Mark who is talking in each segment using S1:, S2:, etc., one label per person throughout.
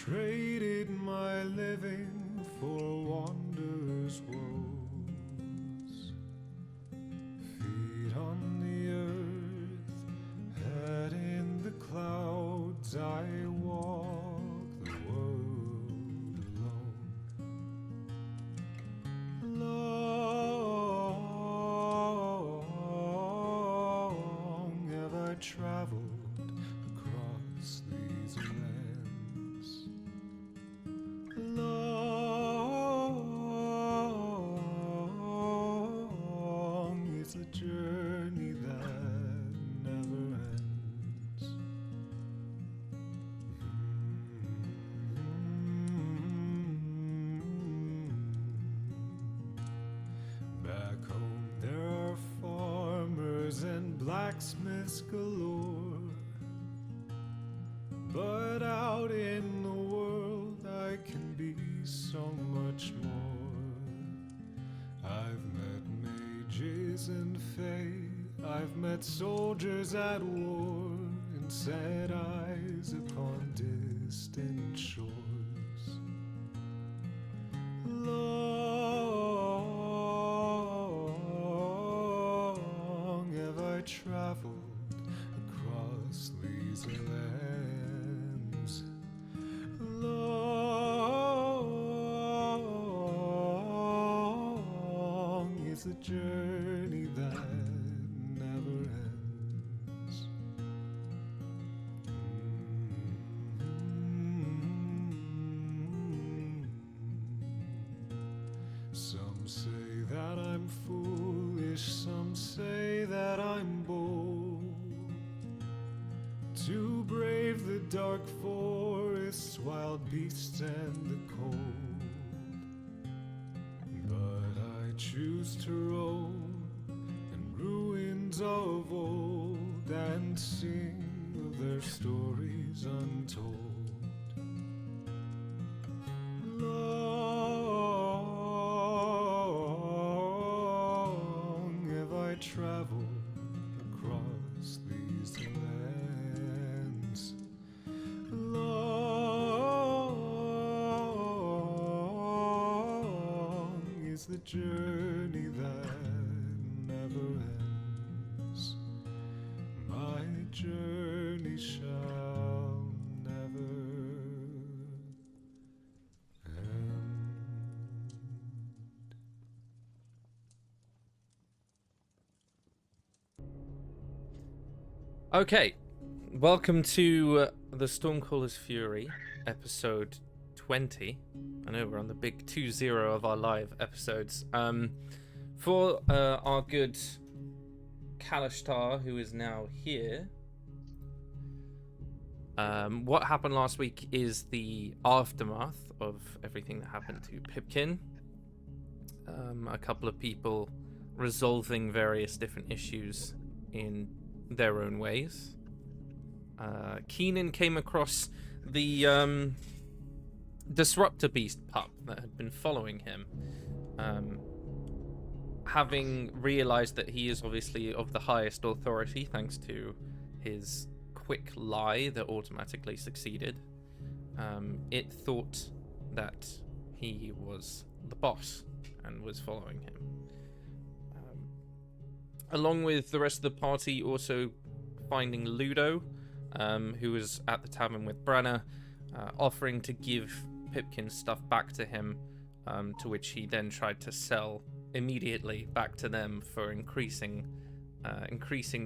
S1: traded my living for wanderer's woes. Feet on the earth, head in the clouds, I walk the world alone. Long have I traveled across these lands. Long is the journey that never ends. Back home there are farmers and blacksmiths galore, but out in the world I can be so much more. I've met mages and fae, I've met soldiers at war, and set eyes upon distant shores. Long have I traveled across these lands. Long is the journey that never ends. Some say that I'm foolish, some say that I'm bold, to brave the dark forests, wild beasts, and the cold. But I choose to roam in ruins of old and sing of their stories untold. Long have I traveled across these lands. Long is the journey that never ends. My journey shall never end.
S2: Okay, welcome to the Stormcaller's Fury, episode 20. I know we're on the big 2-0 of our live episodes. For our good Kalashtar, who is now here, what happened last week is the aftermath of everything that happened to Pipkin. A couple of people resolving various different issues in their own ways. Keenan came across the Disruptor Beast pup that had been following him. Having realized that he is obviously of the highest authority thanks to his quick lie that automatically succeeded, it thought that he was the boss and was following him. Along with the rest of the party, also finding Ludo, who was at the tavern with Branna, offering to give Pipkin's stuff back to him, to which he then tried to sell immediately back to them for increasing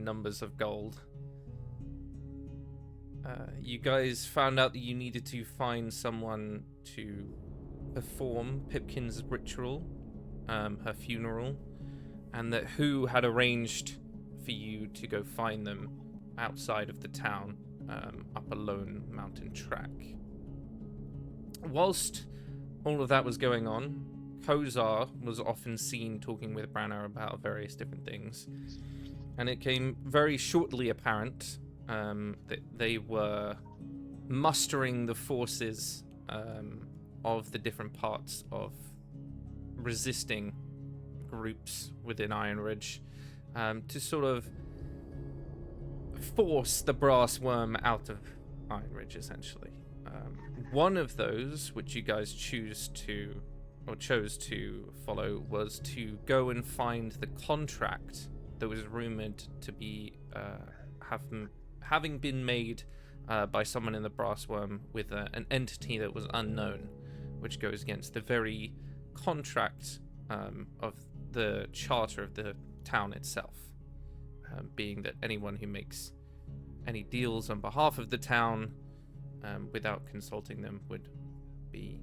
S2: numbers of gold. You guys found out that you needed to find someone to perform Pipkin's ritual, her funeral, and that Who had arranged for you to go find them outside of the town, up a lone mountain track. Whilst all of that was going on, Kozar was often seen talking with Branna about various different things, and it came very shortly apparent that they were mustering the forces of the different parts of resisting groups within Iron Ridge, to sort of force the brass worm out of Iron Ridge, essentially. One of those, which you guys chose to follow, was to go and find the contract that was rumored to be having been made by someone in the Brassworm with an entity that was unknown, which goes against the very contract of the charter of the town itself, being that anyone who makes any deals on behalf of the town without consulting them would be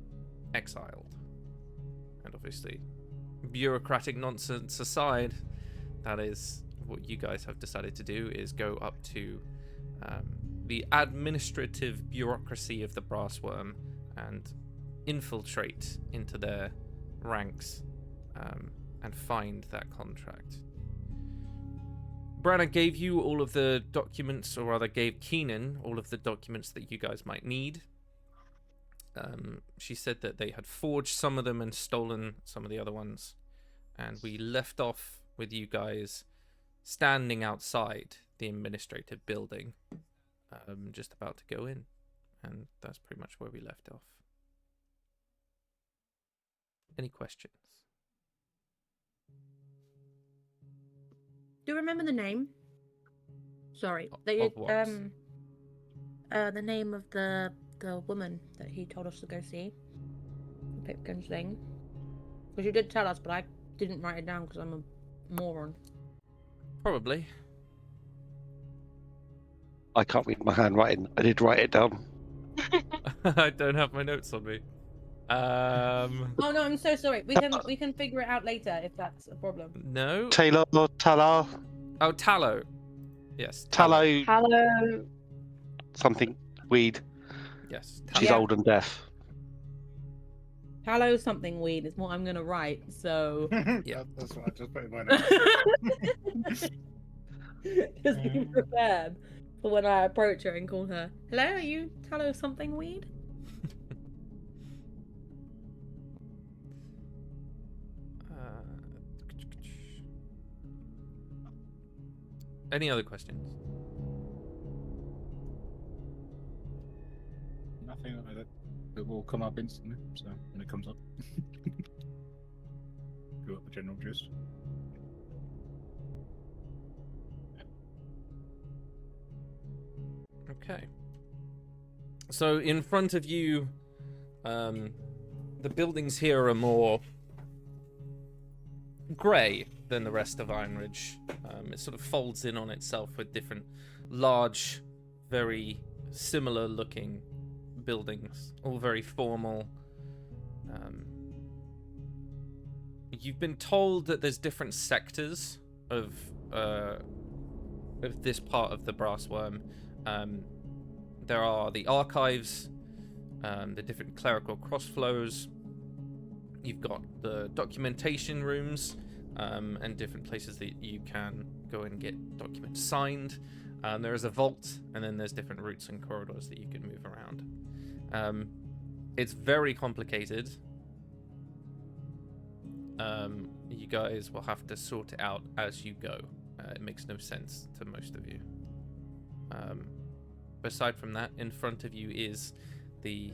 S2: exiled. And obviously, bureaucratic nonsense aside, that is what you guys have decided to do, is go up to the administrative bureaucracy of the Brassworm and infiltrate into their ranks and find that contract. Branna gave you all of the documents, or rather gave Keenan all of the documents that you guys might need. She said that they had forged some of them and stolen some of the other ones. And we left off with you guys standing outside the administrative building, just about to go in. And that's pretty much where we left off. Any questions?
S3: Do you remember the name? Sorry.
S2: Of what?
S3: The name of the woman that he told us to go see. The Pipkin's thing. Because you did tell us, but I didn't write it down because I'm a moron.
S2: Probably.
S4: I can't read my handwriting. I did write it down.
S2: I don't have my notes on me.
S3: Oh no, I'm so sorry. We can figure it out later if that's a problem.
S2: No.
S4: Taylor, Tallow.
S2: Oh, tallow. Yes.
S4: Tallow.
S5: Hello.
S4: Something. Weed.
S2: Yes.
S4: She's
S3: Yeah.
S4: old and deaf.
S3: Tallow something weed is what I'm gonna write. So
S2: Yeah.
S1: That's what I just put in my notes.
S3: just be prepared for when I approach her and call her. Hello, are you tallow something weed?
S2: Any other questions?
S6: Nothing like that. It will come up instantly, so when it comes up. Go up the general gist.
S2: Okay. So in front of you, the buildings here are more grey than the rest of Iron Ridge. It sort of folds in on itself with different large, very similar looking buildings, all very formal. You've been told that there's different sectors of this part of the Brassworm. There are the archives, the different clerical crossflows. You've got the documentation rooms, and different places that you can go and get documents signed. There is a vault, and then there's different routes and corridors that you can move around. It's very complicated. You guys will have to sort it out as you go. It makes no sense to most of you. Aside from that, in front of you is the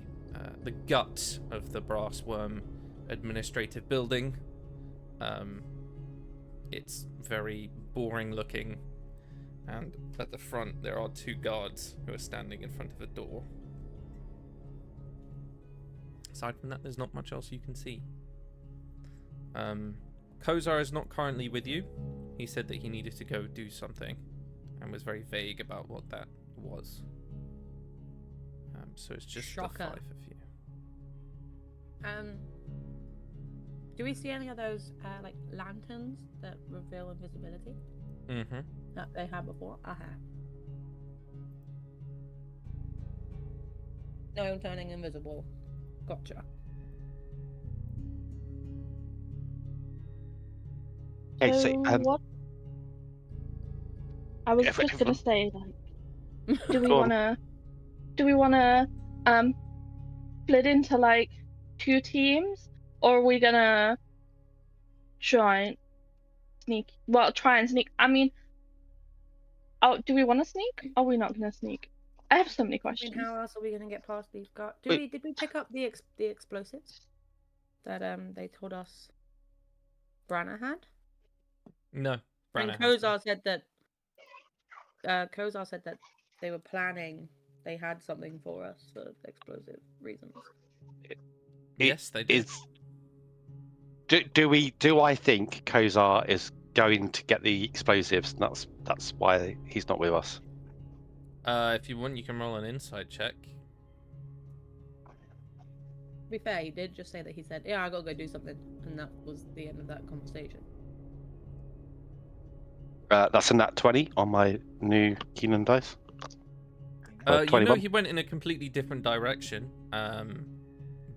S2: gut of the Brassworm administrative building. It's very boring looking, and at the front there are two guards who are standing in front of a door. Aside from that, there's not much else you can see. Kozar is not currently with you. He said that he needed to go do something and was very vague about what that was. So it's just
S3: Shocker.
S2: the five of you.
S3: Do we see any of those like lanterns that reveal invisibility
S2: Mm-hmm.
S3: that they had before? No turning invisible. Gotcha.
S4: Okay, so,
S5: what? I was
S4: if-
S5: just
S4: if-
S5: gonna say, like, do we
S4: Go on.
S5: wanna split into like 2 teams, or are we gonna try and sneak? Well, try and sneak. I mean, do we want to sneak? Are we not gonna sneak? I have so many
S3: I
S5: questions.
S3: mean, how else are we gonna get past these guys?
S4: Wait.
S3: Did we pick up the explosives that they told us Branna had?
S2: No.
S3: And
S2: Branagh has them.
S3: Kozar said that they were planning. They had something for us for explosive reasons.
S2: Yes, they did.
S4: Do I think Kozar is going to get the explosives? That's why he's not with us.
S2: If you want, you can roll an insight check.
S3: To be fair, he did just say that he said, "Yeah, I gotta go do something," and that was the end of that conversation.
S4: That's a nat 20 on my new Keenan dice.
S2: You know
S4: 21.
S2: he went in a completely different direction.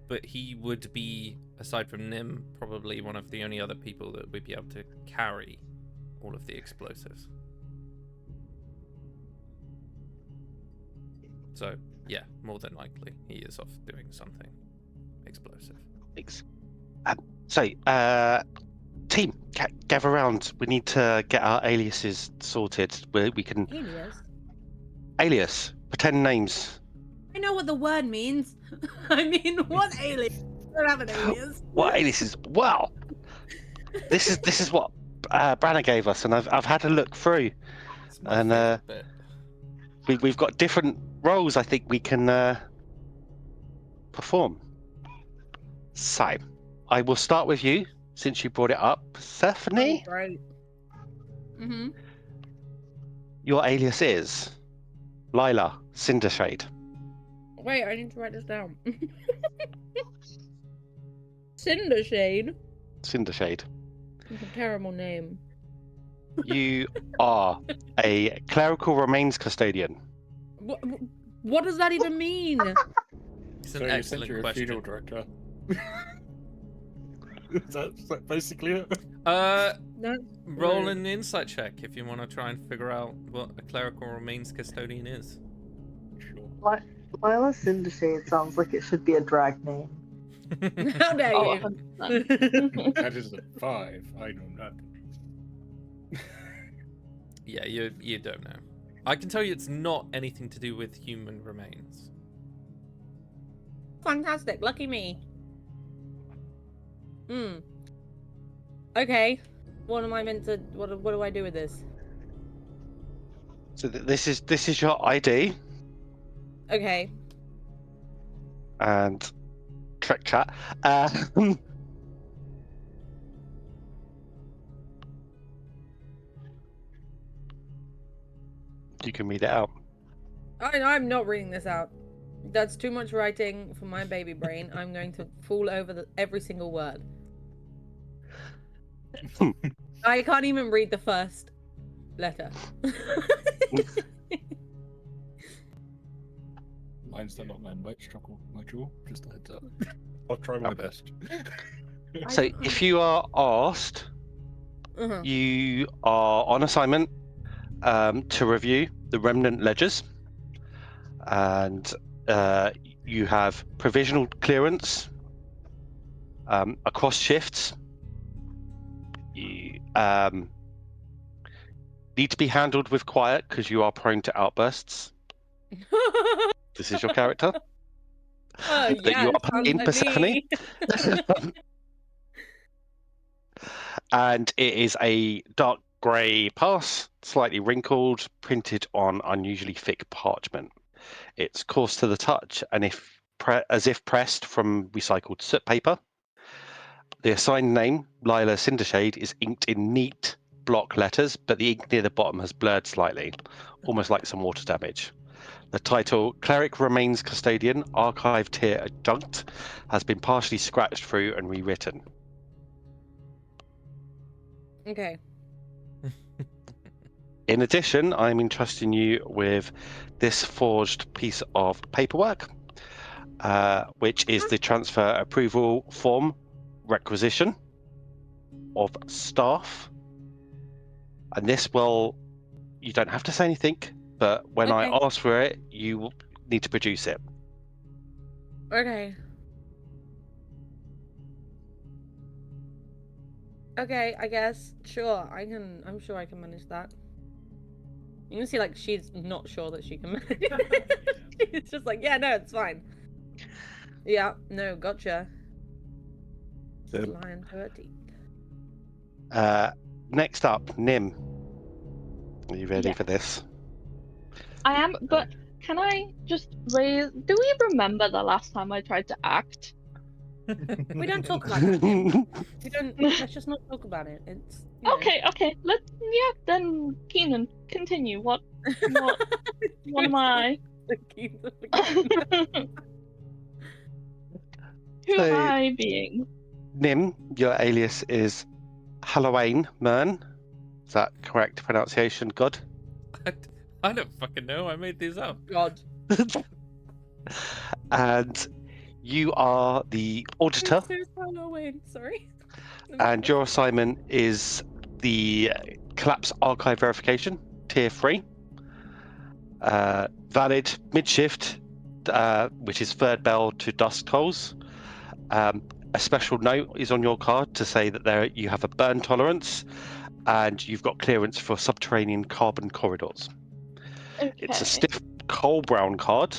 S2: But he would be, aside from Nim, probably one of the only other people that would be able to carry all of the explosives. So, yeah, more than likely, he is off doing something explosive.
S4: Thanks. Team, gather around. We need to get our aliases sorted. We can alias, pretend names.
S3: I know what the word means. I mean, what alias? I don't have an alias.
S4: What aliases? Wow. This is what Branna gave us, and I've had a look through,
S2: It's my
S4: and
S2: favorite bit.
S4: we've got different roles. I think we can perform. So, I will start with you since you brought it up, Stephanie.
S3: Oh, right. Mm-hmm.
S4: Your alias is Lila Cindershade.
S3: Wait, I need to write this down. Cindershade.
S4: Cindershade.
S3: It's a terrible name.
S4: You are a clerical remains custodian.
S3: What does that even mean?
S2: It's
S6: So
S2: an
S6: you said
S2: excellent
S6: you're a
S2: question.
S6: funeral director. is that basically it?
S2: Roll an insight check if you want to try and figure out what a clerical remains custodian is.
S6: Sure.
S7: Lila Cindershade sounds like it should be a drag name.
S3: How dare
S5: Oh,
S3: you?
S5: 100%.
S6: That is a 5. I know nothing.
S2: Yeah, you don't know. I can tell you it's not anything to do with human remains.
S3: Fantastic, lucky me. Okay. What am I meant to? What do I do with this?
S4: So this is your ID
S3: Okay.
S4: and trick chat. You can read it out.
S3: I'm not reading this out. That's too much writing for my baby brain. I'm going to fall over every single word. I can't even read the first letter.
S6: Mine's the not man might struggle module. Just a heads up. I'll try my best.
S4: So if you are asked, you are on assignment to review the remnant ledgers, and you have provisional clearance across shifts. You need to be handled with quiet because you are prone to outbursts. This is your character.
S3: Oh,
S4: That you are playing Persephone. And it is a dark grey pass, slightly wrinkled, printed on unusually thick parchment. It's coarse to the touch, and as if pressed from recycled soot paper. The assigned name, Lila Cindershade, is inked in neat block letters, but the ink near the bottom has blurred slightly, almost like some water damage. The title, Cleric Remains Custodian, Archive Tier Adjunct, has been partially scratched through and rewritten.
S3: Okay.
S4: In addition, I'm entrusting you with this forged piece of paperwork, which is the transfer approval form requisition of staff. And this you don't have to say anything, but when I ask for it, you will need to produce it.
S3: Okay. Okay, I guess. Sure, I'm sure I can manage that. You can see, like, she's not sure that she can manage. It's just like, yeah, no, it's fine. Yeah, no, gotcha. Just lying to her teeth.
S4: Next up, Nim. Are you ready
S5: Yeah.
S4: for this?
S5: I am, but can I just raise... Do we remember the last time I tried to act?
S3: We don't talk about that. Nim. We don't. Let's just not talk about it. It's you know.
S5: Okay. Then Keenan, continue. What am I? Who am
S4: So-
S5: I being?
S4: Nim, your alias is Halloween Mern. Is that correct pronunciation? Good.
S2: I don't fucking know. I made these up.
S3: God.
S4: And you are the auditor,
S3: Halloween. Sorry.
S4: and your assignment is the collapse archive verification, tier 3. Valid mid-shift, which is third bell to dusk tolls. A special note is on your card to say that you have a burn tolerance and you've got clearance for subterranean carbon corridors.
S5: Okay.
S4: It's a stiff coal brown card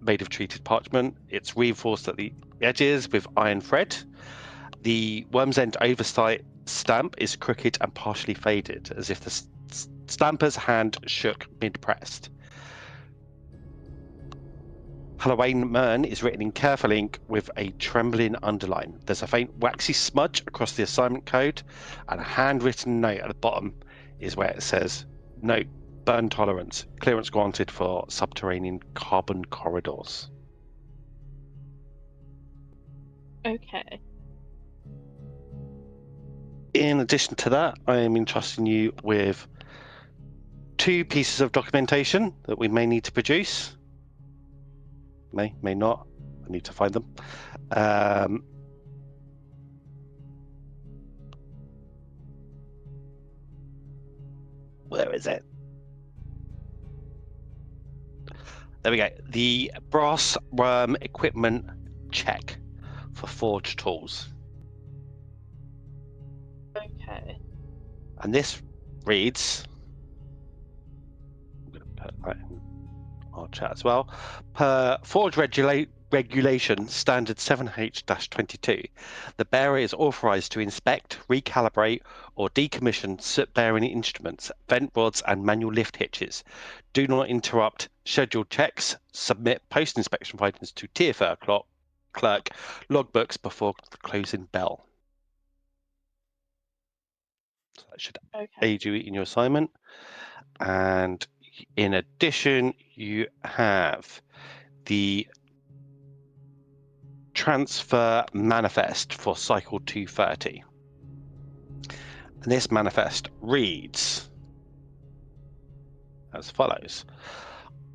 S4: made of treated parchment. It's reinforced at the edges with iron thread. The Worm's End oversight stamp is crooked and partially faded, as if the stamper's hand shook mid-pressed. Halloween Mern is written in careful ink with a trembling underline. There's a faint waxy smudge across the assignment code, and a handwritten note at the bottom is where it says, "Note, burn tolerance, clearance granted for subterranean carbon corridors."
S5: Okay.
S4: In addition to that, I am entrusting you with 2 pieces of documentation that we may need to produce. May not. I need to find them. Where is it? There we go. The brass worm equipment check for forge tools.
S5: Okay.
S4: And this reads, I'm going to put that in our chat as well. Per forge regulation standard 7H-22, the bearer is authorized to inspect, recalibrate, or decommission soot-bearing instruments, vent rods, and manual lift hitches. Do not interrupt scheduled checks. Submit post-inspection findings to Tier 4 clerk logbooks before the closing bell. So that should aid you in your assignment. And in addition, you have the transfer manifest for cycle 230. And this manifest reads as follows.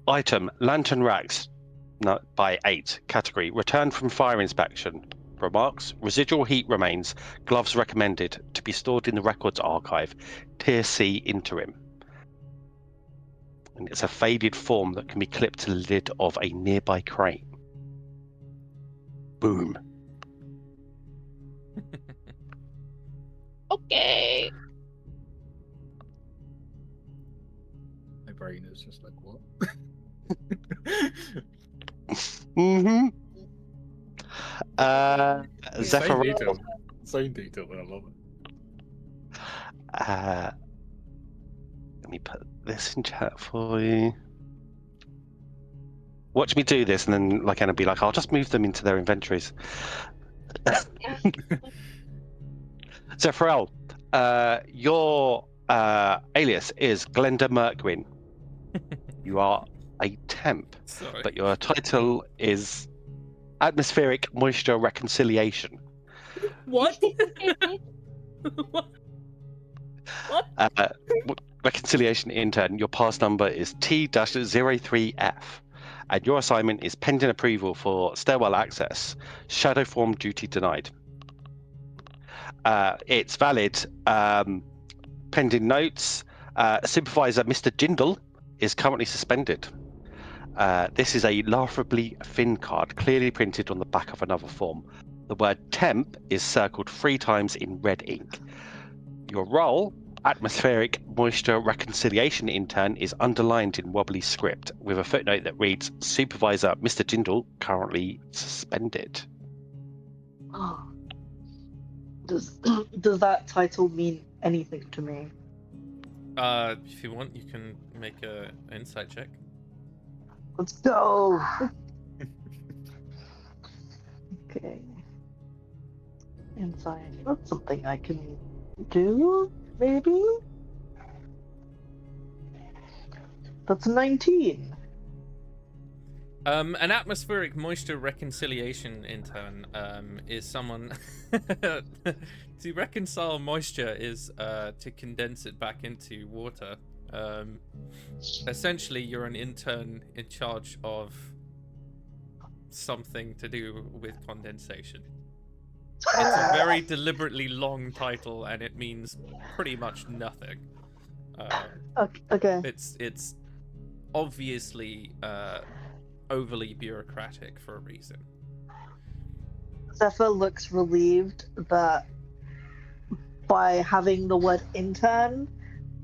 S4: Item, lantern racks by 8, category, returned from fire inspection. Remarks, residual heat remains, gloves recommended, to be stored in the records archive, tier C interim. And it's a faded form that can be clipped to the lid of a nearby crate. Boom.
S5: Okay.
S6: My brain is just like, what?
S4: Mm-hmm.
S6: Same detail, but I love it.
S4: Let me put this in chat for you. Watch me do this, and then Anna be like, I'll just move them into their inventories. Zephyr, your alias is Glenda Merkwin. You are a temp,
S2: Sorry.
S4: but your title is Atmospheric Moisture Reconciliation.
S3: What? What?
S4: Reconciliation intern. Your pass number is T-03F, and your assignment is pending approval for stairwell access. Shadow form duty denied. It's valid. Pending notes. Supervisor Mr. Jindal is currently suspended. This is a laughably thin card, clearly printed on the back of another form. The word temp is circled 3 times in red ink. Your role Atmospheric moisture reconciliation intern is underlined in wobbly script with a footnote that reads, Supervisor Mr. Jindal currently suspended.
S7: Does that title mean anything to me?
S2: If you want, you can make an insight check.
S7: Let's go. Okay. Inside. That's something I can do, maybe? That's 19.
S2: An atmospheric moisture reconciliation intern is someone to reconcile moisture is to condense it back into water. Essentially, you're an intern in charge of something to do with condensation. It's a very deliberately long title, and it means pretty much nothing.
S7: Okay.
S2: It's obviously overly bureaucratic for a reason.
S7: Zephyr looks relieved that by having the word intern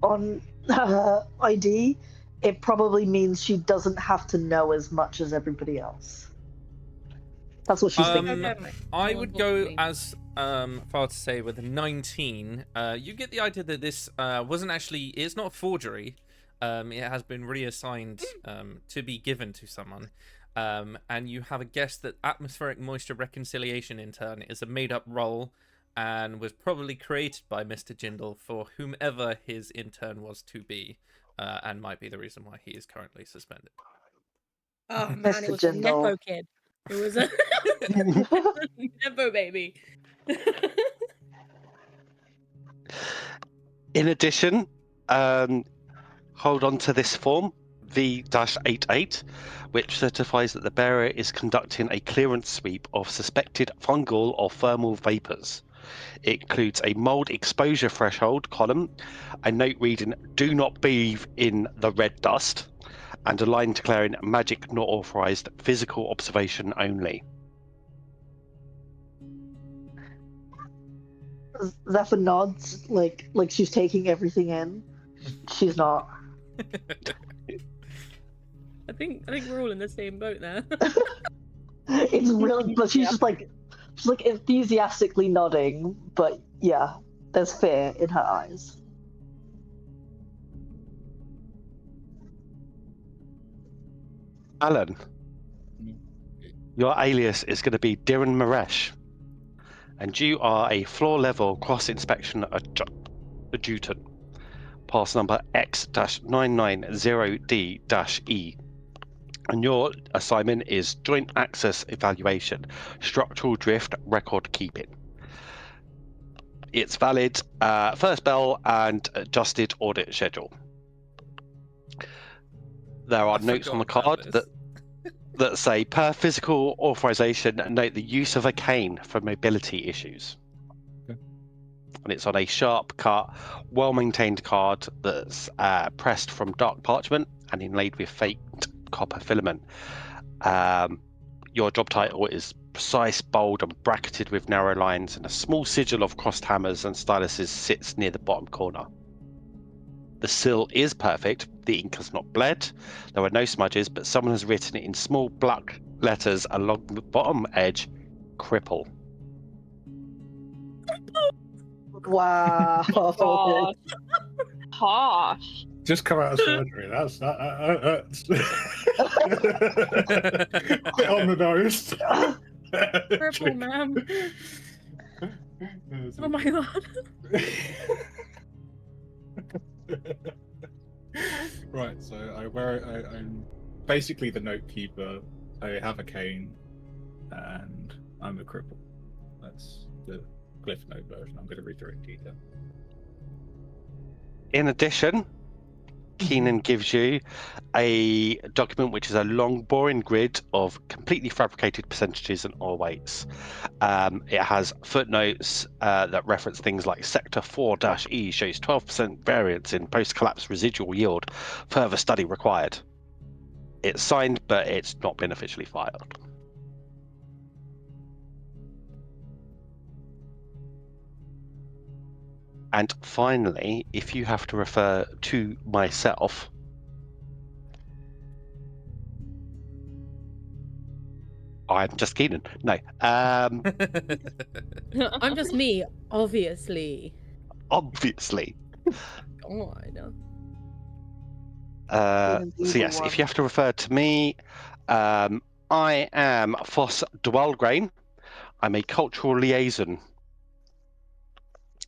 S7: on her ID, it probably means she doesn't have to know as much as everybody else. That's what she's thinking.
S2: I would go as far to say with a 19. You get the idea that this wasn't actually, it's not forgery. It has been reassigned to be given to someone. And you have a guess that atmospheric moisture reconciliation intern is a made-up role and was probably created by Mr. Jindal for whomever his intern was to be, and might be the reason why he is currently suspended.
S3: Oh man,
S7: Mr.
S3: it was a
S7: Jindal.
S3: Nepo kid. It was a Nepo baby.
S4: In addition, hold on to this form, V-88, which certifies that the bearer is conducting a clearance sweep of suspected fungal or thermal vapors. It includes a mold exposure threshold column, a note reading "Do not breathe in the red dust," and a line declaring magic not authorized, physical observation only.
S7: Zephyr nods, like she's taking everything in. She's not.
S3: I think we're all in the same boat there.
S7: It's really, but she's just like, enthusiastically nodding. But yeah, there's fear in her eyes.
S4: Alan, your alias is going to be Diran Maresh, and you are a floor-level cross-inspection adjutant, pass number X-990D-E. And your assignment is Joint Access Evaluation, Structural Drift Record Keeping. It's valid first bell and adjusted audit schedule. There are notes on the card that say, per physical authorization, note the use of a cane for mobility issues.
S6: Okay.
S4: And it's on a sharp cut, well-maintained card that's pressed from dark parchment and inlaid with faked copper filament. Your job title is precise, bold, and bracketed with narrow lines, and a small sigil of crossed hammers and styluses sits near the bottom corner. The seal is perfect. The ink has not bled. There are no smudges, but someone has written it in small black letters along the bottom edge, cripple.
S7: Wow.
S5: Gosh. Harsh.
S6: Just come out of surgery. That hurts. Bit on the nose.
S3: Purple, ma'am. Oh my god.
S6: Right, so I'm basically the note keeper. I have a cane, and I'm a cripple. That's the Cliff Note version. I'm going to read through it in detail.
S4: In addition, Keenan gives you a document which is a long, boring grid of completely fabricated percentages and or weights. It has footnotes that reference things like Sector 4-E shows 12% variance in post-collapse residual yield. Further study required. It's signed, but it's not been officially filed. And finally, if you have to refer to myself, I'm just Keenan. No.
S3: I'm just me, obviously.
S4: Obviously.
S3: God.
S7: Keenan's
S4: So
S7: evil
S4: yes, if you
S7: one.
S4: have to refer to me, I am Foss Dwalgrain. I'm a cultural liaison.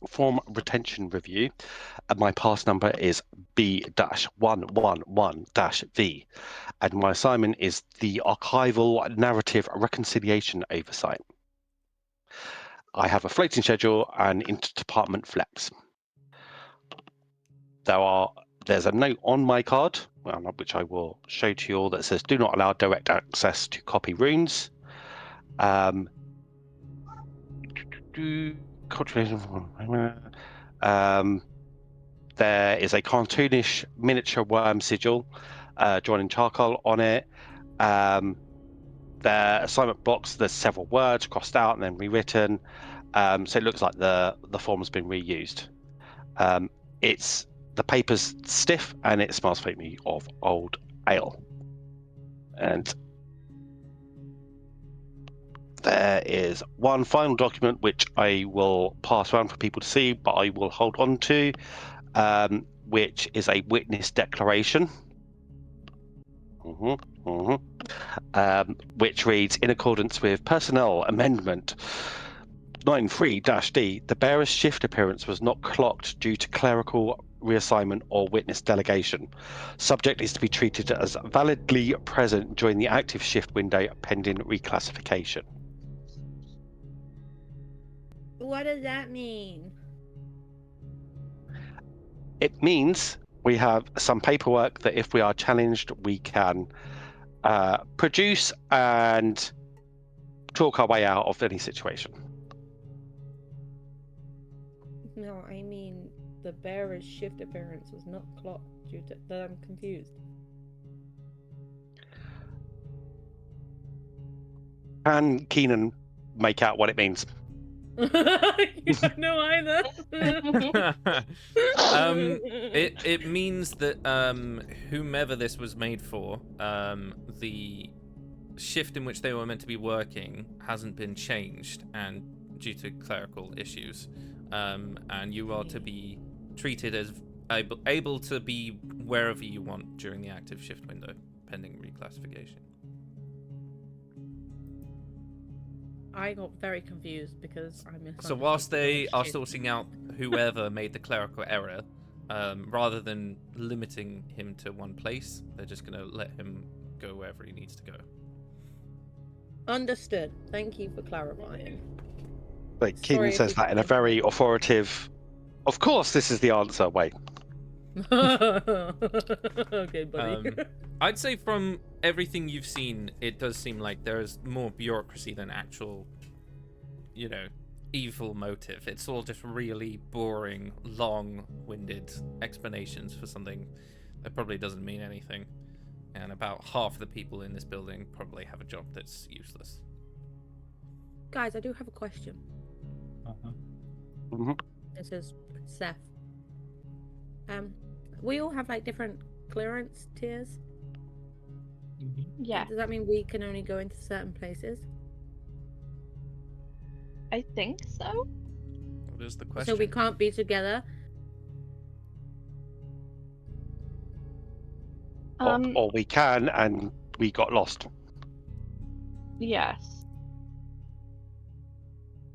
S4: Form retention review. My pass number is B-111-V. And my assignment is the archival narrative reconciliation oversight. I have a floating schedule and interdepartment flex. There's a note on my card, which I will show to you all, that says do not allow direct access to copy runes. There is a cartoonish miniature worm sigil drawn in charcoal on it. The assignment box, there's several words crossed out and then rewritten. So it looks like the form's been reused. The paper's stiff and it smells faintly of old ale. And there is one final document which I will pass around for people to see, but I will hold on to, which is a witness declaration. Which reads, in accordance with Personnel Amendment 93-D, the bearer's shift appearance was not clocked due to clerical reassignment or witness delegation. Subject is to be treated as validly present during the active shift window pending reclassification.
S3: What does that mean?
S4: It means we have some paperwork that if we are challenged, we can produce and talk our way out of any situation.
S3: No, I mean the bearer's shift appearance was not clocked due to that. I'm confused.
S4: Can Keenan make out what it means?
S3: You don't know either.
S2: It means that whomever this was made for, the shift in which they were meant to be working hasn't been changed, and due to clerical issues, and you are to be treated as able to be wherever you want during the active shift window, pending reclassification.
S3: I got very confused because I misunderstood.
S2: So whilst they are
S3: shit.
S2: sorting out whoever made the clerical error, rather than limiting him to one place, they're just going to let him go wherever he needs to go.
S3: Understood. Thank you for clarifying.
S4: Like Keenan
S3: Sorry
S4: says
S3: if
S4: that in a very authoritative, of course this is the answer way.
S3: Okay, buddy.
S2: I'd say from everything you've seen, it does seem like there's more bureaucracy than actual, evil motive. It's all just really boring, long-winded explanations for something that probably doesn't mean anything. And about half the people in this building probably have a job that's useless.
S3: Guys, I do have a question. This is Seth. We all have like different clearance tiers.
S5: Yeah,
S3: Does that mean we can only go into certain places?
S5: I think so.
S2: What is the question?
S3: So we can't be together?
S4: Or we can, and we got lost.
S5: Yes.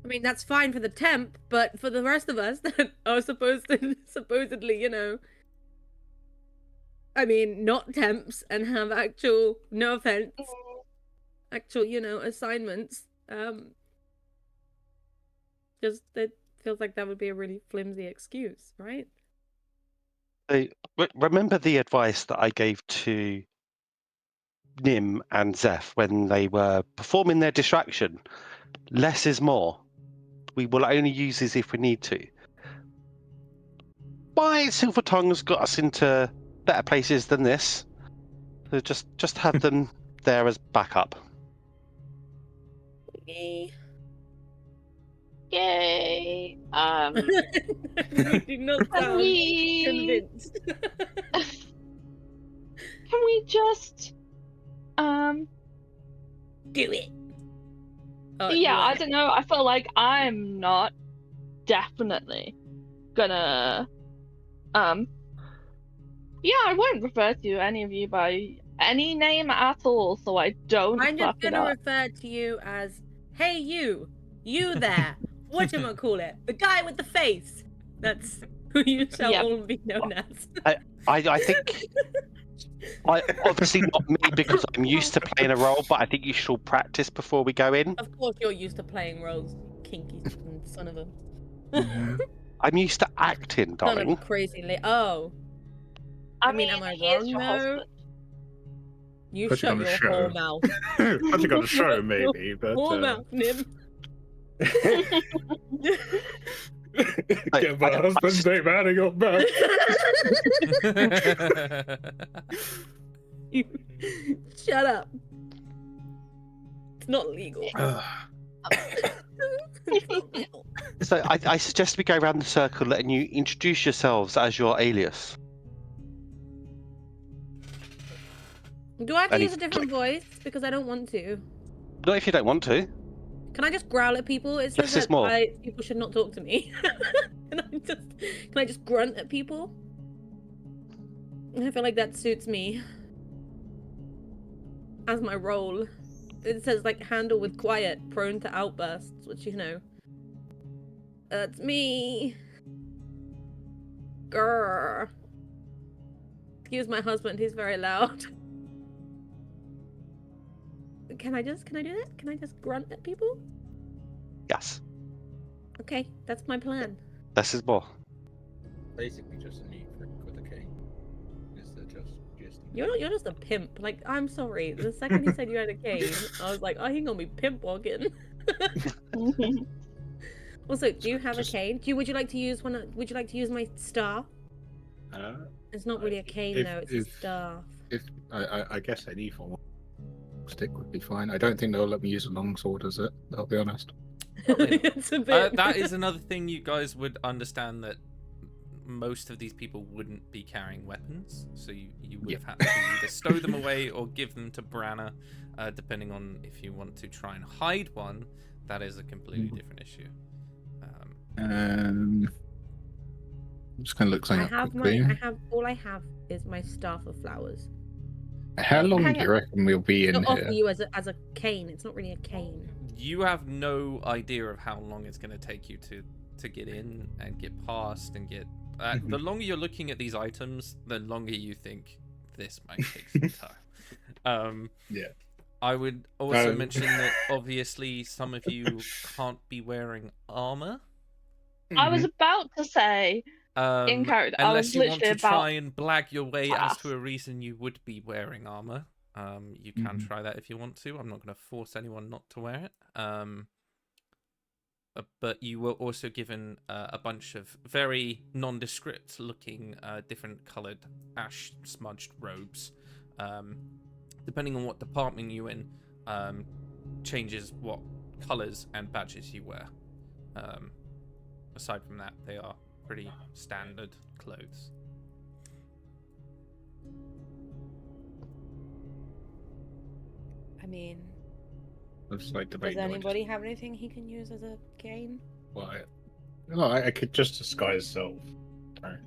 S3: I mean, that's fine for the temp, but for the rest of us that are supposedly, I mean, not temps and have actual, no offense, actual, assignments. Just it feels like that would be a really flimsy excuse, right?
S4: So, remember the advice that I gave to Nim and Zeph when they were performing their distraction? Less is more. We will only use these if we need to. Why Silver Tongue's got us into better places than this? So just have them there as backup.
S3: Yay.
S5: Yay. okay.
S3: You do not
S5: Can
S3: sound
S5: we
S3: convinced.
S5: can we just
S3: Do it. Oh,
S5: yeah,
S3: you
S5: I
S3: are.
S5: don't know. I feel like I'm not definitely gonna yeah, I won't refer to any of you by any name at all, so I don't
S3: I'm
S5: fuck
S3: just
S5: it
S3: gonna
S5: up.
S3: refer to you as, hey you there, whatchamacallit, the guy with the face. That's who you shall
S5: Yep.
S3: all be known as.
S4: I think obviously not me because I'm used to playing a role, but I think you should all practice before we go in.
S3: Of course you're used to playing roles, kinky son of a...
S4: I'm used to acting,
S3: Son of a
S4: darling.
S3: crazy Oh. I mean, am I
S5: he is
S3: wrong
S5: your
S3: though?
S5: husband.
S3: You
S6: Putting
S3: shut
S6: on a
S3: your
S6: show.
S3: whole mouth.
S6: Putting on a show,
S3: Your
S6: maybe, but
S3: whole mouth, Nim.
S6: get my husband's name out of your mouth.
S3: You shut up. It's not legal.
S4: So I suggest we go around the circle letting you introduce yourselves as your alias.
S3: Do I have to
S4: And
S3: use a
S4: he's
S3: different voice? Because I don't want to.
S4: Not if you don't want to.
S3: Can I just growl at people? It
S4: Less
S3: says
S4: is
S3: that
S4: more.
S3: people should not talk to me. Can I just grunt at people? I feel like that suits me. As my role. It says like handle with quiet, prone to outbursts, which you know. That's me. Grrr. Excuse my husband, he's very loud. Can I do that? Can I just grunt at people?
S4: Yes.
S3: Okay, that's my plan.
S4: Less is more.
S6: Basically, just a neat trick with a cane. Is that just
S3: You're just a pimp. Like, I'm sorry. The second he said you had a cane, I was like, oh, he gonna be pimp walking. Also, do you have a cane? Would you like to use one? Would you like to use my staff? It's not really a cane though. It's a staff.
S6: If I guess any form of stick would be fine. I don't think they'll let me use a longsword as it. I'll be honest.
S3: It's a bit.
S2: That is another thing you guys would understand, that most of these people wouldn't be carrying weapons, so you would have had to either stow them away or give them to Branna, depending on if you want to try and hide one. That is a completely different issue.
S6: I'm just gonna look something up quickly.
S3: All I have is my staff of flowers.
S6: How long
S3: Hang
S6: do you
S3: on.
S6: reckon we'll be in
S3: It'll offer
S6: here?
S3: you as a cane. It's not really a cane.
S2: You have no idea of how long it's going to take you to get in and get past and get... the longer you're looking at these items, the longer you think this might take some time.
S6: Yeah.
S2: I would also mention that obviously some of you can't be wearing armor.
S5: I was about to say in character. I was
S2: Unless you want
S5: literally
S2: to
S5: about
S2: try and blag your way as
S5: ask.
S2: to a reason you would be wearing armor. You can try that if you want to. I'm not going to force anyone not to wear it. But you were also given a bunch of very nondescript looking, different coloured ash smudged robes. Depending on what department you're in, changes what colours and badges you wear. Aside from that, they are pretty standard clothes.
S3: I mean,
S6: Looks like
S3: does
S6: debating.
S3: anybody have anything he can use as a cane?
S6: Well, I could just disguise self. Right.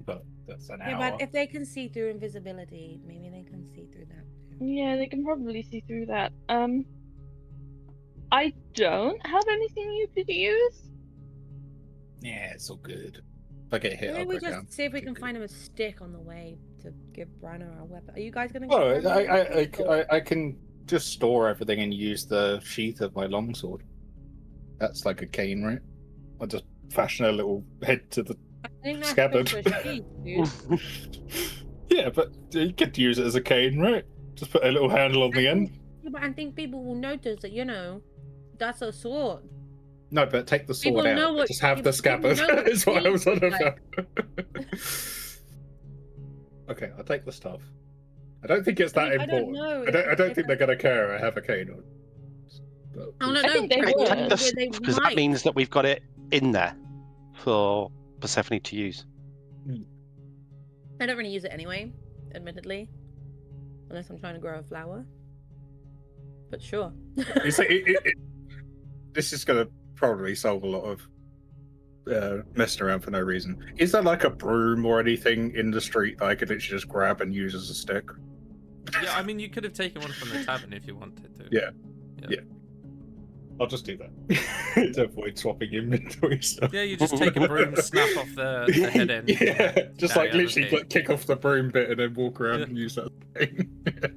S6: But that's an
S3: Yeah,
S6: hour.
S3: but if they can see through invisibility, maybe they can see through that too.
S5: yeah, they can probably see through that. I don't have anything you could use.
S6: Yeah, it's all good. If I get hit,
S3: Maybe
S6: I'll
S3: we
S6: go down.
S3: just see if we can find him a stick on the way to give Branna our weapon. Are you guys gonna?
S6: Oh,
S3: give Branna a weapon?
S6: I can just store everything and use the sheath of my longsword. That's like a cane, right? I'll just fashion a little head to the
S3: I think that's
S6: scabbard.
S3: just a sheath, dude.
S6: Yeah, but you could use it as a cane, right? Just put a little handle on the end.
S3: Yeah, but I think people will notice that, that's a sword.
S6: No, but take the sword
S3: People know
S6: out.
S3: what-
S6: Just have the
S3: people
S6: scabbard.
S3: know what
S6: Is what I was on
S3: sheath is
S6: about. Okay, I'll take the stuff. I don't think it's that
S3: I don't
S6: important.
S3: know.
S6: I don't
S3: If
S6: think they're gonna care I have a cane on.
S3: Oh no,
S5: I think they
S3: no,
S5: would.
S3: they
S4: Because that
S3: might.
S4: means that we've got it in there for Persephone to use.
S3: I don't really use it anyway, admittedly, unless I'm trying to grow a flower. But sure.
S6: This is going to probably solve a lot of messing around for no reason. Is there like a broom or anything in the street that I could literally just grab and use as a stick?
S2: Yeah, I mean, you could have taken one from the tavern if you wanted to.
S6: Yeah. I'll just do that to avoid swapping inventory stuff.
S2: Yeah, you just take a broom, snap off the head end.
S6: Yeah, just
S2: Now
S6: like
S2: you have a
S6: literally
S2: cake.
S6: kick off the broom bit and then walk around
S2: Yeah.
S6: and use that thing.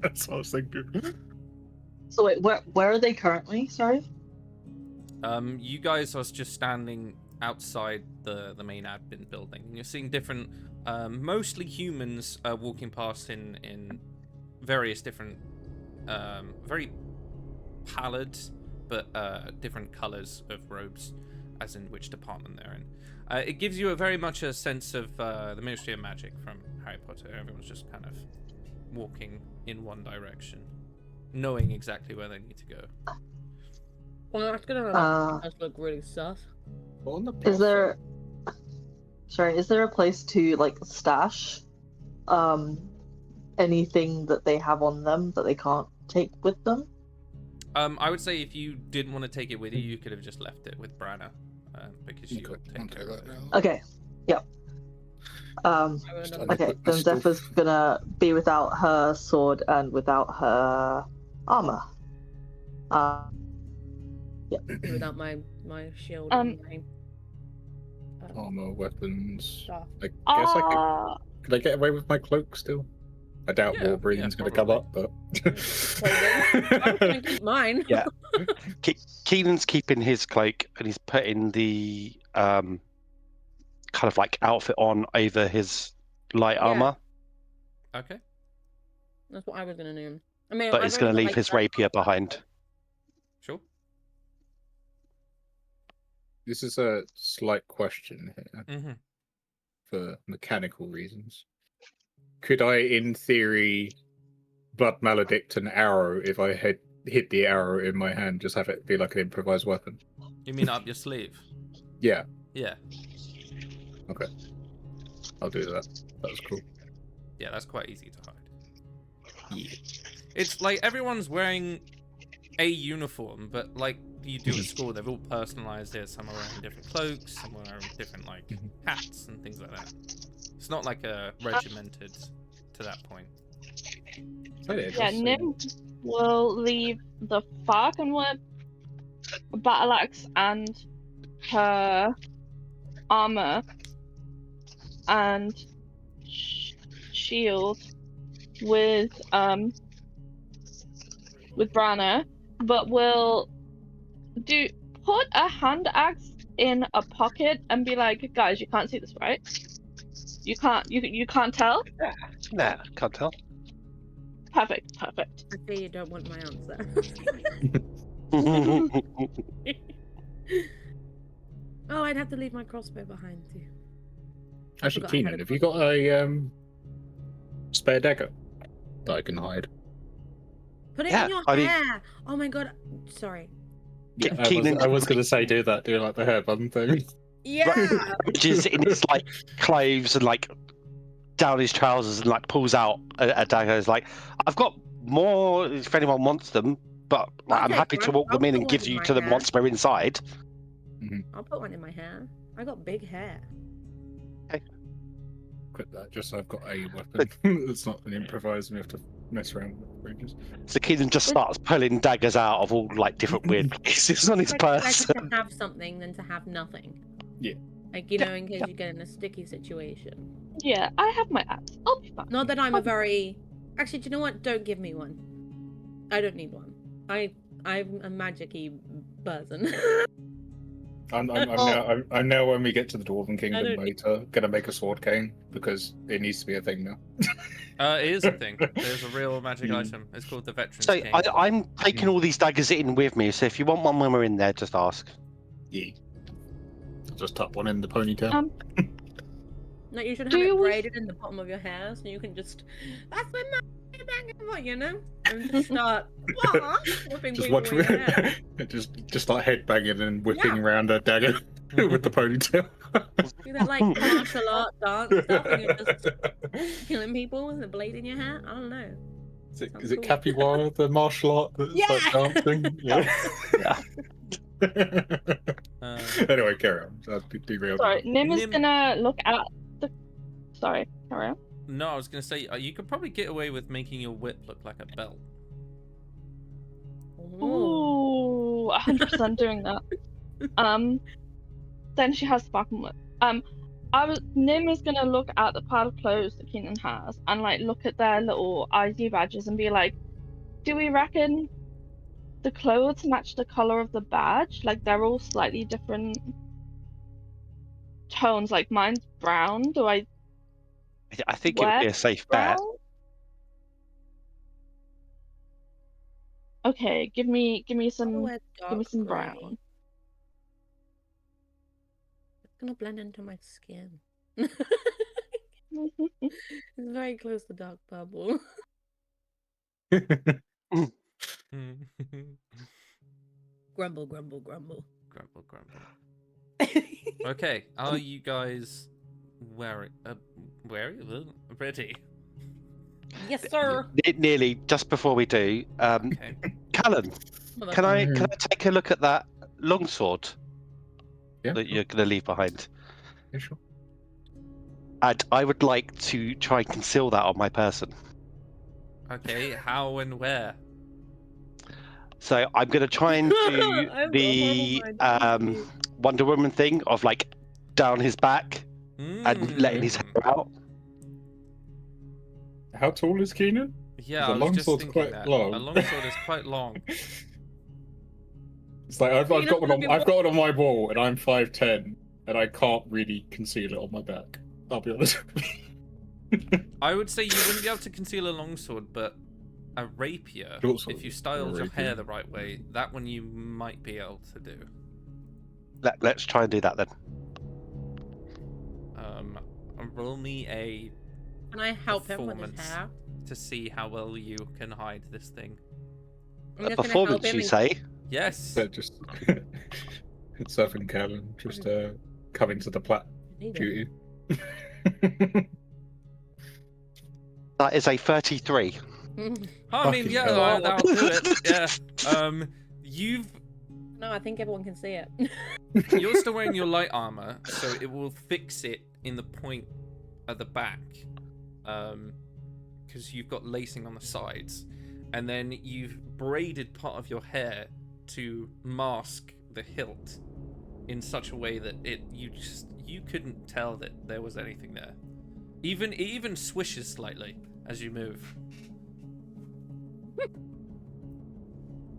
S6: That's what I was thinking.
S7: So wait, where are they currently? Sorry.
S2: You guys are just standing outside the main admin building. You're seeing different, mostly humans walking past in various different, very pallid but different colors of robes, as in which department they're in. It gives you very much a sense of the Ministry of Magic from Harry Potter. Everyone's just kind of walking in one direction, knowing exactly where they need to go.
S3: Well, that's gonna look really sus.
S6: On the
S7: Is there? Sorry, is there a place to like stash anything that they have on them that they can't take with them?
S2: I would say if you didn't want to take it with you, you could have just left it with Branna, because she would take care of it.
S7: Okay. Yep. Okay, then Zephyr's gonna be without her sword and without her armor.
S3: Without my shield.
S5: Um,
S3: and my,
S6: armor, weapons.
S3: stuff.
S6: I guess I could I get away with my cloak still? I doubt
S2: Yeah,
S6: war breathing's
S2: yeah,
S6: going to come up, but
S3: I'm gonna keep mine.
S4: Yeah. Keenan's keeping his cloak and he's putting the kind of like outfit on over his light
S3: Yeah.
S4: armor,
S2: Okay.
S3: That's what I was gonna do. I mean,
S4: but
S3: I've
S4: he's going to
S3: only got,
S4: leave
S3: like,
S4: his
S3: that-
S4: rapier behind.
S2: Sure.
S6: this is a slight question here
S2: Mm-hmm.
S6: for mechanical reasons. Could I, in theory, blood maledict an arrow if I had hit the arrow in my hand? Just have it be like an improvised weapon.
S2: You mean up your sleeve?
S6: Yeah,
S2: Yeah.
S6: okay. I'll do that. That was cool.
S2: Yeah, that's quite easy to hide.
S6: Yeah.
S2: It's like everyone's wearing a uniform, but like you do at school, they've all personalized it. Some are wearing different cloaks, some are wearing different like hats and things like that. It's not like a regimented to that point.
S5: Yeah, Nim will leave the Falcon Whip, battle axe, and her armor and shield with Branna, but will put a hand axe in a pocket and be like, guys, you can't see this, right? You can't tell?
S4: Nah, can't tell.
S5: Perfect.
S3: I see you don't want my answer. Oh, I'd have to leave my crossbow behind too.
S6: Actually,
S3: forgot I had
S6: Keenan,
S3: a
S6: have you got a spare dagger that I can hide?
S3: Put it
S4: Yeah,
S3: in your
S4: I mean-
S3: hair. Oh my god. Sorry.
S6: Yeah,
S4: Keenan-
S6: I was going to say do that, do like the hair bun thing.
S3: Yeah.
S4: Which is in his like clothes and like down his trousers and like pulls out a dagger. Is like, I've got more if anyone wants them, but like, I'm
S3: Okay,
S4: happy to
S3: fine.
S4: walk them
S3: I'll
S4: in
S3: put
S4: and
S3: one
S4: give
S3: in
S4: you
S3: my
S4: to them
S3: hair.
S4: once we're inside.
S3: I'll put one in my hair. I got big hair.
S6: Quit that, just so I've got a weapon. It's not an improvised and we have to mess around with ranges.
S4: So Keenan just starts pulling daggers out of all like different weird places on his
S3: It's better
S4: person.
S3: to have something than to have nothing.
S6: Yeah.
S3: Like, you know, in case you get in a sticky situation.
S5: Yeah, I have my axe. I'll be fine.
S3: Not that I'm a very... Actually, do you know what? Don't give me one. I don't need one. I'm a magic-y person.
S6: I'm now when we get to the Dwarven Kingdom
S3: don't-
S6: later, gonna make a sword cane because it needs to be a thing now.
S2: It is a thing. There's a real magic item. It's called the Veterans
S4: So
S2: King.
S4: I'm taking all these daggers in with me. So if you want one when we're in there, just ask.
S6: Yeah. I'll just tuck one in the ponytail.
S3: No, you should
S5: Do
S3: have it
S5: you wish-
S3: braided in the bottom of your hair so you can just... That's my magic You know, and just start whipping
S6: Just
S3: people
S6: watch
S3: with your hair.
S6: just like headbanging and whipping around a dagger with the ponytail.
S3: Do that like martial art dance stuff, and you're just killing people with a blade in your hair. I don't know.
S6: Is it
S3: Sounds cool.
S6: Capybara, the martial art that's like dancing? Yeah. Anyway, carry on. Derailed.
S5: Sorry, Nim is
S2: Nim-
S5: gonna look at the. Sorry, carry on.
S2: No, I was gonna say you could probably get away with making your whip look like a belt.
S5: Ooh, 100% doing that. Then she has sparkling whip. Nim is gonna look at the pile of clothes that Keenan has and like look at their little ID badges and be like, do we reckon the clothes match the color of the badge? Like they're all slightly different tones. Like mine's brown. Do I
S4: think it would be a safe bet.
S5: brown? Okay, give me some brown.
S3: It's gonna blend into my skin. It's very close to dark purple. Grumble, grumble, grumble.
S2: Grumble, grumble. Okay, are you guys ready?
S3: Yes, sir.
S4: Nearly. Just before we do,
S2: Okay.
S4: Callan, can I take a look at that longsword that you're going to leave behind?
S6: Yeah, sure.
S4: And I would like to try and conceal that on my person.
S2: Okay, how and where?
S4: So I'm going to try and do the Wonder Woman thing of like down his back and letting his hair out.
S6: How tall is Keenan?
S2: Yeah,
S6: The
S2: I was just
S6: longsword's
S2: thinking
S6: quite
S2: that.
S6: long.
S2: A longsword is quite long.
S6: It's like I've got one on my wall, and I'm 5'10", and I can't really conceal it on my back. I'll be honest.
S2: I would say you wouldn't be able to conceal a longsword, but a rapier, if you styled your hair the right way, that one you might be able to do.
S4: Let's try and do that then.
S2: Roll me a
S3: Can I help him with his hair?
S2: to see how well you can hide this thing.
S4: A performance, you say?
S2: Yes.
S6: Just surfing Callan, just coming to the plat duty.
S4: That is a 33.
S2: I mean, yeah, that'll do it. Yeah. You've.
S3: No, I think everyone can see it.
S2: You're still wearing your light armor, so it will fix it in the point at the back, because you've got lacing on the sides, and then you've braided part of your hair to mask the hilt in such a way that you couldn't tell that there was anything there. It even swishes slightly as you move.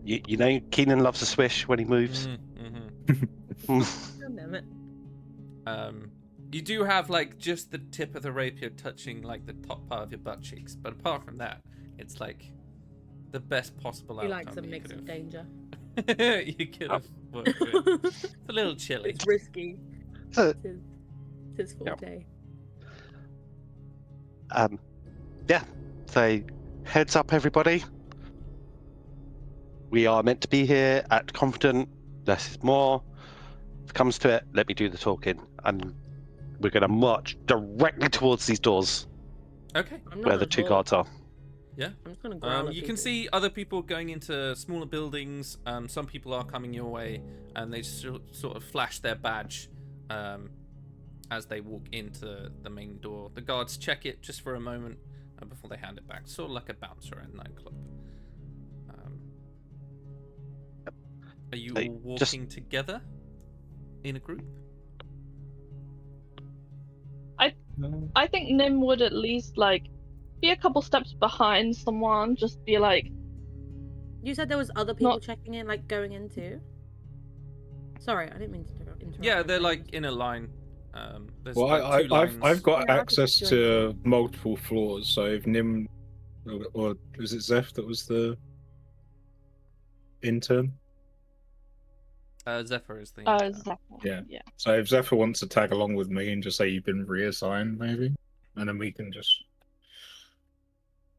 S4: You know, Keenan loves a swish when he moves.
S3: Oh, damn it.
S2: You do have like just the tip of the rapier touching like the top part of your butt cheeks, but apart from that, it's like the best possible outcome.
S3: He likes a mix of danger.
S2: You could have worked with. It's a little chilly.
S3: It's risky. It's his forte.
S4: Yeah. So, heads up, everybody. We are meant to be here at Confident. Less is more. If it comes to it, let me do the talking. And we're going to march directly towards these doors.
S2: Okay.
S4: Where the two guards are.
S2: Yeah.
S3: I'm just gonna growl at
S2: you
S3: people.
S2: can see other people going into smaller buildings. Some people are coming your way, and they sort of flash their badge as they walk into the main door. The guards check it just for a moment before they hand it back, sort of like a bouncer at a nightclub. Are you all walking together in a group?
S5: I think Nim would at least like be a couple steps behind someone, just be like.
S3: You said there was other people checking in, like going into. Sorry, I didn't mean to interrupt.
S2: Yeah, they're like in a line. There's
S6: Well,
S2: like 2 lines.
S6: I've got
S3: Yeah,
S6: access to multiple floors, so if Nim or was it Zeph that was the intern?
S2: Zephyr is the.
S5: Zephyr.
S6: Yeah.
S5: Yeah.
S6: So if Zephyr wants to tag along with me and just say you've been reassigned, maybe, and then we can just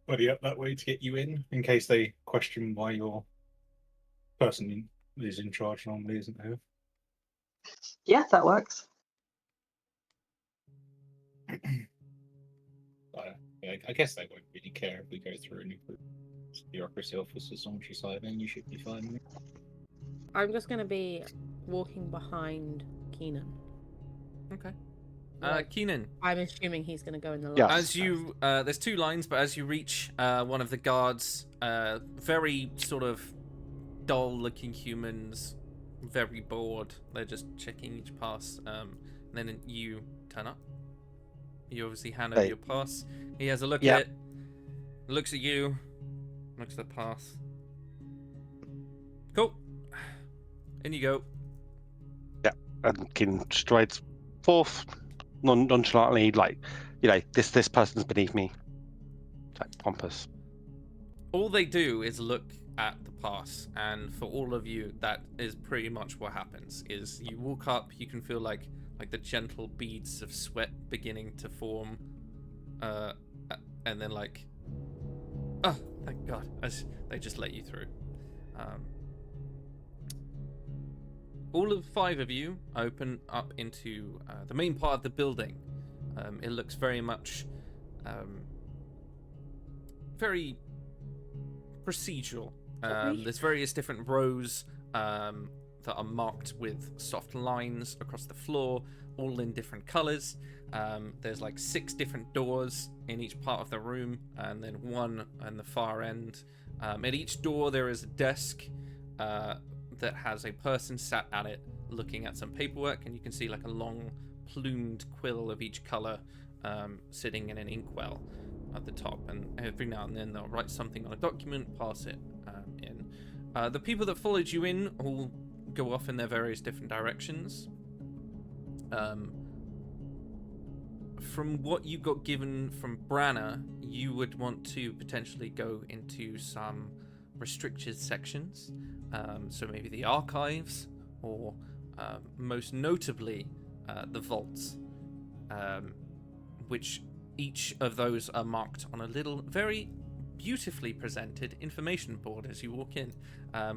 S6: buddy up that way to get you in case they question why your person is in charge normally isn't there.
S7: Yeah, that works.
S6: I guess they won't really care if we go through and you put bureaucracy officers on your side, then you should be fine.
S3: I'm just gonna be walking behind Keenan.
S2: Okay.
S3: Like,
S2: Keenan,
S3: I'm assuming he's gonna go in the
S4: Yeah.
S3: last.
S2: as you there's two lines, but as you reach one of the guards, very sort of dull-looking humans, very bored. They're just checking each pass. And then you turn up. You obviously hand over
S4: Hey.
S2: your pass. He has a look
S4: Yeah.
S2: at it, looks at you, looks at the pass. Cool. In you go.
S4: And Kin strides forth nonchalantly, like, this person's beneath me. Like pompous.
S2: All they do is look at the pass, and for all of you, that is pretty much what happens. Is you walk up, you can feel like the gentle beads of sweat beginning to form, and then oh, thank God, as they just let you through. All of 5 of you open up into the main part of the building. It looks very much very procedural. There's various different rows that are marked with soft lines across the floor, all in different colors. There's 6 different doors in each part of the room, and then one on the far end. At each door there is a desk that has a person sat at it looking at some paperwork, and you can see a long plumed quill of each color sitting in an inkwell at the top, and every now and then they'll write something on a document, pass it in. The people that followed you in all go off in their various different directions. From what you got given from Branna, you would want to potentially go into some restricted sections, so maybe the archives, or most notably the vaults, which each of those are marked on a little, very beautifully presented information board as you walk in,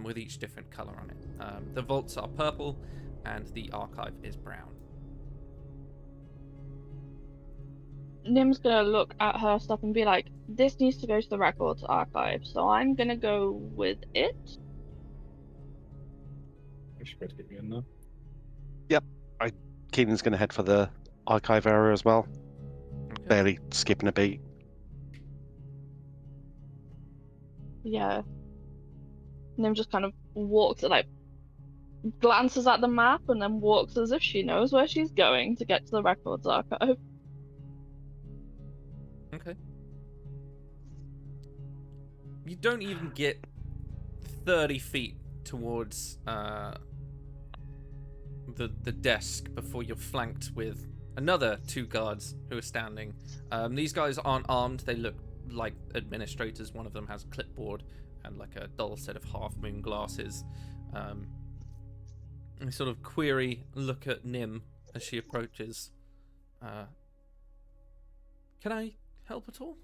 S2: with each different color on it. The vaults are purple, and the archive is brown.
S5: Nim's gonna look at her stuff and be like, this needs to go to the records archive, so I'm gonna go with it.
S6: I should better get you in there.
S4: Keenan's going to head for the archive area as well,
S2: Okay.
S4: barely skipping a beat.
S5: Yeah. Nim just kind of walks, glances at the map and then walks as if she knows where she's going to get to the records archive.
S2: Okay. You don't even get 30 feet towards the desk before you're flanked with another 2 guards who are standing. These guys aren't armed. They look like administrators. One of them has a clipboard and a dull set of half-moon glasses. They sort of look at Nim as she approaches. Can I help at all?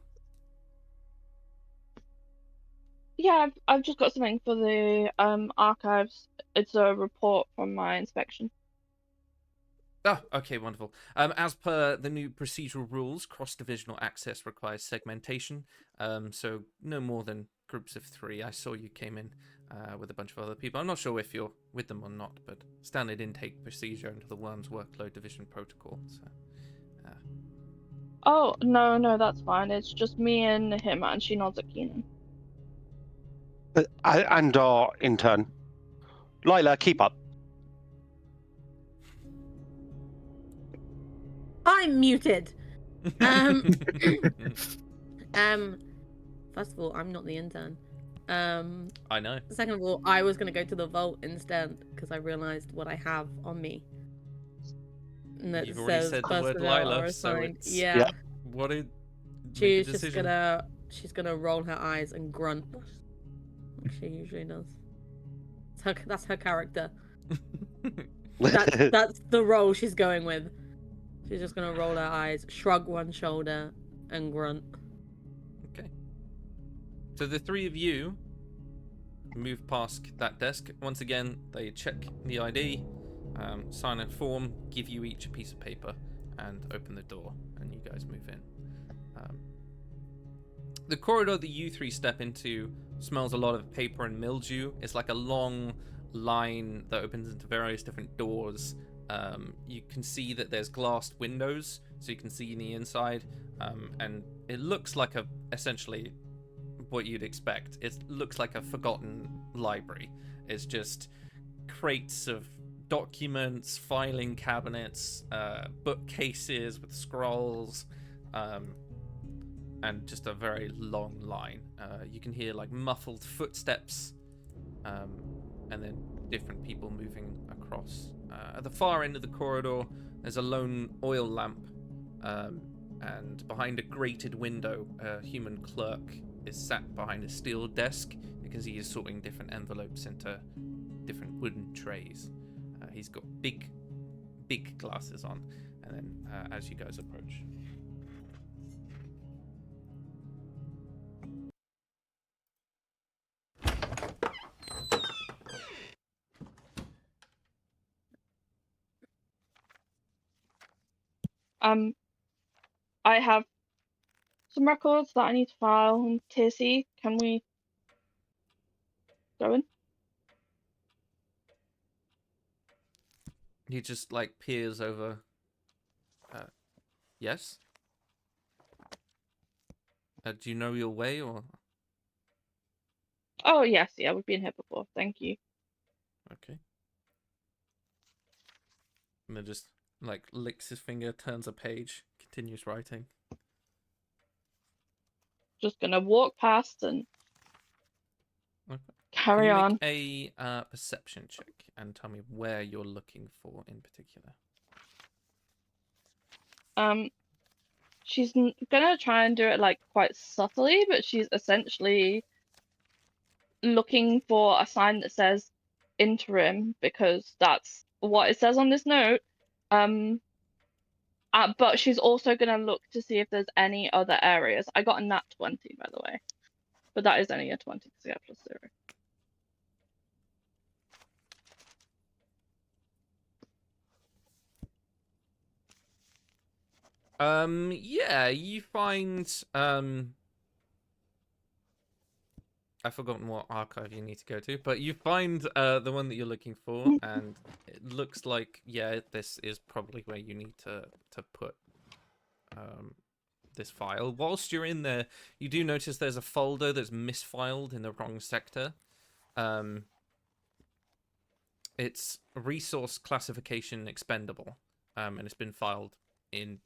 S5: Yeah, I've just got something for the archives. It's a report from my inspection.
S2: Oh, okay, wonderful. As per the new procedural rules, cross-divisional access requires segmentation, so no more than groups of 3. I saw you came in with a bunch of other people. I'm not sure if you're with them or not, but standard intake procedure under the Worms Workload Division Protocol. So,
S5: Oh, no, that's fine. It's just me and him, and she nods at Keenan.
S4: And our intern. Lila, keep up.
S3: I'm muted. First of all, I'm not the intern.
S2: I know.
S3: Second of all, I was gonna go to the vault instead because I realized what I have on me. And that
S2: You've already
S3: says
S2: said the word
S3: personnel
S2: Lila,
S3: are
S2: so
S3: assigned.
S2: it's...
S3: Yeah.
S4: Yeah.
S2: What did...
S3: She's just gonna roll her eyes and grunt, like she usually does. That's her character. That's the role she's going with. She's just gonna roll her eyes, shrug one shoulder, and grunt.
S2: Okay. So the three of you move past that desk. Once again, they check the ID, sign a form, give you each a piece of paper, and open the door, and you guys move in. The corridor that you three step into smells a lot of paper and mildew. It's like a long line that opens into various different doors. You can see that there's glassed windows, so you can see in the inside, and it looks like essentially what you'd expect. It looks like a forgotten library. It's just crates of documents, filing cabinets, bookcases with scrolls, and just a very long line. You can hear like muffled footsteps, and then different people moving across. At the far end of the corridor, there's a lone oil lamp, and behind a grated window, a human clerk is sat behind a steel desk. You can see he's sorting different envelopes into different wooden trays. He's got big glasses on, and then as you guys approach,
S5: I have some records that I need to file on Tier C. Can we go in?
S2: he just like peers over. Yes. Do you know your way, or?
S5: Oh yes, yeah, we've been here before. Thank you.
S2: Okay. And then just like licks his finger, turns a page, continues writing.
S5: Just gonna walk past and
S2: Okay.
S5: carry
S2: Can you
S5: on.
S2: make a perception check and tell me where you're looking for in particular?
S5: She's gonna try and do it like quite subtly, but she's essentially looking for a sign that says interim because that's what it says on this note. But she's also gonna look to see if there's any other areas. I got a nat 20, by the way, but that is only a 20 because I got +0.
S2: Yeah, you find I've forgotten what archive you need to go to, but you find the one that you're looking for, and it looks like, yeah, this is probably where you need to put this file. Whilst you're in there, you do notice there's a folder that's misfiled in the wrong sector. It's resource classification expendable, and it's been filed in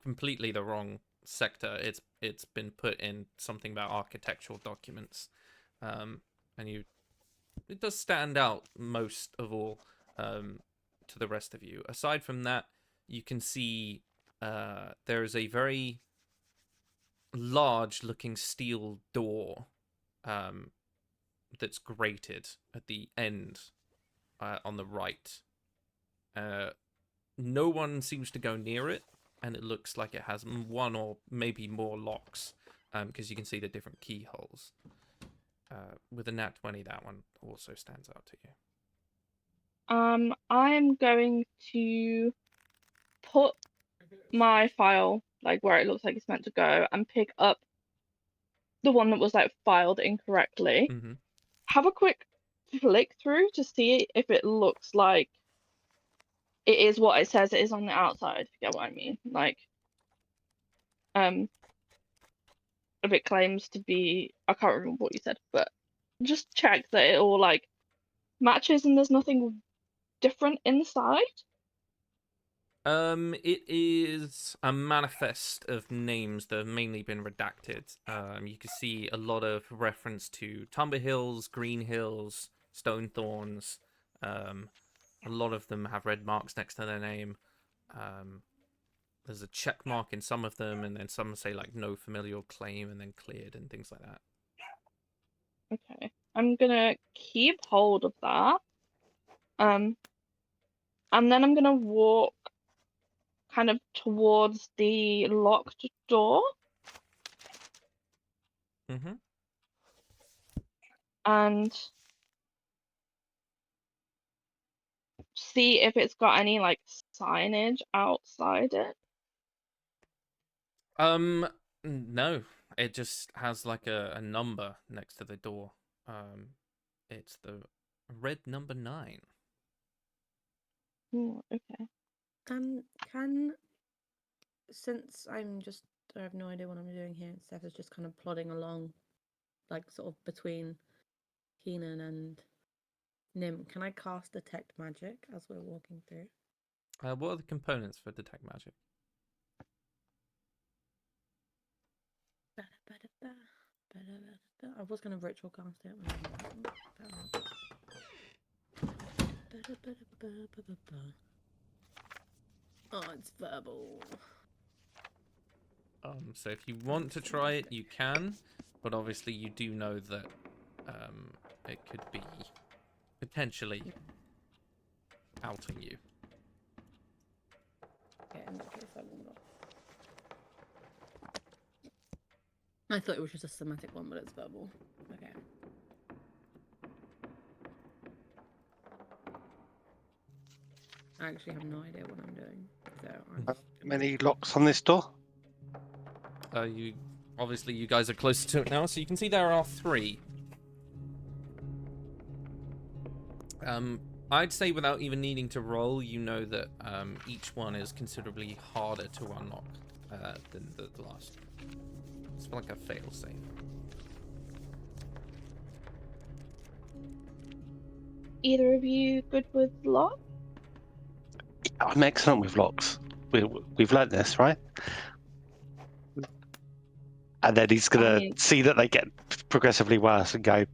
S2: completely the wrong sector. It's been put in something about architectural documents, and it does stand out most of all to the rest of you. Aside from that, you can see there is a very large looking steel door that's grated at the end on the right. No one seems to go near it, and it looks like it has one or maybe more locks, because you can see the different keyholes. With a nat 20, that one also stands out to you.
S5: I'm going to put my file like where it looks like it's meant to go and pick up the one that was like filed incorrectly.
S2: Mm-hmm.
S5: Have a quick flick through to see if it looks like it is what it says it is on the outside, if you get what I mean. Like, if it claims to be, I can't remember what you said, but just check that it all like matches and there's nothing different inside.
S2: It is a manifest of names that have mainly been redacted. You can see a lot of reference to Tumber Hills, Green Hills, Stonethorns. A lot of them have red marks next to their name. There's a check mark in some of them, and then some say like no familial claim and then cleared and things like that.
S5: Okay, I'm gonna keep hold of that. And then I'm gonna walk kind of towards the locked door.
S2: Mm-hmm.
S5: and see if it's got any like signage outside it.
S2: No. It just has like a number next to the door. It's the red number 9.
S5: Ooh, okay.
S3: Can since I have no idea what I'm doing here. Seth is just kind of plodding along, like sort of between Keenan and Nim. Can I cast Detect Magic as we're walking through?
S2: What are the components for Detect Magic?
S3: I was going to ritual cast it. Oh, it's verbal.
S2: So if you want to try it, you can, but obviously you do know that it could be potentially outing you.
S3: Okay, in that case, I will not. I thought it was just a somatic one, but it's verbal. Okay. I actually have no idea what I'm doing. So I'm
S4: Many locks on this door?
S2: You obviously you guys are closer to it now, so you can see there are 3. I'd say without even needing to roll, you know that each one is considerably harder to unlock than the last. It's like a fail-safe.
S5: Either of you good with lock?
S4: I'm excellent with locks. We've learnt this, right? And then he's going to see that they get progressively worse and go,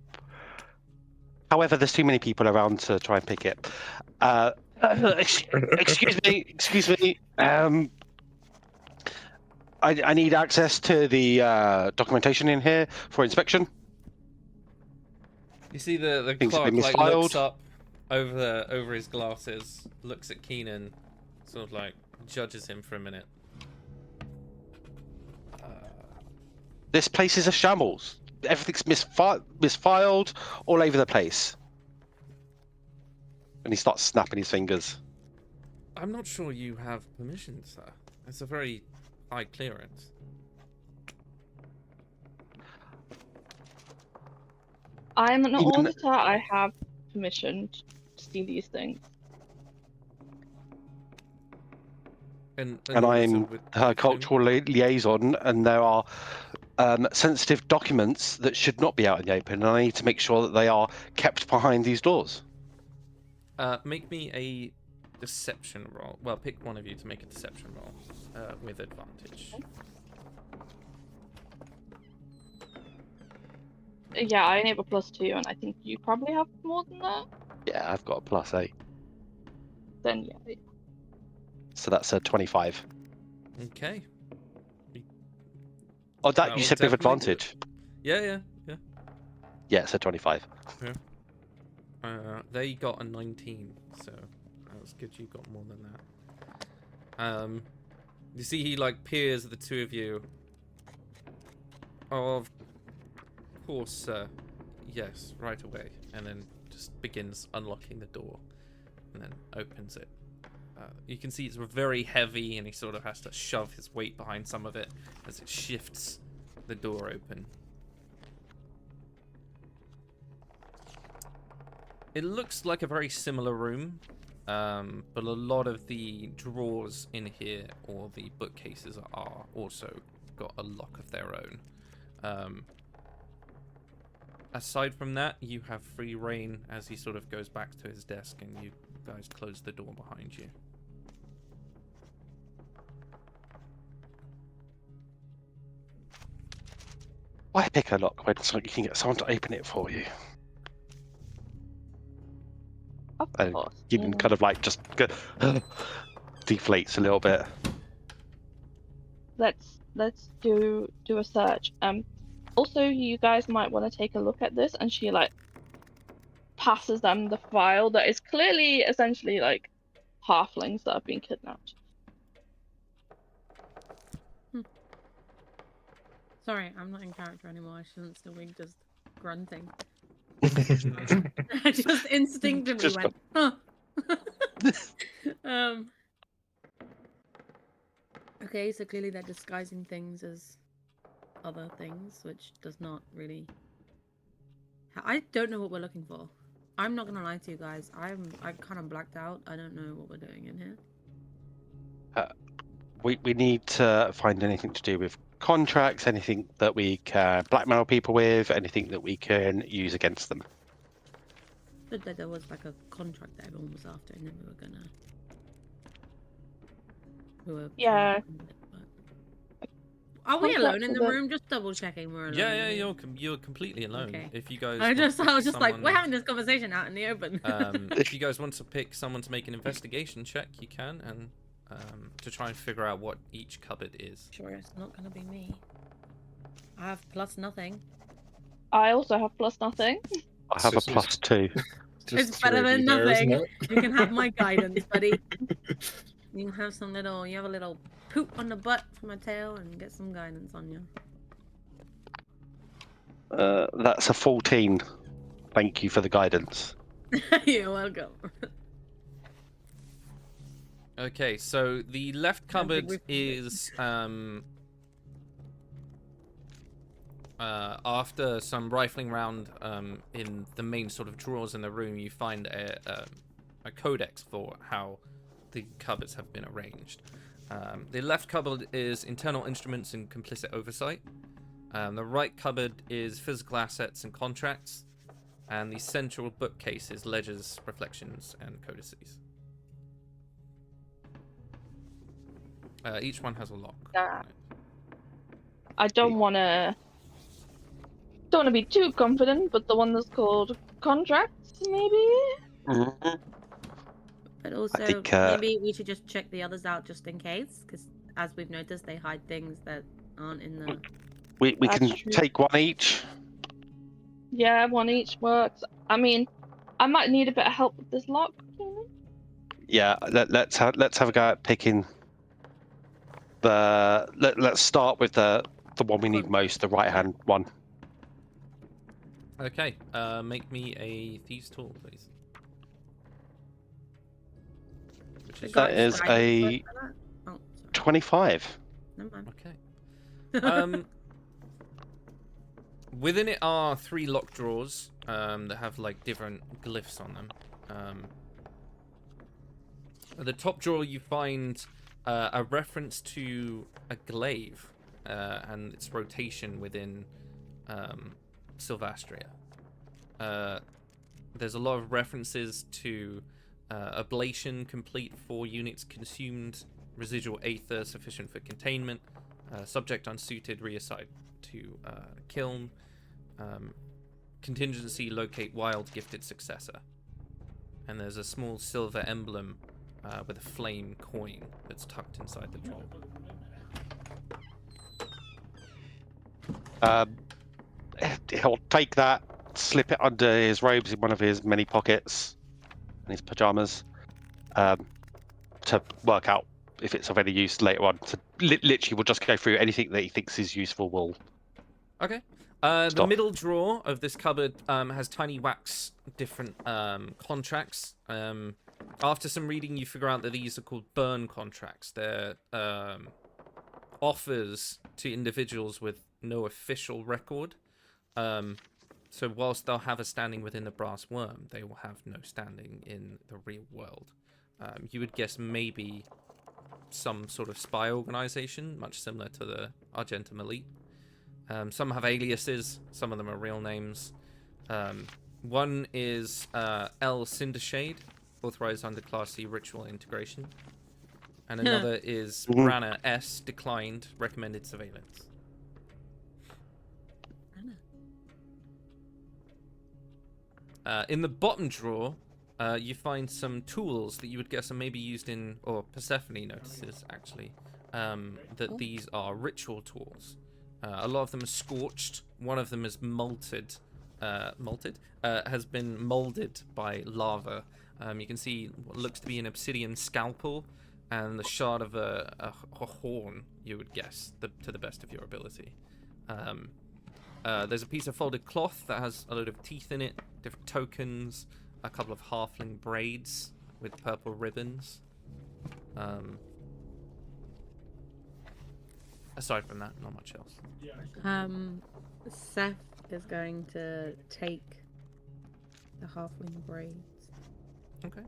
S4: however, there's too many people around to try and pick it. Excuse me. I need access to the documentation in here for inspection.
S2: You see the
S4: Things have
S2: clerk
S4: been
S2: like looks
S4: misfiled.
S2: up over his glasses, looks at Keenan, sort of like judges him for a minute.
S4: This place is a shambles. Everything's misfiled all over the place. And he starts snapping his fingers.
S2: I'm not sure you have permission, sir. It's a very high clearance.
S5: I'm an
S4: Even-
S5: auditor. I have permission to see these things.
S2: And
S4: I'm her cultural liaison, and there are sensitive documents that should not be out in the open, and I need to make sure that they are kept behind these doors.
S2: Make me a deception roll. Well, pick one of you to make a deception roll with advantage.
S5: Yeah, I only have a +2, and I think you probably have more than that.
S4: Yeah, I've got a +8.
S5: Then yeah.
S4: So that's a 25.
S2: Okay.
S4: Oh, that you said with advantage.
S2: Yeah.
S4: Yeah, it's a 25.
S2: Yeah. They got a 19, so that was good. You got more than that. You see, he like peers at the two of you. Of course, sir. Yes, right away, and then just begins unlocking the door, and then opens it. You can see it's very heavy, and he sort of has to shove his weight behind some of it as it shifts the door open. It looks like a very similar room, but a lot of the drawers in here, or the bookcases, are also got a lock of their own. Aside from that, you have free reign as he sort of goes back to his desk, and you guys close the door behind you.
S4: Why pick a lock when you can get someone to open it for you?
S5: Of course.
S4: You can kind of like just go, deflates a little bit.
S5: Let's do a search. Also, you guys might want to take a look at this, and she like passes them the file that is clearly essentially like halflings that have been kidnapped.
S3: Sorry, I'm not in character anymore. I shouldn't still be just grunting. I just instinctively
S4: Just
S3: went, huh. um. Okay, so clearly they're disguising things as other things, which does not really. I don't know what we're looking for. I'm not gonna lie to you guys. I kind of blacked out. I don't know what we're doing in here.
S4: We need to find anything to do with contracts, anything that we can blackmail people with, anything that we can use against them.
S3: But that there was like a contract that everyone was after, and then we were gonna.
S5: Yeah.
S3: Are we alone in the
S5: Contract-
S3: room? Just double checking we're alone.
S2: Yeah,
S3: in here.
S2: you're completely alone.
S3: Okay.
S2: If you guys,
S3: I was just like, we're
S2: someone-
S3: having this conversation out in the open.
S2: if you guys want to pick someone to make an investigation check, you can, and to try and figure out what each cupboard is.
S3: Sure, it's not gonna be me. I have plus nothing.
S5: I also have plus nothing.
S4: I have a
S6: It's just-
S4: +2.
S3: It's better
S6: three
S3: than
S6: there, isn't
S3: nothing.
S6: it?
S3: You can have my guidance, buddy. You can have you have a little poop on the butt from a tail and get some guidance on you.
S4: That's a 14. Thank you for the guidance.
S3: You're welcome.
S2: Okay, so the left
S3: I don't think
S2: cupboard
S3: we've-
S2: is after some rifling around in the main sort of drawers in the room, you find a codex for how the cupboards have been arranged. The left cupboard is internal instruments and complicit oversight. The right cupboard is physical assets and contracts, and the central bookcase is ledgers, reflections, and codices. Each one has a lock.
S5: Yeah.
S2: on it.
S5: I don't want to be too confident, but the one that's called contracts, maybe.
S3: But also,
S4: think,
S3: maybe we should just check the others out just in case, because as we've noticed, they hide things that aren't in the.
S4: We
S5: That's
S4: can
S5: true.
S4: take one each.
S5: Yeah, one each works. I mean, I might need a bit of help with this lock.
S4: Yeah, let's have a go at picking the. Let's start with the one we need most, the right hand one.
S2: Okay, make me a thieves tool, please. Which
S3: the
S2: is
S4: That
S3: guys
S4: is
S3: guidance
S4: a
S3: work for that? Oh, sorry.
S4: 25.
S3: Never mind.
S2: okay. Within it are 3 lock drawers that have like different glyphs on them. At the top drawer, you find a reference to a glaive and its rotation within Sylvastria. There's a lot of references to ablation complete 4 units consumed, residual aether sufficient for containment, subject unsuited reassigned to kiln, contingency locate wild gifted successor. And there's a small silver emblem with a flame coin that's tucked inside the drawer.
S4: He'll take that, slip it under his robes in one of his many pockets, in his pajamas, to work out if it's of any use later on. So literally, we'll just go through anything that he thinks is useful. We'll
S2: Okay. The
S4: Stop.
S2: middle drawer of this cupboard has tiny wax different contracts. After some reading, you figure out that these are called burn contracts. They're offers to individuals with no official record. So whilst they'll have a standing within the brass worm, they will have no standing in the real world. You would guess maybe some sort of spy organization, much similar to the Argentum Elite. Some have aliases, some of them are real names. One is L. Cindershade, authorized under Class C Ritual Integration. And another is Branna S. Declined, recommended surveillance. In the bottom drawer, you find some tools that you would guess are maybe used in, or Persephone notices actually, that these are ritual tools. A lot of them are scorched. One of them is has been molded by lava. You can see what looks to be an obsidian scalpel and the shard of a horn, you would guess, to the best of your ability. There's a piece of folded cloth that has a load of teeth in it, different tokens, a couple of halfling braids with purple ribbons. Aside from that, not much else.
S3: Seth is going to take the halfling braids.
S2: Okay.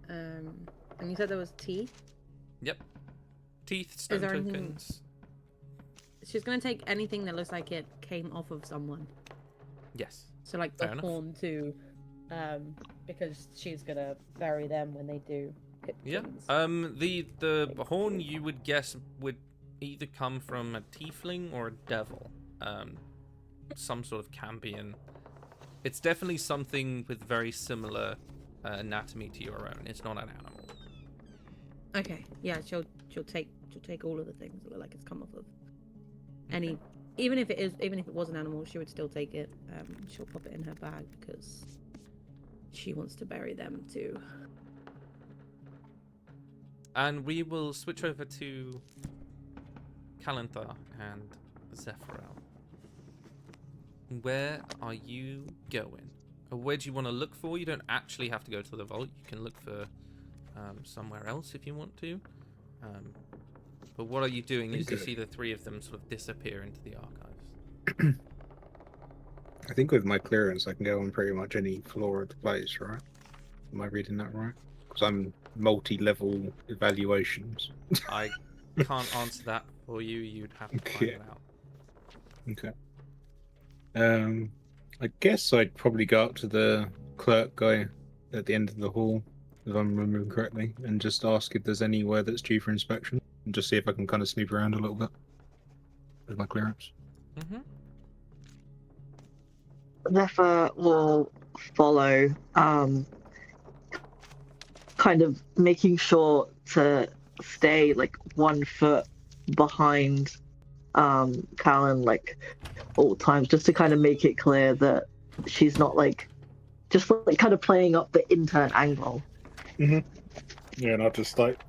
S3: And you said there was teeth?
S2: Yep. Teeth, stone
S3: there anything-
S2: tokens.
S3: She's going to take anything that looks like it came off of someone.
S2: Yes.
S3: So like the
S2: Fair enough.
S3: horn too. Because she's going to bury them when they do hit
S2: Yeah.
S3: things.
S2: The horn you would guess would either come from a tiefling or a devil. Some sort of Cambion. It's definitely something with very similar anatomy to your own. It's not an animal.
S3: Okay. Yeah, she'll take all of the things that look like it's come off of any, even if it was an animal, she would still take it. She'll pop it in her bag because she wants to bury them too.
S2: And we will switch over to Calantha and Zephyral. Where are you going? Or where do you want to look for? You don't actually have to go to the vault. You can look for somewhere else if you want to. But what are you doing is you see the three of them sort of disappear into the archives.
S6: I think with my clearance, I can go on pretty much any floor of the place, right? Am I reading that right? Because I'm multi-level evaluations.
S2: I can't answer that for you. You'd have to find it out.
S6: Okay. I guess I'd probably go up to the clerk guy at the end of the hall, if I'm remembering correctly, and just ask if there's anywhere that's due for inspection, and just see if I can kind of snoop around a little bit with my clearance.
S2: Mm-hmm.
S7: Zephyr will follow, kind of making sure to stay like 1 foot behind Callan like all times, just to kind of make it clear that she's not like just like kind of playing up the intern angle.
S6: Yeah, and I'll just like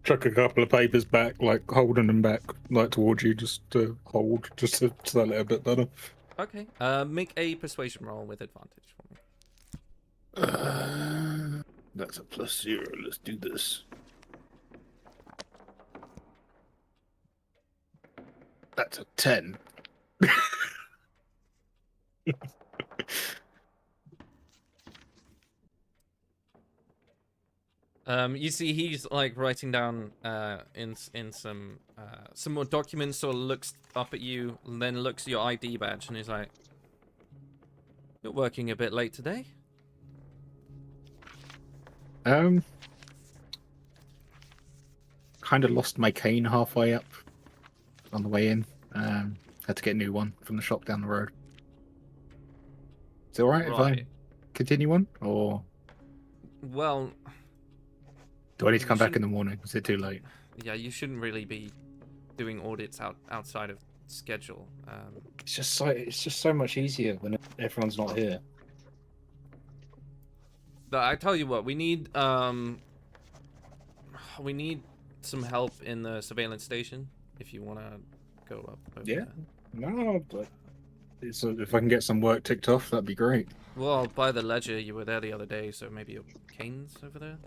S6: chuck a couple of papers back, like holding them back, like towards you, just to hold, just to sell it a bit better.
S2: Okay. Make a persuasion roll with advantage for me.
S6: That's a +0. Let's do this. That's a 10.
S2: You see, he's like writing down in some more documents, or looks up at you, and then looks at your ID badge, and he's like, "You're working a bit late today."
S6: Kind of lost my cane halfway up on the way in. Had to get a new one from the shop down the road. Is it alright if I continue on, or
S2: Well,
S6: do I need to come back in
S2: shouldn't-
S6: the morning? Is it too late?
S2: yeah, you shouldn't really be doing audits outside of schedule.
S6: It's just so much easier when everyone's not here.
S2: But I tell you what, we need some help in the surveillance station if you want to go up over
S6: Yeah.
S2: there.
S6: No, but if I can get some work ticked off, that'd be great.
S2: Well, by the ledger, you were there the other day, so maybe your cane's over there.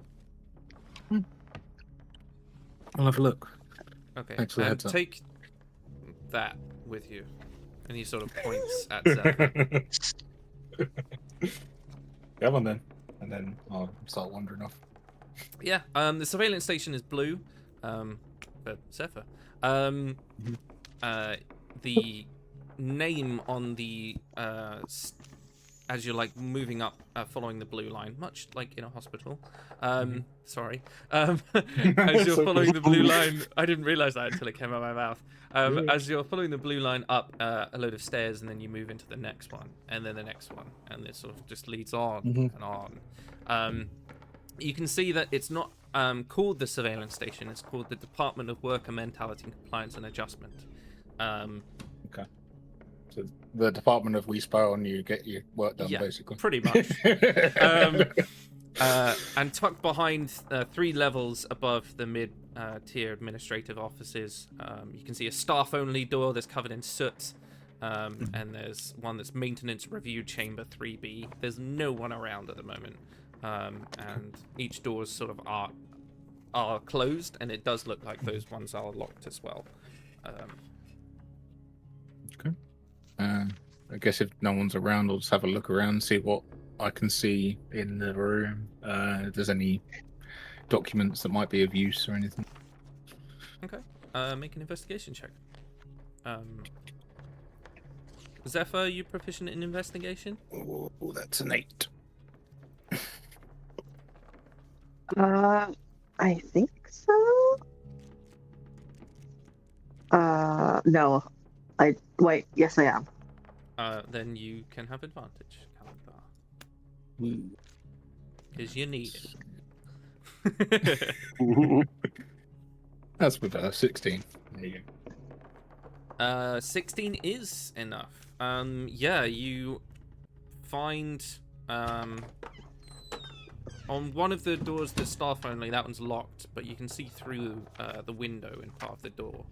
S6: I'll have a look.
S2: Okay,
S6: Thanks for the
S2: and
S6: heads up.
S2: take that with you. And he sort of points at Zephyr.
S6: Come on then, and then I'll start wandering off.
S2: Yeah, the surveillance station is blue, for Zephyr. The name on the as you're like moving up, following the blue line, much like in a hospital. Sorry. As you're
S6: So
S2: following the blue
S6: cool.
S2: line, I didn't realize that until it came out of my mouth. As you're following the blue line up a load of stairs, and then you move into the next one, and then the next one, and this sort of just leads on and on. You can see that it's not called the surveillance station. It's called the Department of Worker Mentality and Compliance and Adjustment.
S6: Okay. So the Department of We Spy on You, get your work done,
S2: Yeah,
S6: basically.
S2: pretty much. And tucked behind 3 levels above the mid-tier administrative offices, you can see a staff-only door that's covered in soot. and there's one that's maintenance review chamber 3B. There's no one around at the moment, and each doors sort of are closed, and it does look like those ones are locked as well.
S6: Okay. I guess if no one's around, I'll just have a look around, see what I can see in the room. If there's any documents that might be of use or anything.
S2: Okay. Make an investigation check. Zephyr, you proficient in investigation?
S6: Oh, that's an 8.
S7: I think so. No. Yes, I am.
S2: Then you can have advantage, Calendar. Because you need it.
S6: That's with 16. There you go.
S2: 16 is enough. Yeah, you find on one of the doors that's staff only, that one's locked, but you can see through the window in part of the door.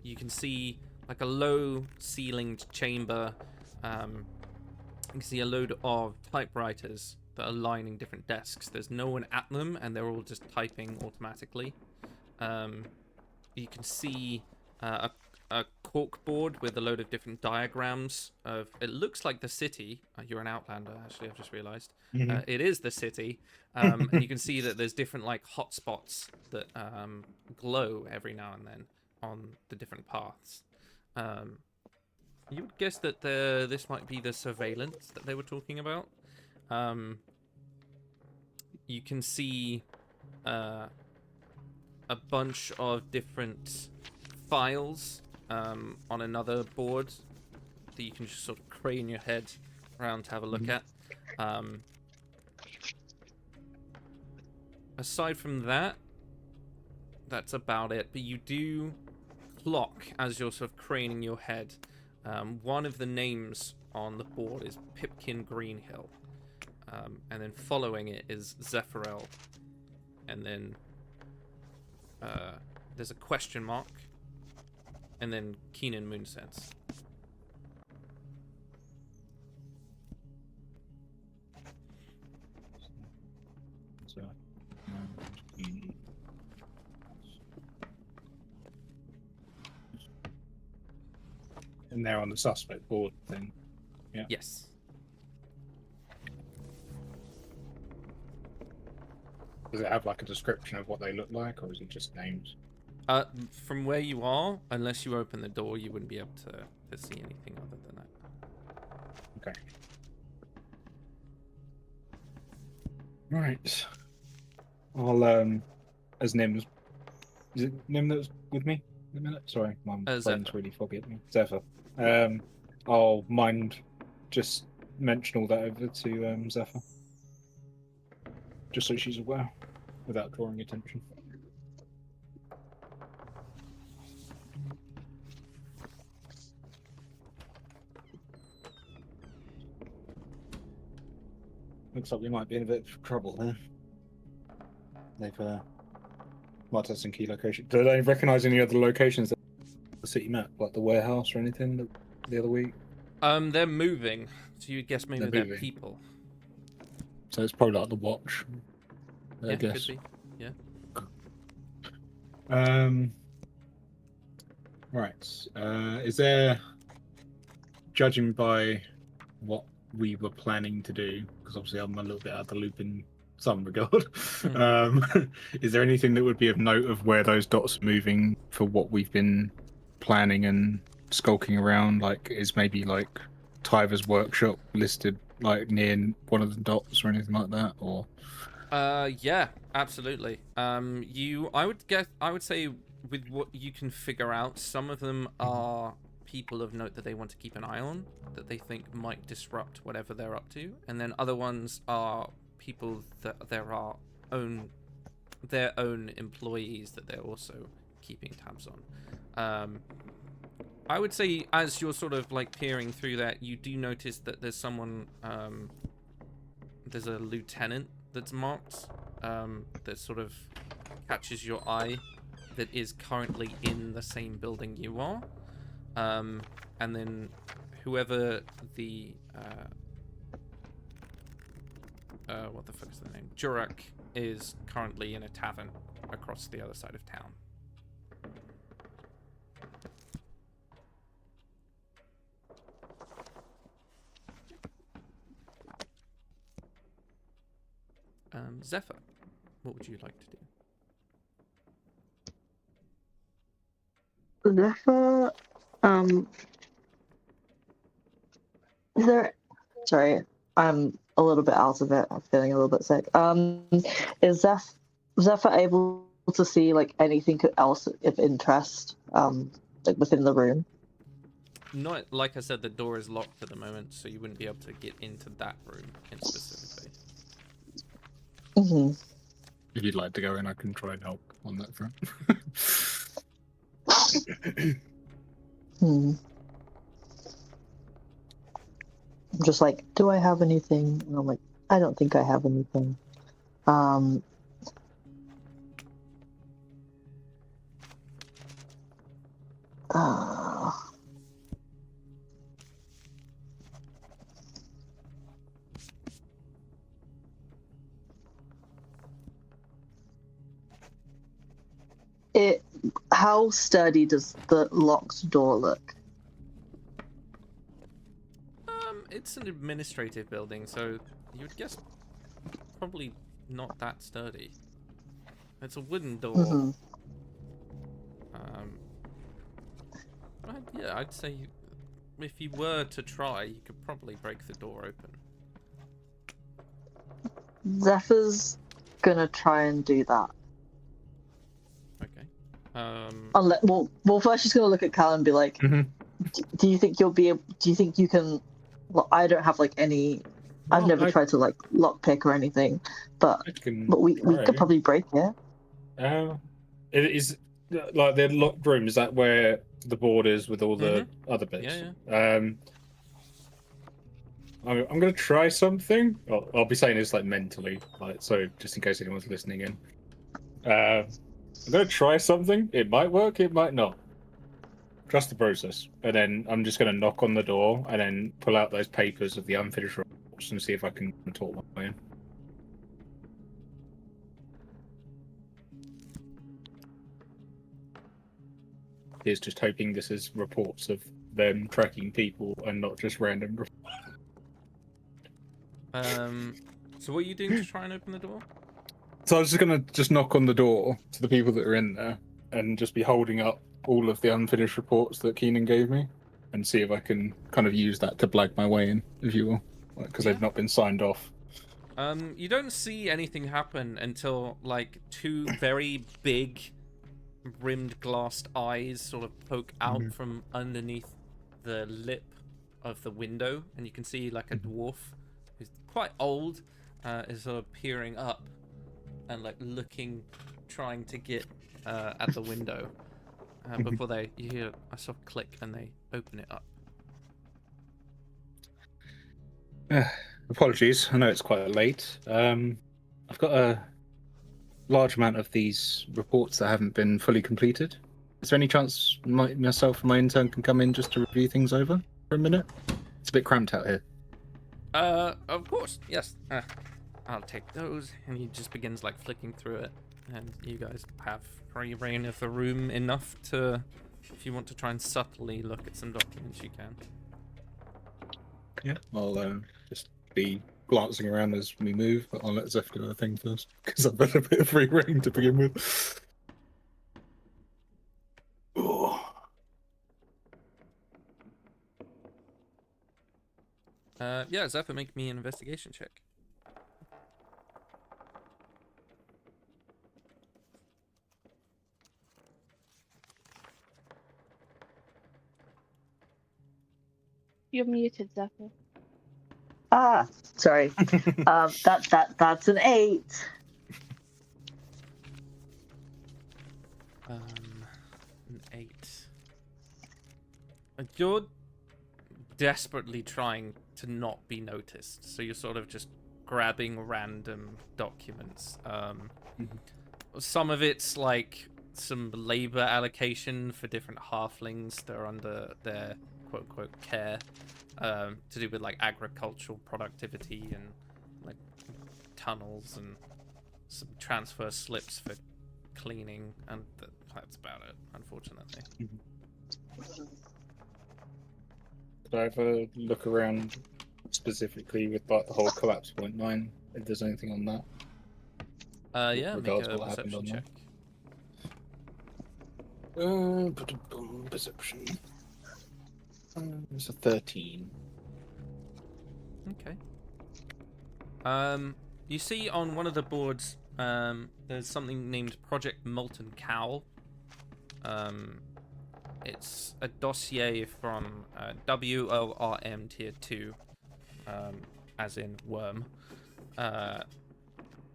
S2: You can see like a low ceilinged chamber. You can see a load of typewriters that are lining different desks. There's no one at them, and they're all just typing automatically. You can see a cork board with a load of different diagrams of, it looks like the city. You're an outlander, actually, I've just realized. It is the city. And you can see that there's different like hotspots that glow every now and then on the different paths. You would guess that this might be the surveillance that they were talking about. You can see a bunch of different files on another board that you can just sort of crane your head around to have a look at. Aside from that, that's about it. But you do clock, as you're sort of craning your head, one of the names on the board is Pipkin Greenhill. And then following it is Zephyrel. And then there's a question mark. And then Keenan Moonsense.
S6: So, and they're on the suspect board thing. Yeah.
S2: Yes.
S6: Does it have like a description of what they look like, or is it just names?
S2: From where you are, unless you open the door, you wouldn't be able to see anything other than that.
S6: Okay. Right. I'll as Nim's, is it Nim that was with me in a minute? Sorry, my brain's
S2: Zephyr.
S6: really foggy at me. Zephyr. I'll mind just mention all that over to Zephyr, just so she's aware, without drawing attention. Looks like we might be in a bit of trouble there. They've marked us in key location. Do they recognise any other locations that the city map, like the warehouse or anything the other week?
S2: They're moving, so you'd guess maybe they're
S6: moving.
S2: people.
S6: So it's probably like the watch. I
S2: Yeah,
S6: guess.
S2: could be. Yeah.
S6: Right. Is there, judging by what we were planning to do, because obviously I'm a little bit out of the loop in some regard, is there anything that would be of note of where those dots are moving for what we've been planning and skulking around? Like, is maybe like Tyver's workshop listed like near one of the dots or anything like that, or?
S2: Yeah, absolutely. I would say with what you can figure out, some of them are people of note that they want to keep an eye on, that they think might disrupt whatever they're up to, and then other ones are people that there are their own employees that they're also keeping tabs on. I would say as you're sort of like peering through that, you do notice that there's someone, there's a lieutenant that's marked, that sort of catches your eye, that is currently in the same building you are. and then whoever the what the fuck is the name? Jurak is currently in a tavern across the other side of town. Zephyr, what would you like to do?
S7: Zephyr, is there? Sorry, I'm a little bit out of it. I'm feeling a little bit sick. Is Zephyr able to see like anything else of interest, like within the room?
S2: Not, like I said, the door is locked at the moment, so you wouldn't be able to get into that room in specifically.
S7: Mm-hmm.
S6: If you'd like to go in, I can try and help on that front.
S7: I'm just like, do I have anything? And I'm like, I don't think I have anything. How sturdy does the locked door look?
S2: It's an administrative building, so you would guess probably not that sturdy. It's a wooden door.
S7: Mm-hmm.
S2: Yeah, I'd say if you were to try, you could probably break the door open.
S7: Zephyr's gonna try and do that.
S2: Okay.
S7: Well, first she's gonna look at Cal and be like, "Do you think you'll be able? Do you think you can?" Well, I don't have like any. I've never tried to like lockpick or anything, but we could probably break it.
S6: It is like the locked room. Is that where the board is with all the other bits?
S2: Yeah.
S6: I'm gonna try something. I'll be saying this like mentally, like so, just in case anyone's listening in. I'm gonna try something. It might work. It might not. Trust the process. And then I'm just gonna knock on the door and then pull out those papers of the unfinished reports and see if I can talk my way in. He's just hoping this is reports of them tracking people and not just random reports.
S2: So what are you doing to try and open the door?
S6: So I was just gonna knock on the door to the people that are in there and just be holding up all of the unfinished reports that Keenan gave me and see if I can kind of use that to blag my way in, if you will, because they've not been signed off.
S2: You don't see anything happen until like two very big rimmed glassed eyes sort of poke out from underneath the lip of the window, and you can see like a dwarf who's quite old is sort of peering up and like looking, trying to get at the window before you hear a soft click and they open it up.
S6: Apologies, I know it's quite late. I've got a large amount of these reports that haven't been fully completed. Is there any chance myself and my intern can come in just to review things over for a minute? It's a bit cramped out here.
S2: Of course, yes. I'll take those, and he just begins like flicking through it, and you guys have free reign of the room enough to, if you want to try and subtly look at some documents, you can.
S6: Yeah, I'll just be glancing around as we move, but I'll let Zeph do her thing first, because I've got a bit of free reign to begin with.
S2: Yeah, Zephyr, make me an investigation check.
S5: You're muted, Zephyr.
S7: Sorry. That's an 8.
S2: An 8. You're desperately trying to not be noticed, so you're sort of just grabbing random documents. Some of it's like some labor allocation for different halflings that are under their quote unquote care, to do with like agricultural productivity and like tunnels and some transfer slips for cleaning, and that's about it, unfortunately.
S6: Could I have a look around specifically with like the whole collapse point 9, if there's anything on that?
S2: Yeah, make
S6: Regards
S2: a
S6: what happened
S2: perception
S6: on
S2: check.
S6: Perception. It's a 13.
S2: Okay. You see on one of the boards, there's something named Project Molten Cowl. It's a dossier from WORM Tier 2, as in worm.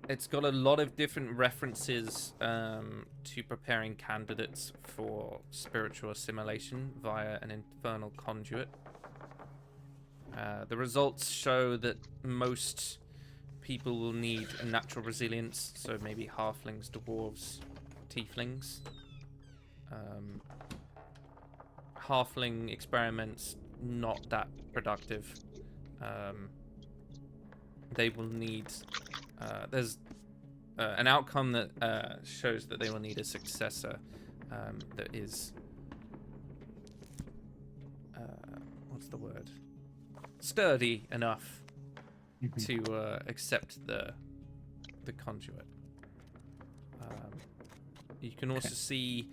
S2: It's got a lot of different references to preparing candidates for spiritual assimilation via an infernal conduit. The results show that most people will need a natural resilience, so maybe halflings, dwarves, tieflings. Halfling experiments, not that productive. They will need... there's an outcome that shows that they will need a successor that is... what's the word? Sturdy enough to accept the conduit. You can also see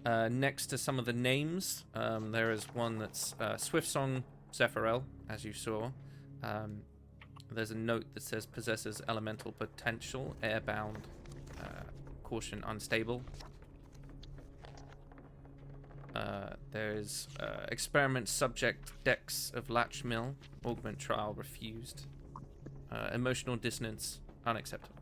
S2: next to some of the names, there is one that's Swiftsong Zephyral, as you saw. There's a note that says possesses elemental potential, airbound, caution unstable. There's experiment subject Dex of Latchmill, augment trial refused. Emotional dissonance unacceptable.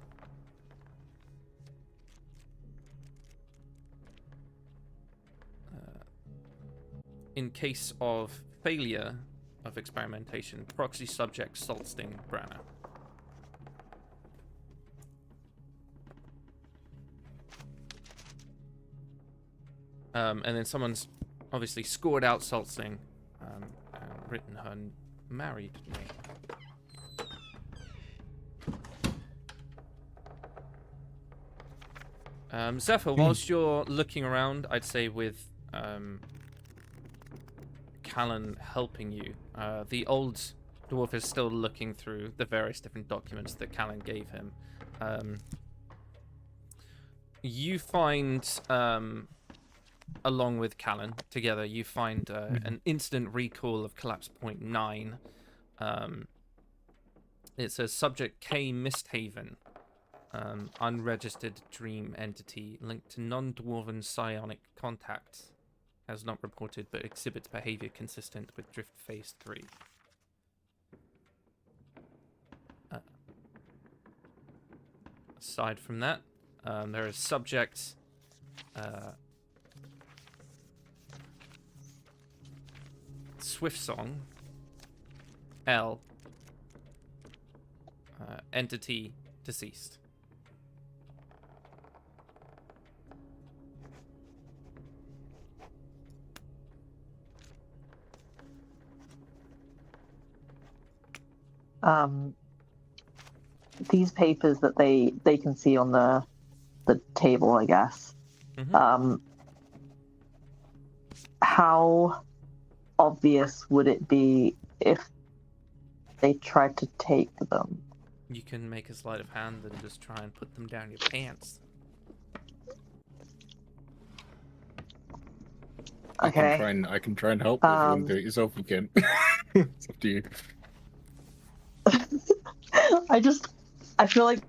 S2: In case of failure of experimentation, proxy subject Saltsting Branner. And then someone's obviously scored out Saltsting and written her married name. Zephyr, whilst you're looking around, I'd say with Callan helping you, the old dwarf is still looking through the various different documents that Callan gave him. You find, along with Callan, together, you find an instant recall of Collapse Point 9. It says subject K Misthaven, unregistered dream entity linked to non-dwarven psionic contacts. Has not reported, but exhibits behavior consistent with Drift Phase 3. Aside from that, there is subject Swiftsong L, entity deceased.
S7: These papers that they can see on the table, I guess. How obvious would it be if they tried to take them?
S2: You can make a sleight of hand and just try and put them down your pants.
S7: Okay.
S6: I can try and help. If you want to do it yourself, you can. It's up to you.
S7: I feel like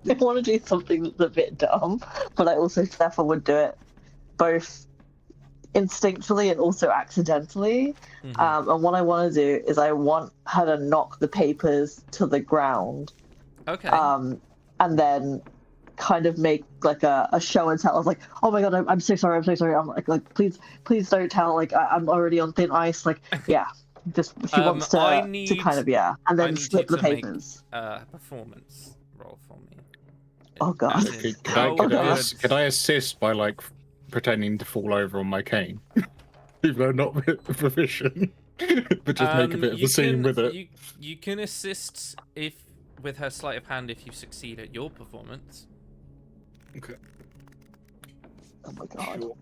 S7: I want to do something that's a bit dumb, but I also Stefan would do it both instinctually and also accidentally. And what I want to do is I want her to knock the papers to the ground.
S2: Okay.
S7: And then kind of make like a show and tell of like, oh my god, I'm so sorry, I'm like please don't tell, like I'm already on thin ice, like yeah. Just she wants to kind of and then slip the papers.
S2: Make a performance roll for me.
S7: Oh god.
S6: Could I assist by like pretending to fall over on my cane? Even though not proficient. But just make a bit of
S2: you
S6: a scene with it.
S2: You can assist with her sleight of hand if you succeed at your performance.
S6: Okay.
S7: Oh my god.
S6: Sure.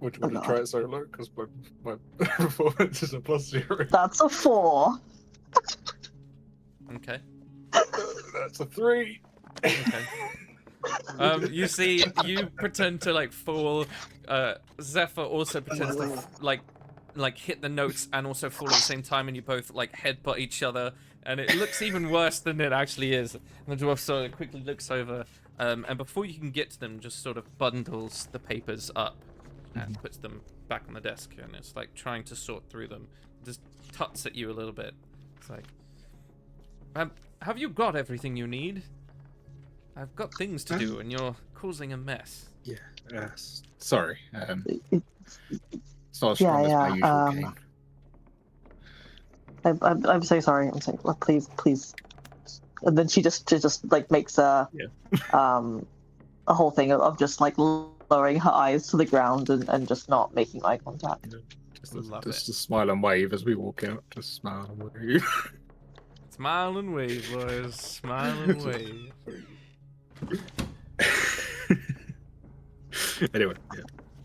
S6: Would
S7: Oh
S6: you
S7: God.
S6: try it solo? Because my performance is a +0.
S7: That's a 4.
S2: Okay.
S6: That's a 3.
S2: Okay. You see, you pretend to like fall. Zephyr also pretends to like hit the notes and also fall at the same time, and you both like headbutt each other, and it looks even worse than it actually is. And the dwarf sort of quickly looks over, and before you can get to them, just sort of bundles the papers up and puts them back on the desk, and it's like trying to sort through them. Just tuts at you a little bit. It's like, have you got everything you need? I've got things to do, and you're causing a mess.
S6: Yeah. Sorry. It's not as strong as my usual game.
S7: I'm so sorry. I'm saying, well, please. And then she just like makes a whole thing of just like lowering her eyes to the ground and just not making eye contact.
S6: Just a smile and wave as we walk out. Just smile and wave.
S2: Smile and wave, boys. Smile and wave.
S6: Anyway, yeah.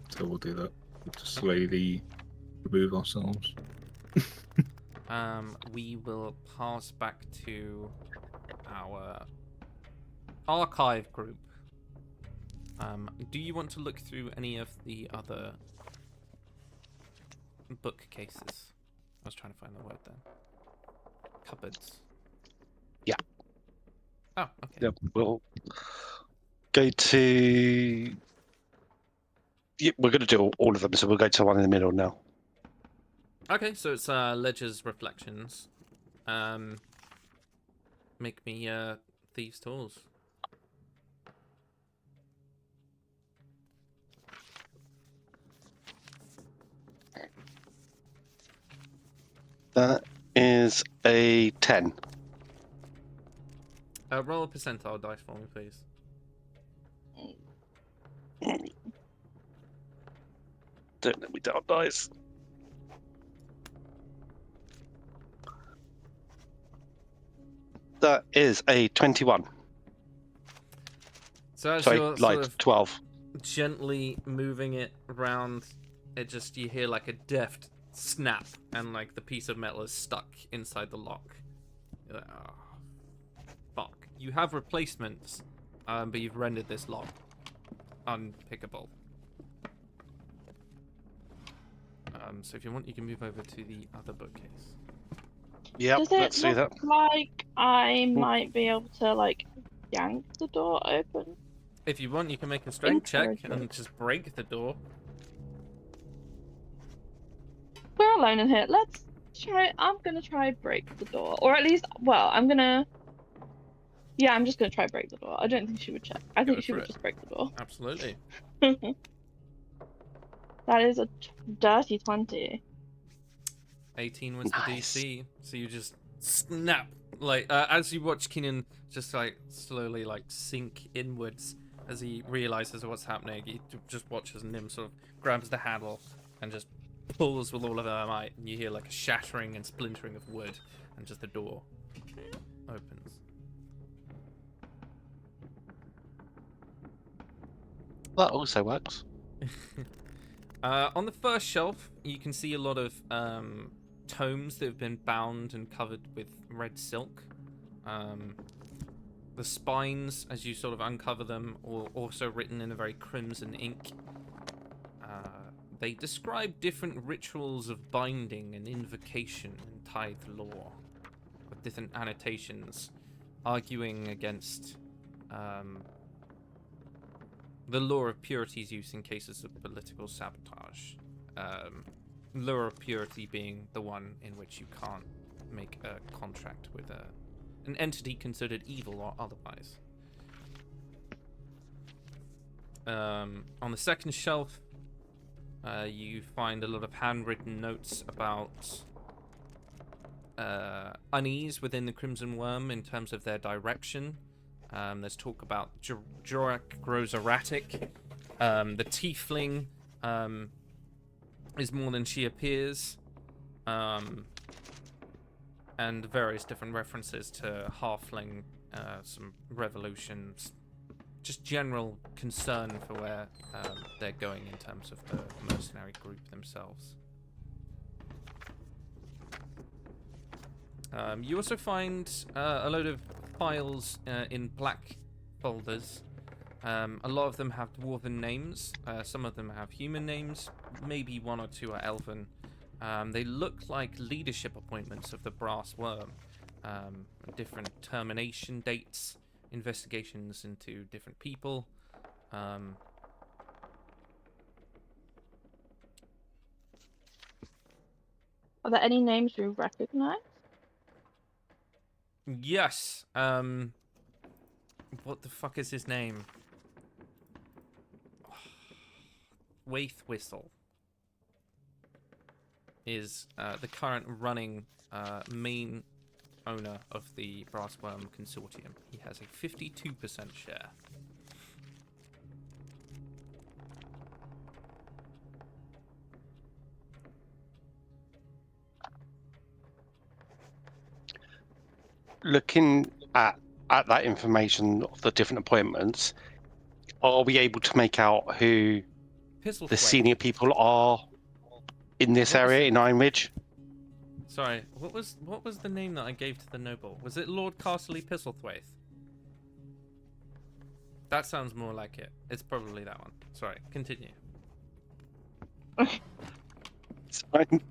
S6: So we'll do that. Just slowly remove ourselves.
S2: We will pass back to our archive group. Do you want to look through any of the other bookcases? I was trying to find the word there. Cupboards.
S4: Yeah.
S2: Oh, okay.
S4: Yep. We'll go to. Yeah, we're going to do all of them, so we'll go to the one in the middle now.
S2: Okay, so it's Ledger's Reflections. Make me Thieves' Tools.
S4: That is a 10.
S2: Roll a percentile dice for me, please.
S4: Don't let me down, dice. That is a 21.
S2: So as
S4: Sorry,
S2: you're
S4: like
S2: sort of
S4: 12.
S2: gently moving it around, it just, you hear like a deft snap, and like the piece of metal is stuck inside the lock. You're like, oh, fuck. You have replacements, but you've rendered this lock unpickable. So if you want, you can move over to the other bookcase.
S4: Yep,
S5: Does
S4: let's
S5: it
S4: see that.
S5: look like I might be able to like yank the door open?
S2: If you want, you can make a strength check
S5: Encouragement.
S2: and just break the door.
S5: We're alone in here. Let's try. I'm gonna try break the door, or at least, well, I'm gonna. Yeah, I'm just gonna try break the door. I don't think she would check. I
S2: Go
S5: think she
S2: for
S5: would
S2: it.
S5: just break the door.
S2: Absolutely.
S5: That is a dirty 20.
S2: 18 was the
S4: Nice.
S2: DC, so you just snap. Like, as you watch Keenan just like slowly like sink inwards as he realizes what's happening, he just watches Nim sort of grabs the handle and just pulls with all of her might, and you hear like a shattering and splintering of wood, and just the door opens.
S4: That also works.
S2: On the first shelf, you can see a lot of tomes that have been bound and covered with red silk. The spines, as you sort of uncover them, are also written in a very crimson ink. They describe different rituals of binding and invocation and tithe law, with different annotations, arguing against the law of purity's use in cases of political sabotage. Law of purity being the one in which you can't make a contract with an entity considered evil or otherwise. On the second shelf, you find a lot of handwritten notes about unease within the Crimson Worm in terms of their direction. There's talk about Jorak grows erratic. The Tiefling is more than she appears, and various different references to halfling, some revolutions, just general concern for where they're going in terms of the mercenary group themselves. You also find a load of files in black folders. A lot of them have dwarven names, some of them have human names, maybe one or two are elven. They look like leadership appointments of the Brass Worm, different termination dates, investigations into different people.
S5: Are there any names you recognize?
S2: Yes. What the fuck is his name? Waith Whistle is the current running main owner of the Brass Worm Consortium. He has a 52% share.
S4: Looking at that information of the different appointments, are we able to make out who the
S2: Pisselthwaite.
S4: senior people are in this
S2: What was
S4: area
S2: it?
S4: in Iron Ridge?
S2: Sorry, what was the name that I gave to the noble? Was it Lord Castley Pisselthwaite? That sounds more like it. It's probably that one. Sorry, continue.
S4: It's fine.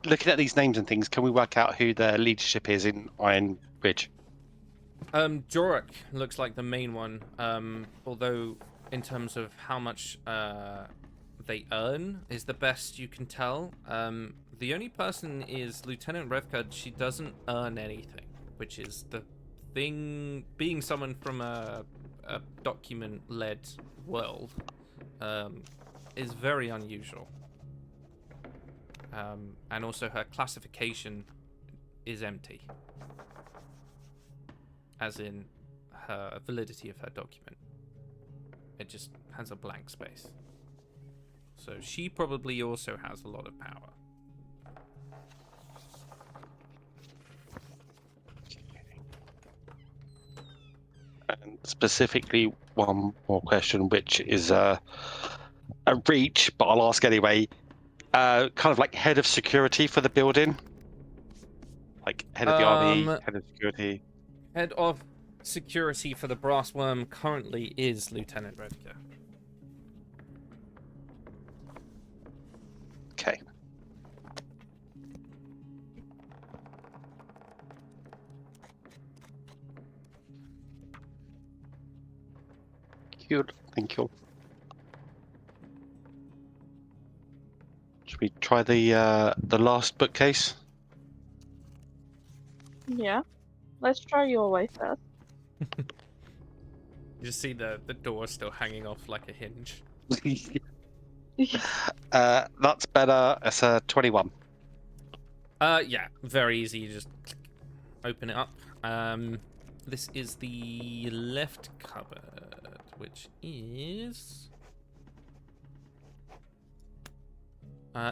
S4: Looking at these names and things, can we work out who their leadership is in Iron Ridge?
S2: Jorok looks like the main one. Although in terms of how much they earn is the best you can tell. The only person is Lieutenant Revka. She doesn't earn anything, which is the thing. Being someone from a document-led world is very unusual. And also her classification is empty, as in her validity of her document. It just has a blank space. So she probably also has a lot of power.
S4: And specifically, one more question, which is a reach, but I'll ask anyway. Kind of like head of security for the building, like head of the army, head of security.
S2: Head of security for the Brass Worm currently is Lieutenant Redker.
S4: Okay. Good. Thank you. Should we try the last bookcase?
S5: Yeah. Let's try your way first.
S2: You just see the door still hanging off like a hinge.
S4: That's better. It's a 21.
S2: Yeah, very easy. You just open it up. This is the left cupboard, which is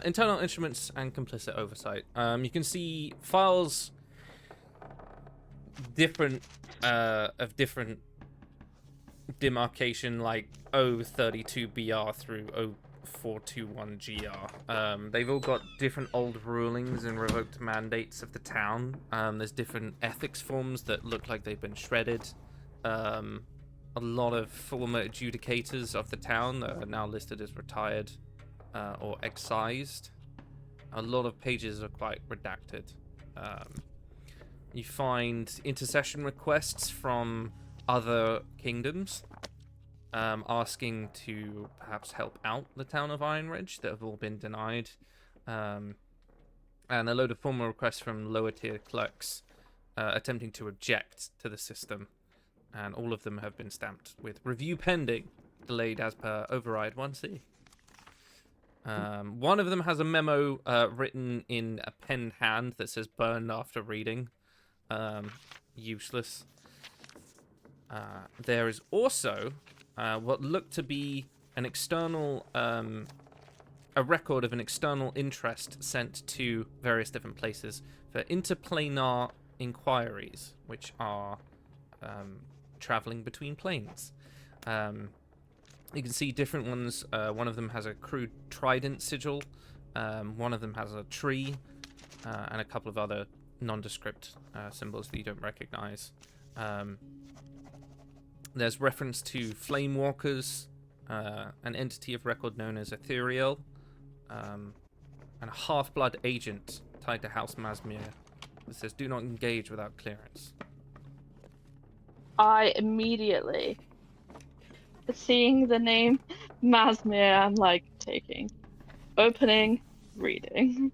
S2: internal instruments and complicit oversight. You can see files different of different demarcation, like 032BR through 0421GR. They've all got different old rulings and revoked mandates of the town. There's different ethics forms that look like they've been shredded. A lot of former adjudicators of the town that are now listed as retired or excised. A lot of pages are quite redacted. You find intercession requests from other kingdoms asking to perhaps help out the town of Iron Ridge that have all been denied. And a load of formal requests from lower tier clerks attempting to object to the system. And all of them have been stamped with review pending, delayed as per override 1C. One of them has a memo written in a penned hand that says burned after reading. Useless. There is also what looked to be an external, a record of an external interest sent to various different places for interplanar inquiries, which are traveling between planes. You can see different ones. One of them has a crude trident sigil. One of them has a tree, and a couple of other nondescript symbols that you don't recognize. There's reference to flame walkers, an entity of record known as Ethereal, and a half-blood agent tied to House Masmir. It says, "Do not engage without clearance."
S5: I immediately, seeing the name Masmir, I'm like taking, opening, reading.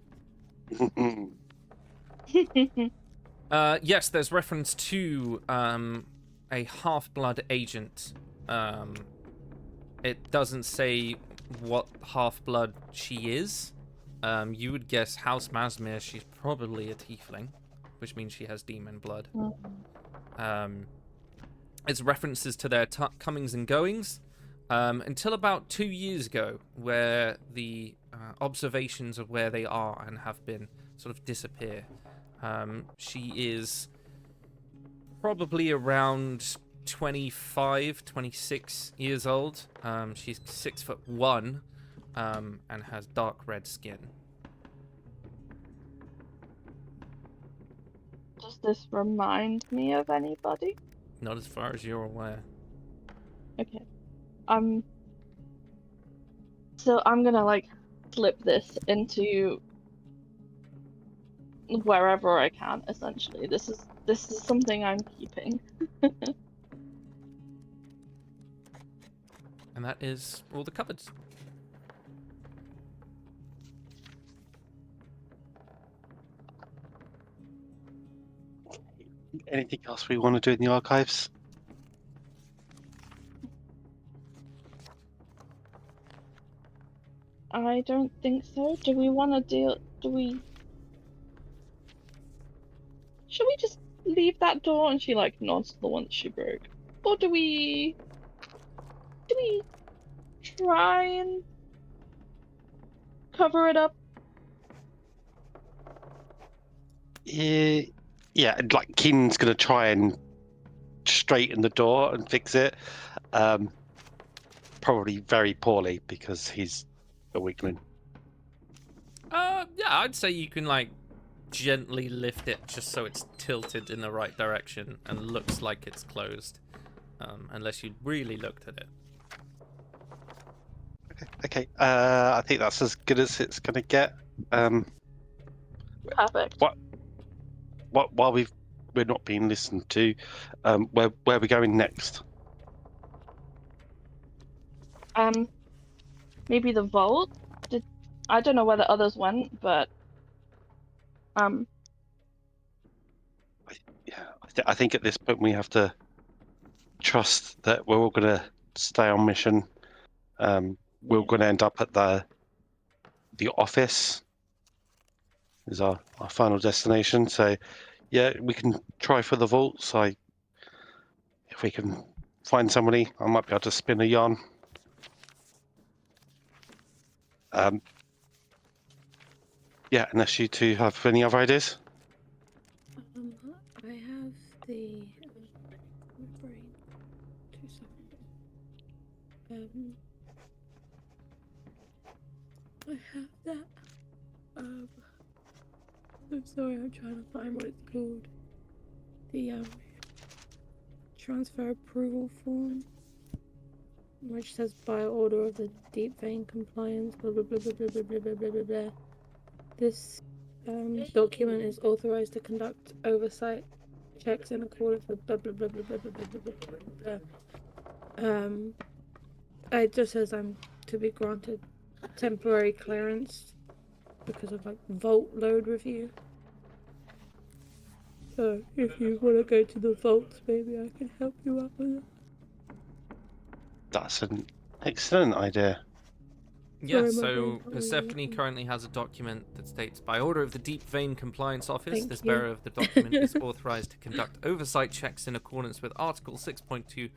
S2: Yes, there's reference to a half-blood agent. It doesn't say what half-blood she is. You would guess House Masmir, she's probably a tiefling, which means she has demon blood. It's references to their comings and goings until about 2 years ago, where the observations of where they are and have been sort of disappear. She is probably around 25, 26 years old. She's 6'1", and has dark red skin.
S5: Does this remind me of anybody?
S2: Not as far as you're aware.
S5: Okay. So I'm gonna like slip this into wherever I can. Essentially, this is something I'm keeping.
S2: And that is all the cupboards.
S4: Anything else we want to do in the archives?
S5: I don't think so. Do we want to deal? Should we just leave that door? And she like nods to the one that she broke, or do we try and cover it up?
S4: Yeah, like Keenan's gonna try and straighten the door and fix it. Probably very poorly because he's a weakling.
S2: Yeah, I'd say you can like gently lift it just so it's tilted in the right direction and looks like it's closed, unless you really looked at it.
S4: Okay. I think that's as good as it's gonna get.
S5: Perfect.
S4: While we're not being listened to, where are we going next?
S5: Maybe the vault. I don't know where the others went, but
S4: I think at this point we have to trust that we're all gonna stay on mission. We're gonna end up at the office. Is our final destination. So yeah, we can try for the vaults. If we can find somebody, I might be able to spin a yarn. Yeah, unless you two have any other ideas.
S3: I have the my brain. 2 seconds. I have that. I'm sorry, I'm trying to find what it's called. The transfer approval form, which says by order of the Deep Vein Compliance, blah blah blah blah blah blah blah blah blah blah. This document is authorized to conduct oversight checks in accordance with blah blah blah blah blah blah blah blah blah blah. It just says I'm to be granted temporary clearance because of like vault load review. So if you want to go to the vaults, maybe I can help you out with it.
S4: That's an excellent idea.
S2: Yeah,
S3: Sorry, my
S2: so
S3: brain's not
S2: Persephone
S3: really
S2: currently has a document that states, by order of the Deep Vein Compliance Office,
S3: Thank
S2: this
S3: you.
S2: bearer of the document is authorized to conduct oversight checks in accordance with Article 6.2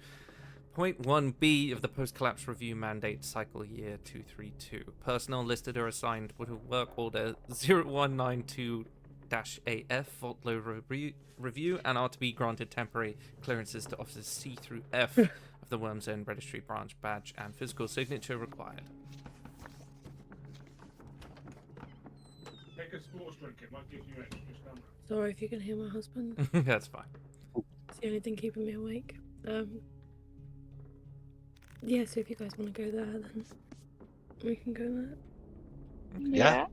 S2: Point 1B of the post-collapse review mandate cycle year 232. Personnel listed or assigned with work order 0192-AF fault load review and are to be granted temporary clearances to officers C through F of the Worm's End Registry branch badge and physical signature required.
S6: Take a sports drink, it might give you extra stamina.
S3: Sorry if you can hear my husband.
S2: That's fine.
S3: It's the only thing keeping me awake. Yeah, so if you guys want to go there, then we can go there.
S4: Yeah.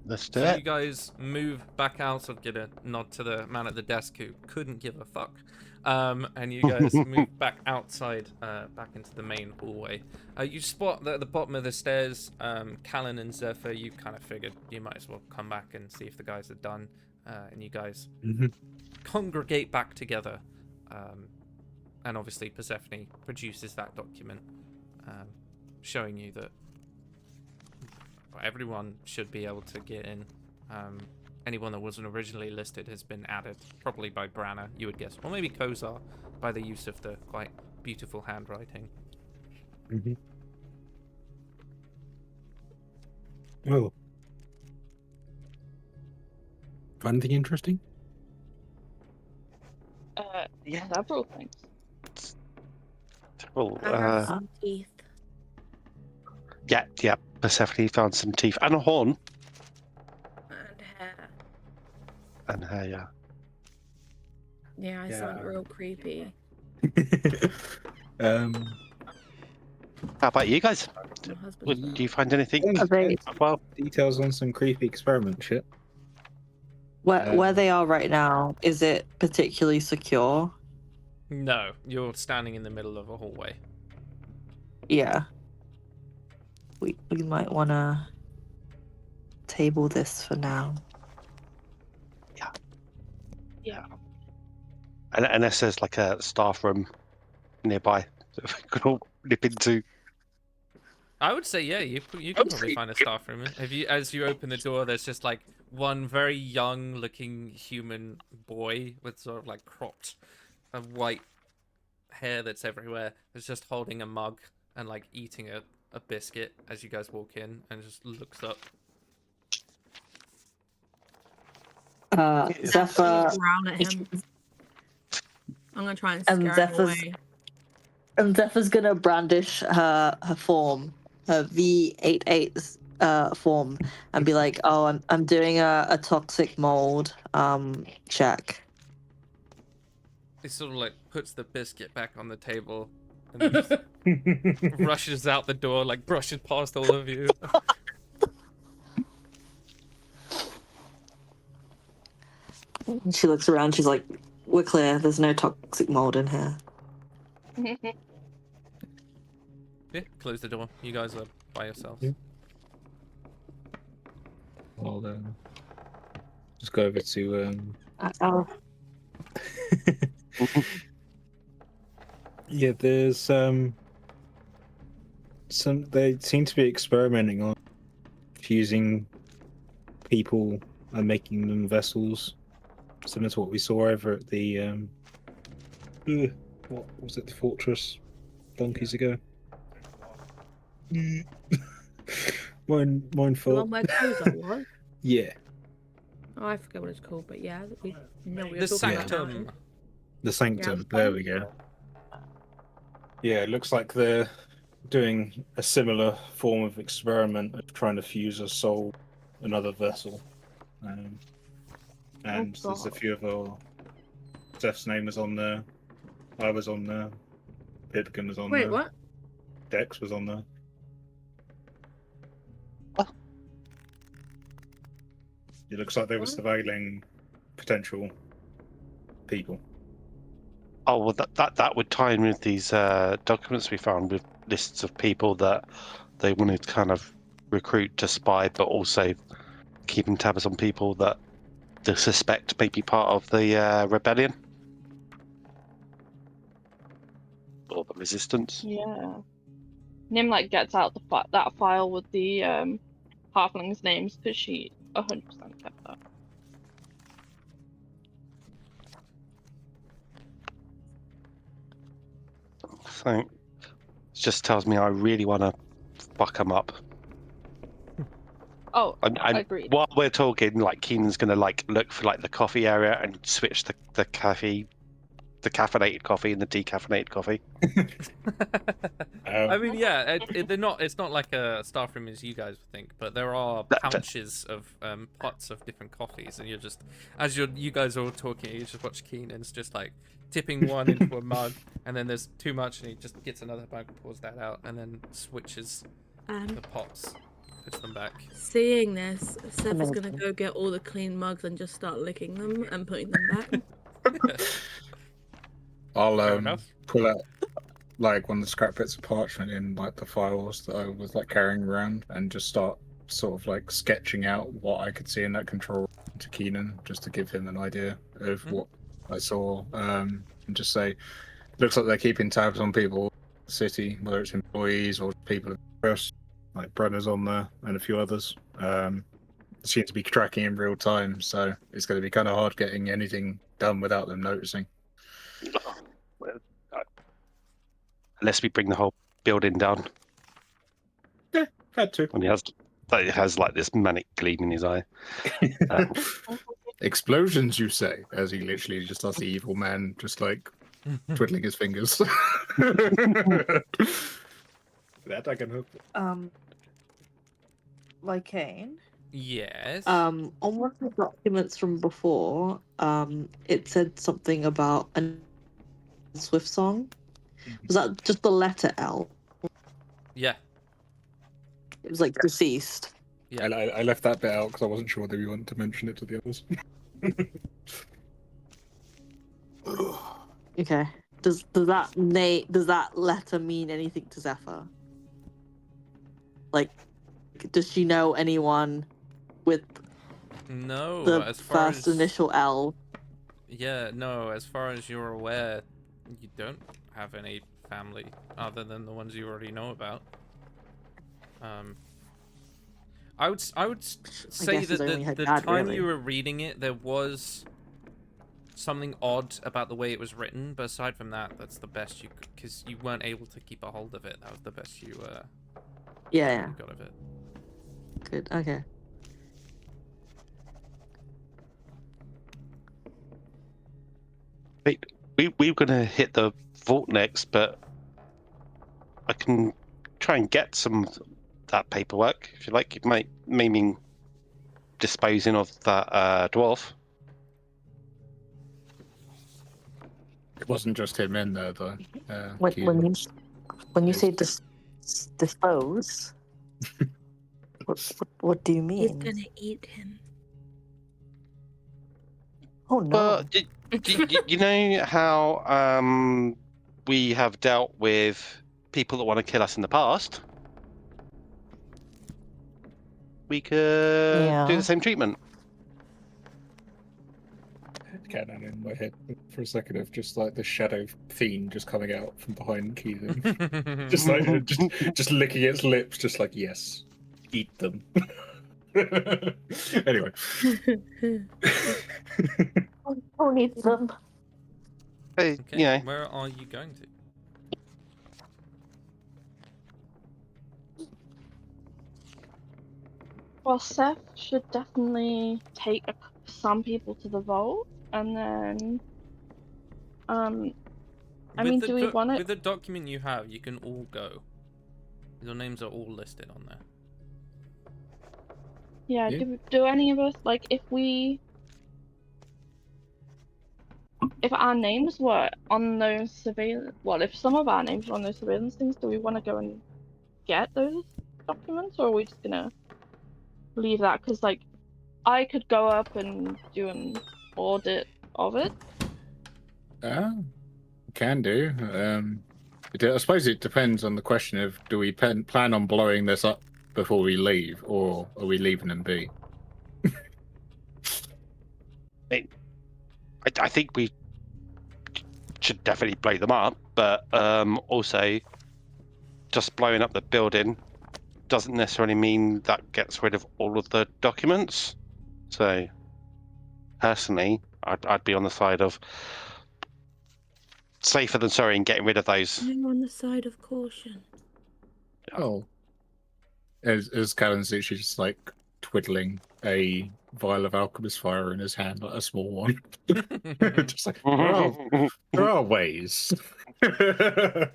S4: Let's do
S2: So you
S4: it.
S2: guys move back out. I'll get a nod to the man at the desk who couldn't give a fuck. And you guys move back outside, back into the main hallway. You spot that at the bottom of the stairs, Callan and Zephyr, you kind of figured you might as well come back and see if the guys are done. And you guys congregate back together. And obviously Persephone produces that document showing you that everyone should be able to get in. Anyone that wasn't originally listed has been added, probably by Branna, you would guess. Or maybe Kozar, by the use of the quite beautiful handwriting.
S8: Well, find anything interesting?
S4: Yeah.
S5: Several things.
S4: Well,
S3: I have some teeth.
S4: yeah. Persephone found some teeth and a horn.
S3: And hair.
S4: And her, yeah.
S3: Yeah, I sound real creepy.
S4: How about you guys?
S3: My husband's
S4: Do you find anything?
S7: Are they
S4: Well,
S8: Details on some creepy experiment shit.
S7: where they are right now? Is it particularly secure?
S2: No, you're standing in the middle of a hallway.
S7: Yeah. We might want to table this for now.
S5: Yeah.
S4: and unless there's like a staff room nearby that we could all nip into.
S2: I would say, yeah, you can probably find a staff room. As you open the door, there's just like one very young-looking human boy with sort of like cropped, white hair that's everywhere. That's just holding a mug and like eating a biscuit as you guys walk in, and just looks up.
S7: Zephyr
S3: Growl at him. I'm gonna try and scare him
S7: Zephyr's
S3: away.
S7: and Zephyr's gonna brandish her form, her V88 form, and be like, "Oh, I'm doing a toxic mold check."
S2: He sort of like puts the biscuit back on the table and just rushes out the door, like brushes past all of you.
S7: She looks around. She's like, "We're clear. There's no toxic mold in here."
S2: Yeah, close the door. You guys are by yourselves.
S8: Yeah. I'll just go over to yeah, there's some they seem to be experimenting on fusing people and making them vessels, similar to what we saw over at the what was it, the fortress donkeys ago. Mine
S3: The
S8: fault.
S3: one where Kozar was?
S8: Yeah,
S3: Oh, I forget what it's called, but yeah, we know what
S2: The
S3: you're talking about.
S2: Sanctum.
S8: the sanctum.
S3: Yeah.
S8: There we go.
S6: Yeah, it looks like they're doing a similar form of experiment of trying to fuse a soul, another vessel. And there's a
S3: God.
S6: few of our... Zeph's name was on there. I was on there. Pipkin was on there.
S3: Wait, what?
S6: Dex was on there. It looks like they were
S3: What?
S6: surveilling potential people.
S4: Oh well, that would tie in with these documents we found with lists of people that they wanted to kind of recruit to spy, but also keeping tabs on people that they suspect may be part of the rebellion or the resistance.
S5: Yeah. Nim like gets out that file with the halflings' names because she 100% kept that.
S4: So just tells me I really want to fuck them up.
S5: Oh,
S4: And
S5: agreed.
S4: while we're talking, like Keenan's gonna like look for like the coffee area and switch the caffeinated coffee and the decaffeinated coffee.
S2: I mean, yeah, they're not. It's not like a staff room as you guys would think, but there are pouches of pots of different coffees, and you're just as you guys are all talking, you just watch Keenan's just like tipping one into a mug, and then there's too much, and he just gets another mug, pours that out, and then switches the pots, puts them back.
S3: Seeing this, Seth is gonna go get all the clean mugs and just start licking them and putting them back.
S6: I'll pull out like one of the scrap bits of parchment in like the files that I was like carrying around and just start sort of like sketching out what I could see in that control room to Keenan, just to give him an idea of what I saw, and just say, looks like they're keeping tabs on people in the city, whether it's employees or people of interest, like Brenner's on there and a few others. Seem to be tracking in real time, so it's going to be kind of hard getting anything done without them noticing.
S4: Unless we bring the whole building down.
S6: Yeah, had to.
S4: And he has like this manic gleam in his eye.
S6: Explosions, you say? As he literally just does the evil man, just like twiddling his fingers. That I can hope.
S7: Lycaine.
S2: Yes.
S7: On one of the documents from before, it said something about a Swift song. Was that just the letter L?
S2: Yeah.
S7: It was like deceased.
S2: Yeah.
S6: I left that bit out because I wasn't sure that we wanted to mention it to the others.
S7: Okay. Does that letter mean anything to Zephyr? Like, does she know anyone with
S2: No,
S7: the
S2: as far
S7: first
S2: as
S7: initial L?
S2: Yeah, no, as far as you're aware, you don't have any family other than the ones you already know about. I would say that the time you were reading it, there was something odd about the way it was written, but aside from that, that's the best you could, because you weren't able to keep a hold of it. That was the best you you got of it.
S7: Good. Okay.
S4: Wait, we were gonna hit the vault next, but I can try and get some of that paperwork if you like. It might mean disposing of that dwarf.
S6: It wasn't just him in there, though.
S7: When you say dispose, what do you mean?
S3: He's gonna eat him.
S7: Oh no!
S4: But you know how we have dealt with people that want to kill us in the past? We could do the same treatment.
S6: Canon in my head for a second of just like the shadow fiend just coming out from behind Keelan. just like just licking its lips, just like, yes, eat them. Anyway.
S7: Don't eat them.
S4: Hey,
S2: Okay,
S4: yeah.
S2: where are you going to?
S5: Well, Seth should definitely take some people to the vault, and then, do we want to?
S2: With the document you have, you can all go. Your names are all listed on there.
S5: Yeah. Do any of us, like, if our names were on those surveillance, well, if some of our names were on those surveillance things, do we want to go and get those documents, or are we just gonna leave that? Because, like, I could go up and do an audit of it.
S6: Can do. I suppose it depends on the question of, do we plan on blowing this up before we leave, or are we leaving them be?
S4: I think we should definitely blow them up, but also just blowing up the building doesn't necessarily mean that gets rid of all of the documents. So personally, I'd be on the side of safer than sorry in getting rid of those.
S3: I'm on the side of caution.
S6: Oh. As Callan's literally just like twiddling a vial of alchemist fire in his hand, like a small one. Just like, there are ways.
S5: I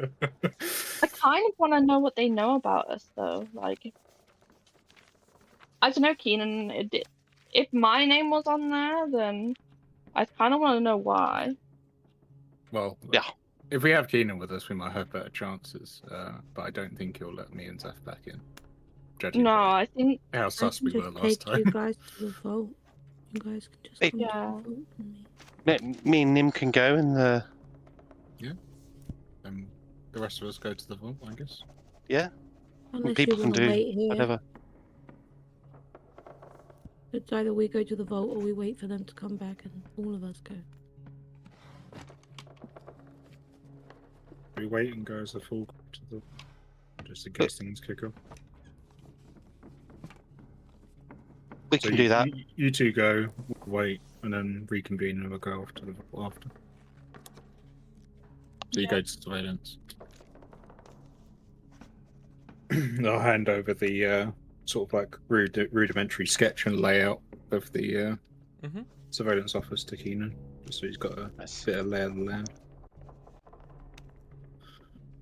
S5: kind of want to know what they know about us, though. Like, I don't know, Keenan. If my name was on there, then I kind of want to know why.
S6: Well,
S4: Yeah.
S6: If we have Keenan with us, we might have better chances. But I don't think he'll let me and Zeph back in. Judging
S5: No,
S6: by
S5: I think
S6: how
S3: I
S6: sus
S3: can
S6: we were
S3: just
S6: last
S3: take you
S6: time.
S3: guys to the vault. You guys can just
S4: Hey.
S3: come to
S5: Yeah.
S3: the vault with me.
S4: Me and Nim can go, and
S6: The rest of us go to the vault, I guess.
S3: Unless
S4: people
S3: you
S4: can
S3: want to
S4: do
S3: wait here.
S4: whatever.
S3: It's either we go to the vault or we wait for them to come back and all of us go.
S8: We wait and go as a full group to the, just in case things kick off.
S4: We
S8: So
S4: can do that.
S8: You two go, wait, and then reconvene, and we'll go off to the vault after. So you
S5: Yeah.
S8: go to surveillance. I'll hand over the sort of like rudimentary sketch and layout of the
S2: Mhm.
S8: surveillance office to Keenan, just so he's got a
S4: Nice.
S8: bit of lay of the land.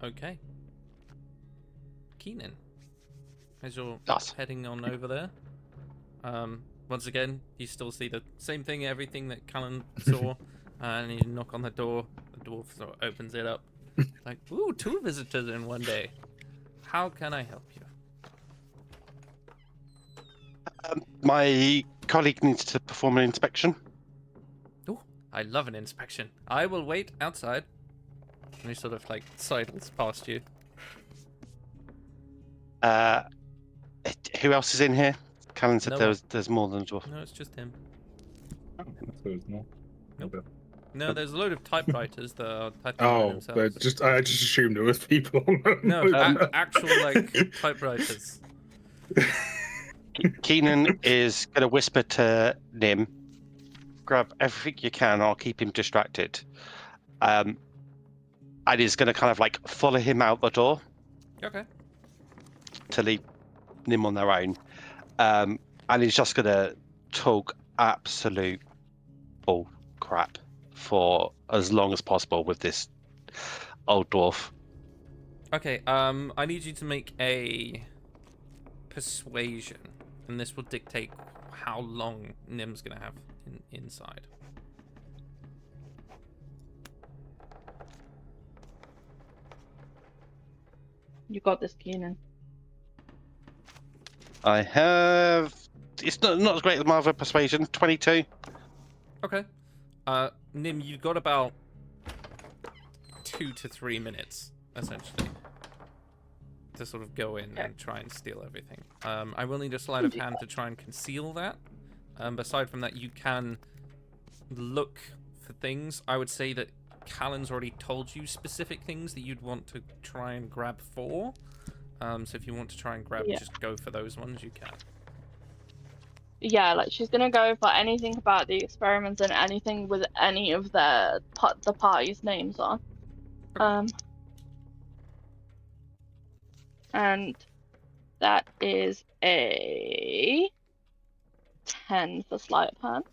S2: Okay. Keenan, as you're
S4: Yes.
S2: heading on over there, once again, you still see the same thing, everything that Callan saw, and you knock on the door. The dwarf sort of opens it up, like, "Ooh, 2 visitors in one day. How can I help you?"
S4: My colleague needs to perform an inspection.
S2: "Ooh, I love an inspection. I will wait outside." And he sort of like sidles past you.
S4: Who else is in here? Callan said
S2: No
S4: there's more than a dwarf.
S2: No, it's just him.
S8: Oh, I thought it was more.
S2: Nope.
S8: Okay.
S2: No, there's a load of typewriters that are typing by
S8: Oh,
S2: themselves.
S8: but I just assumed it was people.
S2: No, actual like typewriters.
S4: Keenan is going to whisper to Nim, grab everything you can, I'll keep him distracted. And he's going to kind of like follow him out the door
S2: Okay.
S4: to leave Nim on their own. And he's just going to talk absolute bull crap for as long as possible with this old dwarf.
S2: Okay, I need you to make a persuasion, and this will dictate how long Nim's gonna have inside.
S5: You got this, Keenan.
S4: I have... It's not as great as my other persuasion, 22.
S2: Okay. Nim, you've got about 2 to 3 minutes, essentially, to sort of go in and try and steal everything. I will need a sleight of hand to try and conceal that. Aside from that, you can look for things. I would say that Callan's already told you specific things that you'd want to try and grab for. So if you want to try and grab, just go for those ones, you can.
S5: Yeah, like she's gonna go for anything about the experiments and anything with any of the party's names on. And that is a 10 for sleight of hand.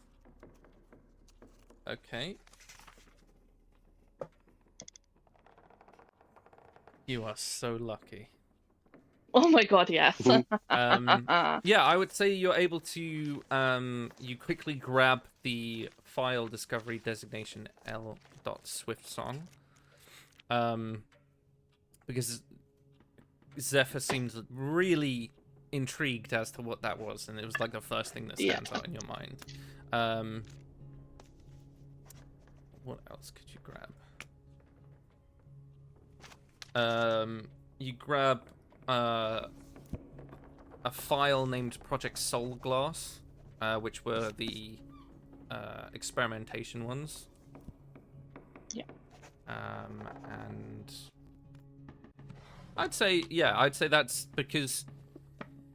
S2: Okay. You are so lucky.
S5: Oh my god, yes.
S2: Yeah, I would say you're able to, you quickly grab the file discovery designation L.SwiftSong. Because Zephyr seems really intrigued as to what that was, and it was like the first thing that stands out in your mind. What else could you grab? You grab a file named Project Soul Glass, which were the experimentation ones.
S5: Yeah.
S2: And I'd say that's because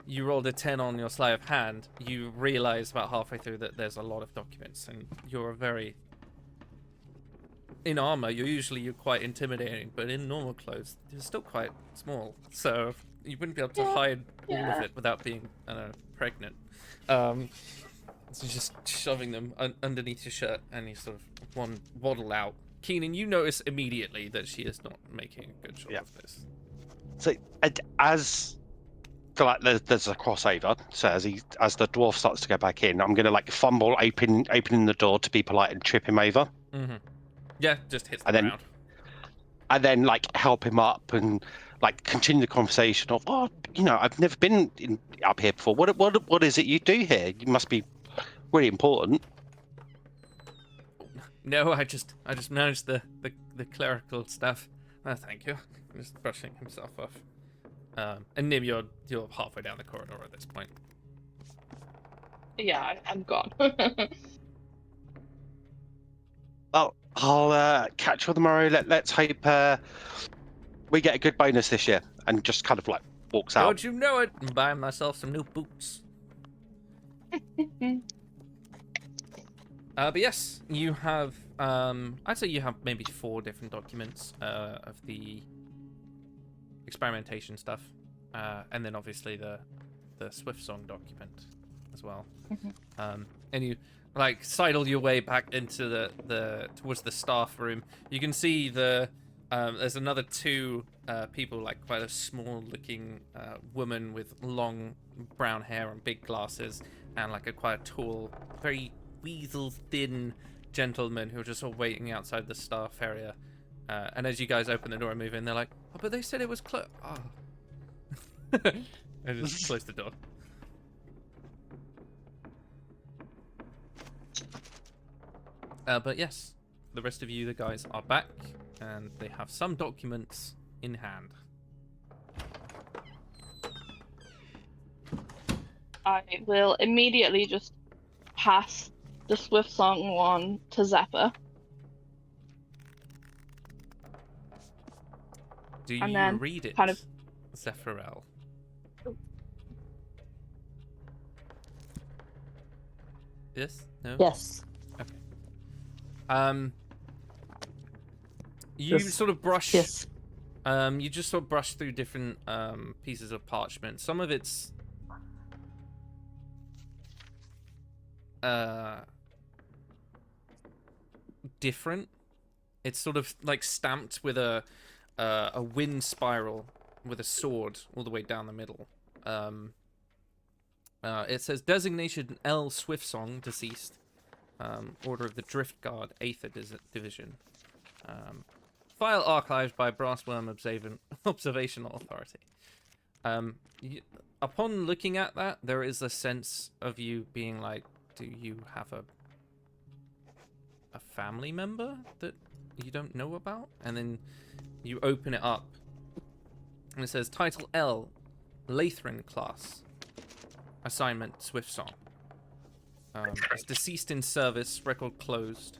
S2: you rolled a 10 on your sleight of hand. You realize about halfway through that there's a lot of documents, and you're a very in armor, you're quite intimidating, but in normal clothes, you're still quite small. So you wouldn't be able to hide all of
S5: yeah.
S2: it without being, I don't know, pregnant. So just shoving them underneath your shirt, and you sort of waddle out. Keenan, you notice immediately that she is not making a good job of this.
S4: So so like there's a crossover. So as the dwarf starts to go back in, I'm gonna like fumble opening the door to be polite and trip him over,
S2: Mm-hmm. Yeah, just hits the
S4: And then-
S2: ground.
S4: and then like help him up and like continue the conversation of, oh, I've never been up here before. What is it you do here? You must be really important.
S2: No, I just managed the clerical stuff. Oh, thank you. Just brushing himself off. And Nim, you're halfway down the corridor at this point.
S5: Yeah, I'm gone.
S4: Well, I'll catch you tomorrow. Let's hope we get a good bonus this year. And just kind of like walks out.
S2: Don't you know it? I'm buying myself some new boots. But yes, you have, I'd say you have maybe 4 different documents of the experimentation stuff. And then obviously the Swift Song document as well. And you like sidle your way back into the towards the staff room. You can see there's another 2 people, like quite a small looking woman with long brown hair and big glasses, and like a quite tall, very weasel thin gentleman who are just all waiting outside the staff area. And as you guys open the door and move in, they're like, oh, but they said it was closed. Oh. And just close the door. But yes, the rest of you, the guys, are back, and they have some documents in hand.
S5: I will immediately just pass the Swift Song one to Zephyr.
S2: Do
S5: And
S2: you
S5: then
S2: read it,
S5: kind of-
S2: Zephyr? Yes? No?
S7: Yes.
S2: You
S7: Yes.
S2: sort of brush.
S7: Yes.
S2: You just sort of brush through different pieces of parchment. Some of it's different. It's sort of like stamped with a wind spiral with a sword all the way down the middle. It says designation L Swiftsong, deceased. Order of the Drift Guard, 8th Division. File archived by Brassworm Observational Authority. Upon looking at that, there is a sense of you being like, do you have a family member that you don't know about? And then you open it up, and it says Title L, Lathrin Class. Assignment Swiftsong. It's deceased in service, record closed.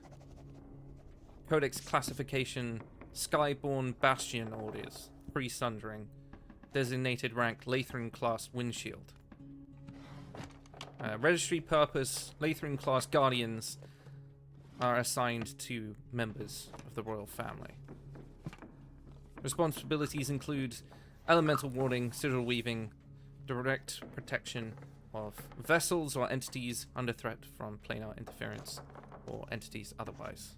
S2: Codex classification Skyborn Bastion orders, pre-sundering. Designated rank Lathrin class windshield. Registry purpose Lathrin class guardians are assigned to members of the royal family. Responsibilities include elemental warding, sigil weaving, direct protection of vessels or entities under threat from planar interference or entities otherwise.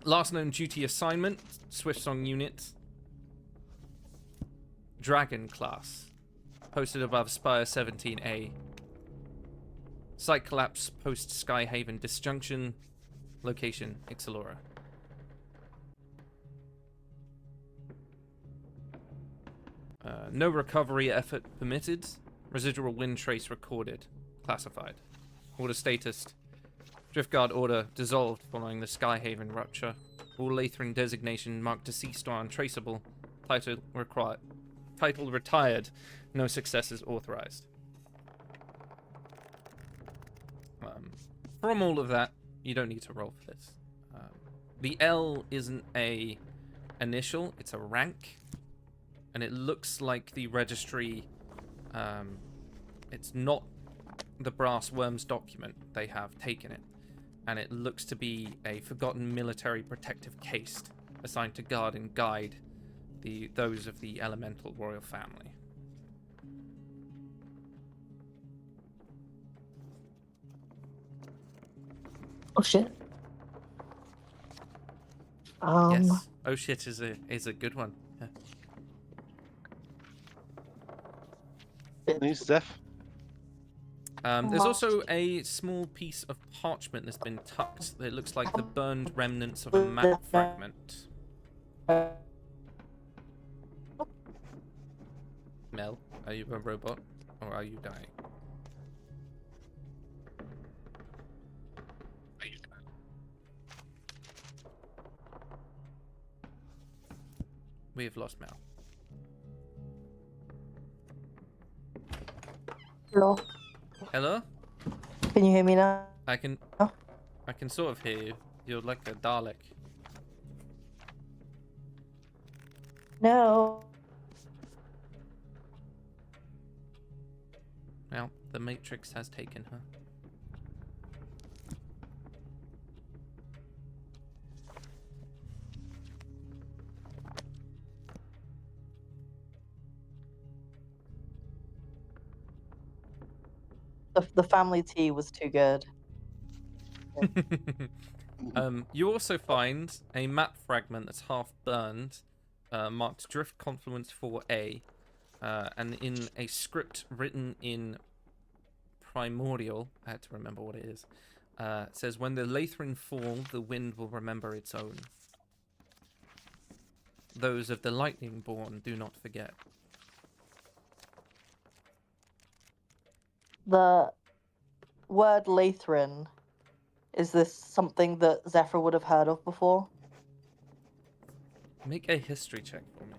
S2: Last known duty assignment, Swiftsong unit. Dragon class. Posted above Spire 17A. Site collapse post Skyhaven disjunction. Location, Ixalora. No recovery effort permitted. Residual wind trace recorded. Classified. Order status. Driftguard order dissolved following the Skyhaven rupture. All Lathrin designation marked deceased or untraceable. Title required. Title retired. No successors authorized. From all of that, you don't need to roll for this. The L isn't a initial, it's a rank. And it looks like the registry, it's not the Brass Worms document. They have taken it. and it looks to be a forgotten military protective caste assigned to guard and guide those of the elemental royal family.
S7: Oh shit.
S2: Yes. Oh shit is a good one. Yeah.
S4: Who's Zeph?
S2: There's also a small piece of parchment that's been tucked. It looks like the burned remnants of a map fragment. Mel, are you a robot or are you dying? We have lost Mel.
S7: Hello.
S2: Hello?
S7: Can you hear me now?
S2: I can sort of hear you. You're like a Dalek.
S7: No.
S2: Well, the Matrix has taken her.
S7: The family tea was too good.
S2: You also find a map fragment that's half burned, marked Drift Confluence 4A, and in a script written in Primordial, I had to remember what it is, it says, when the Lathrin fall, the wind will remember its own. Those of the Lightning-born do not forget.
S7: The word Lathrin, is this something that Zephyr would have heard of before?
S2: Make a history check for me.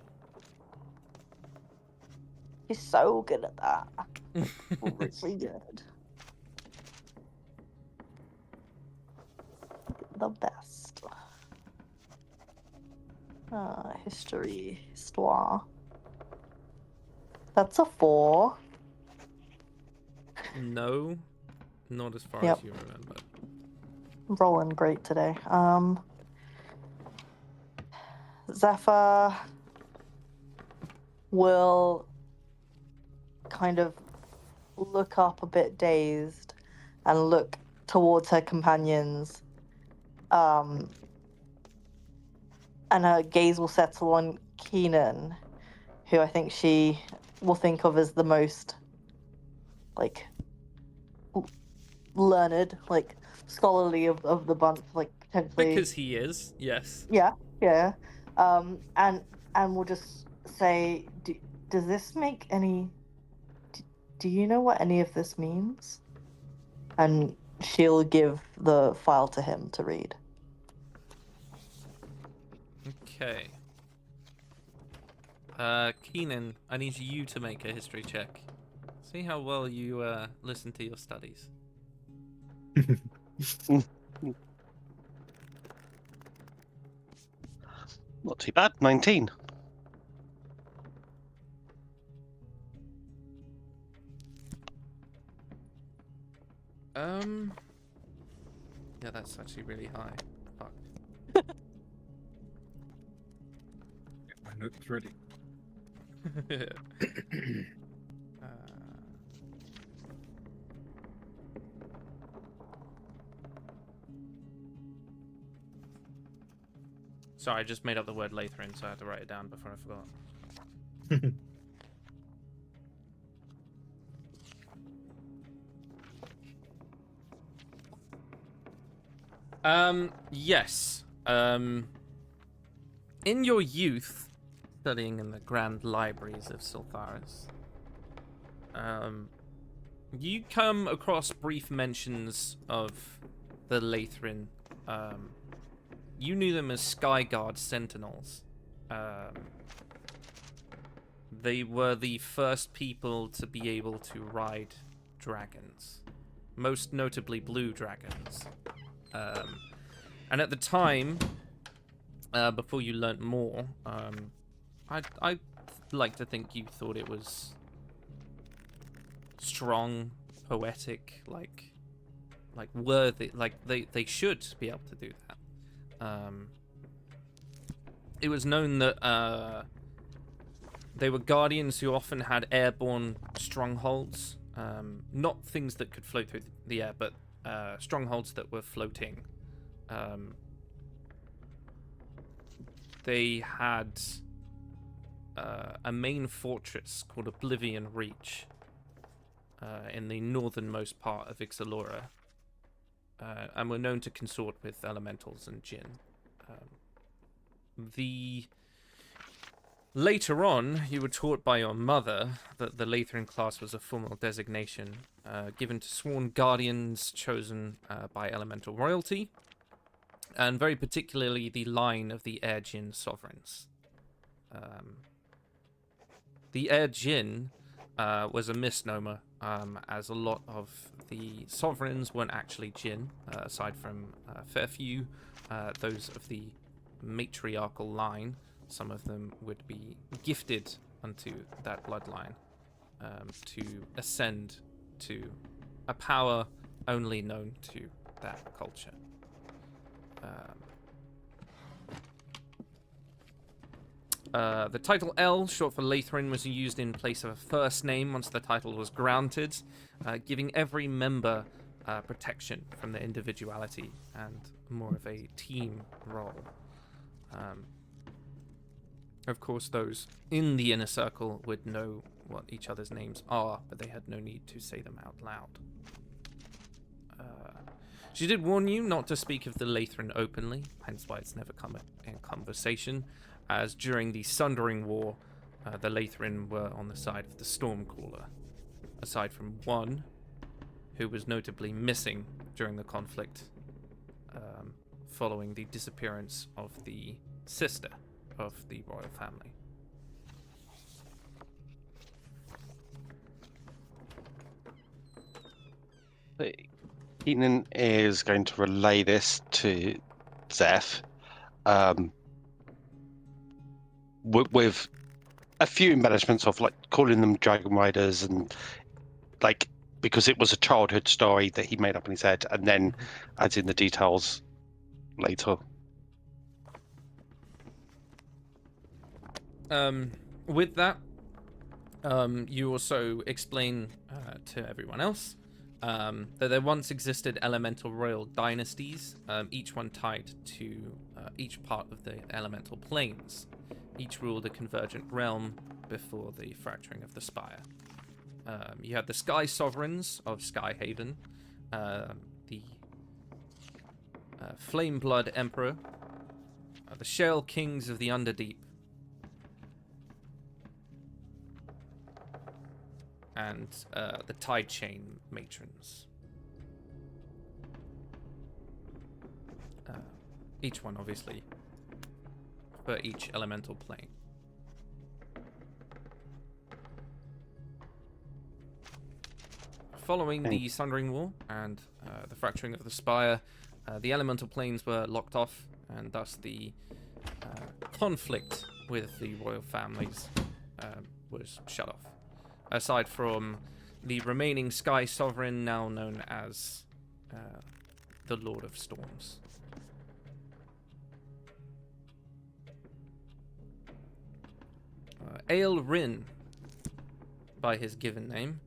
S7: He's so good at that. Really good. The best. History. Histoire. That's a 4.
S2: No, not as far
S7: Yep.
S2: as you remember.
S7: I'm rolling great today. Zephyr will kind of look up a bit dazed and look towards her companions. And her gaze will settle on Keenan, who I think she will think of as the most, like, learned, like, scholarly of the bunch, like, potentially.
S2: Because he is, yes.
S7: Yeah. And we'll just say, does this make any... Do you know what any of this means? And she'll give the file to him to read.
S2: Okay. Keenan, I need you to make a history check. See how well you listen to your studies.
S4: Not too bad. 19.
S2: Yeah, that's actually really high. Fuck.
S6: My note's ready.
S2: Sorry, I just made up the word Lathrin, so I had to write it down before I forgot. Yes. In your youth, studying in the grand libraries of Sulfaris, you come across brief mentions of the Lathrin. You knew them as Skyguard Sentinels. They were the first people to be able to ride dragons, most notably blue dragons. And at the time, before you learnt more, I'd like to think you thought it was strong, poetic, like like worthy, like they should be able to do that. It was known that they were guardians who often had airborne strongholds, not things that could float through the air, but strongholds that were floating. They had a main fortress called Oblivion Reach in the northernmost part of Ixalora, and were known to consort with elementals and djinn. Later on, you were taught by your mother that the Lathrun class was a formal designation given to sworn guardians chosen by elemental royalty, and very particularly the line of the Air Djinn sovereigns. The Air Djinn was a misnomer, as a lot of the sovereigns weren't actually Djinn, aside from a fair few, those of the matriarchal line. Some of them would be gifted unto that bloodline to ascend to a power only known to that culture. The title L, short for Lathrun, was used in place of a first name once the title was granted, giving every member protection from their individuality and more of a team role. Of course, those in the inner circle would know what each other's names are, but they had no need to say them out loud. She did warn you not to speak of the Lathrun openly, hence why it's never come in conversation, as during the Sundering War, the Lathrun were on the side of the Stormcaller, aside from one who was notably missing during the conflict, following the disappearance of the sister of the royal family.
S4: Keenan is going to relay this to Zeph, with a few embellishments of like calling them dragon riders and like because it was a childhood story that he made up in his head, and then adds in the details later.
S2: With that, you also explain to everyone else that there once existed elemental royal dynasties, each one tied to each part of the elemental planes. Each ruled a convergent realm before the fracturing of the Spire. You had the Sky Sovereigns of Skyhaven, the Flameblood Emperor, the Shale Kings of the Underdeep, and the Tide Chain Matrons. Each one, obviously, for each elemental plane. Following the Sundering War and the fracturing of the Spire, the elemental planes were locked off, and thus the conflict with the royal families was shut off. Aside from the remaining Sky Sovereign, now known as the Lord of Storms. Ael Rin, by his given name,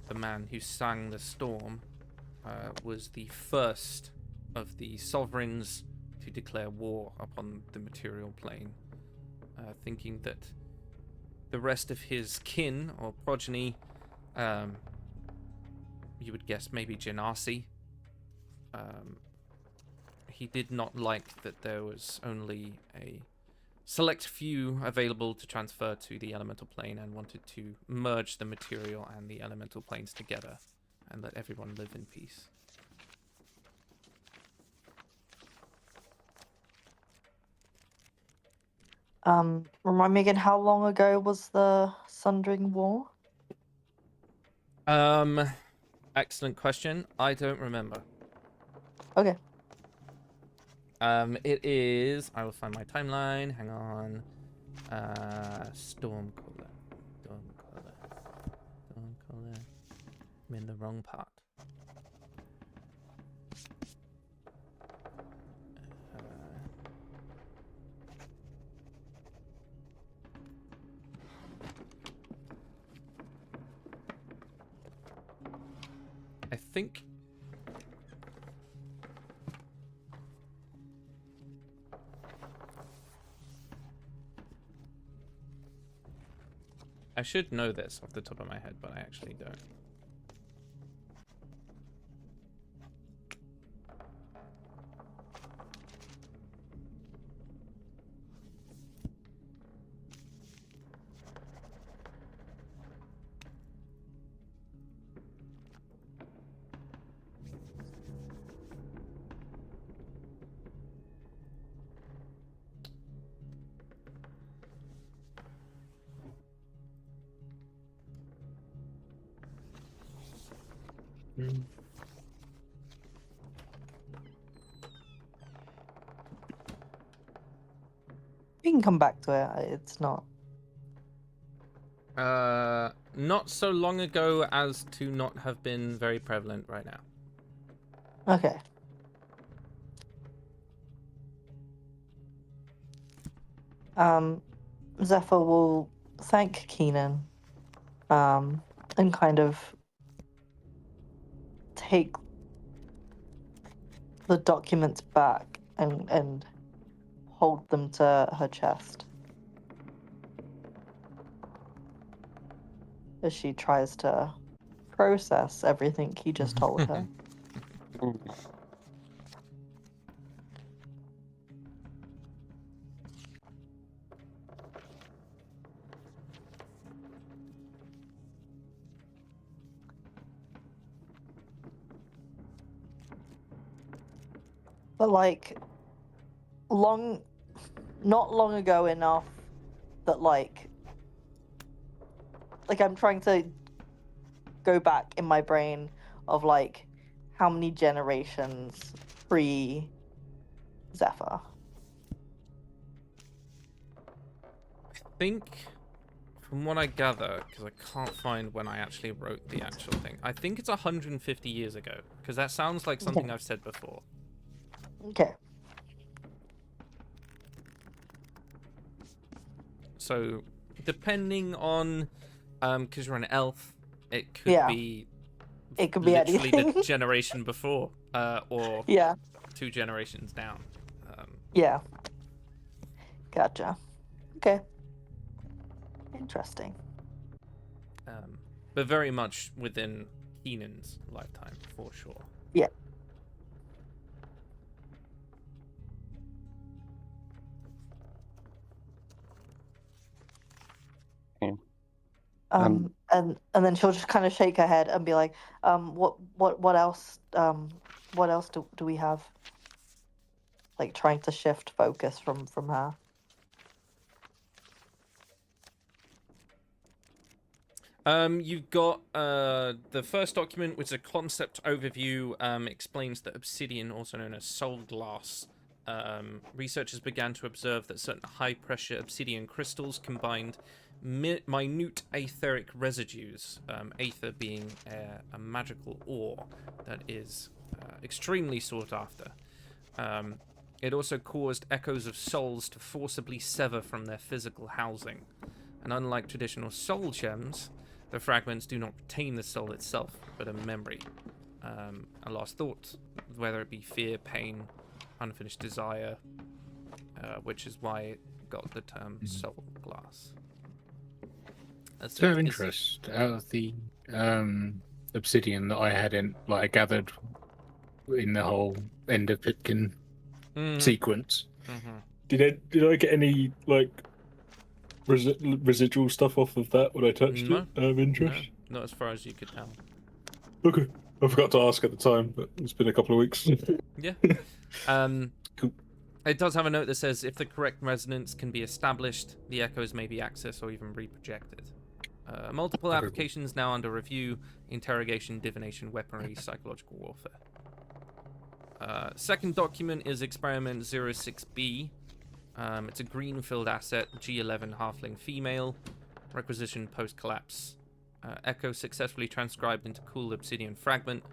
S2: the man who sang the storm, was the first of the sovereigns to declare war upon the material plane, thinking that the rest of his kin or progeny, you would guess maybe Genasi, he did not like that there was only a select few available to transfer to the elemental plane, and wanted to merge the material and the elemental planes together and let everyone live in peace.
S7: Remind me again, how long ago was the Sundering War?
S2: Excellent question. I don't remember.
S7: Okay.
S2: It is. I will find my timeline. Hang on. Stormcaller. I'm in the wrong part. I think... I should know this off the top of my head, but I actually don't.
S7: We can come back to it. It's not.
S2: Not so long ago as to not have been very prevalent right now.
S7: Okay. Zephyr will thank Keenan, and kind of take the documents back and hold them to her chest as she tries to process everything he just told her. But like not long ago enough that like I'm trying to go back in my brain of like how many generations pre Zephyr.
S2: I think, from what I gather, because I can't find when I actually wrote the actual thing, I think it's 150 years ago, because that sounds like something I've said before.
S7: Okay.
S2: So, depending on, because you're an elf, it could be literally
S7: anything.
S2: the generation before, or 2 generations down.
S7: Yeah. Gotcha. Okay. Interesting.
S2: But very much within Keenan's lifetime, for sure.
S7: Yeah. And then she'll just kind of shake her head and be like, what else do we have? Like trying to shift focus from her.
S2: You've got the first document, which is a concept overview, explains that obsidian, also known as soul glass, researchers began to observe that certain high-pressure obsidian crystals combined minute etheric residues, aether being a magical ore that is extremely sought after. It also caused echoes of souls to forcibly sever from their physical housing. And unlike traditional soul gems, the fragments do not retain the soul itself, but a memory, a lost thought, whether it be fear, pain, unfinished desire, which is why it got the term soul glass.
S8: So of interest, out of the obsidian that I had I gathered in the whole end of Pitkin sequence, did I get any residual stuff off of that when I touched it? Of interest?
S2: No, not as far as you could tell.
S8: Okay, I forgot to ask at the time, but it's been a couple of weeks.
S2: Yeah.
S8: Cool.
S2: It does have a note that says if the correct resonance can be established, the echoes may be accessed or even reprojected. Multiple applications now under review: interrogation, divination, weaponry, psychological warfare. Second document is experiment 06B. It's a greenfield asset, G11 halfling female, requisition post-collapse. Echo successfully transcribed into cool obsidian fragment.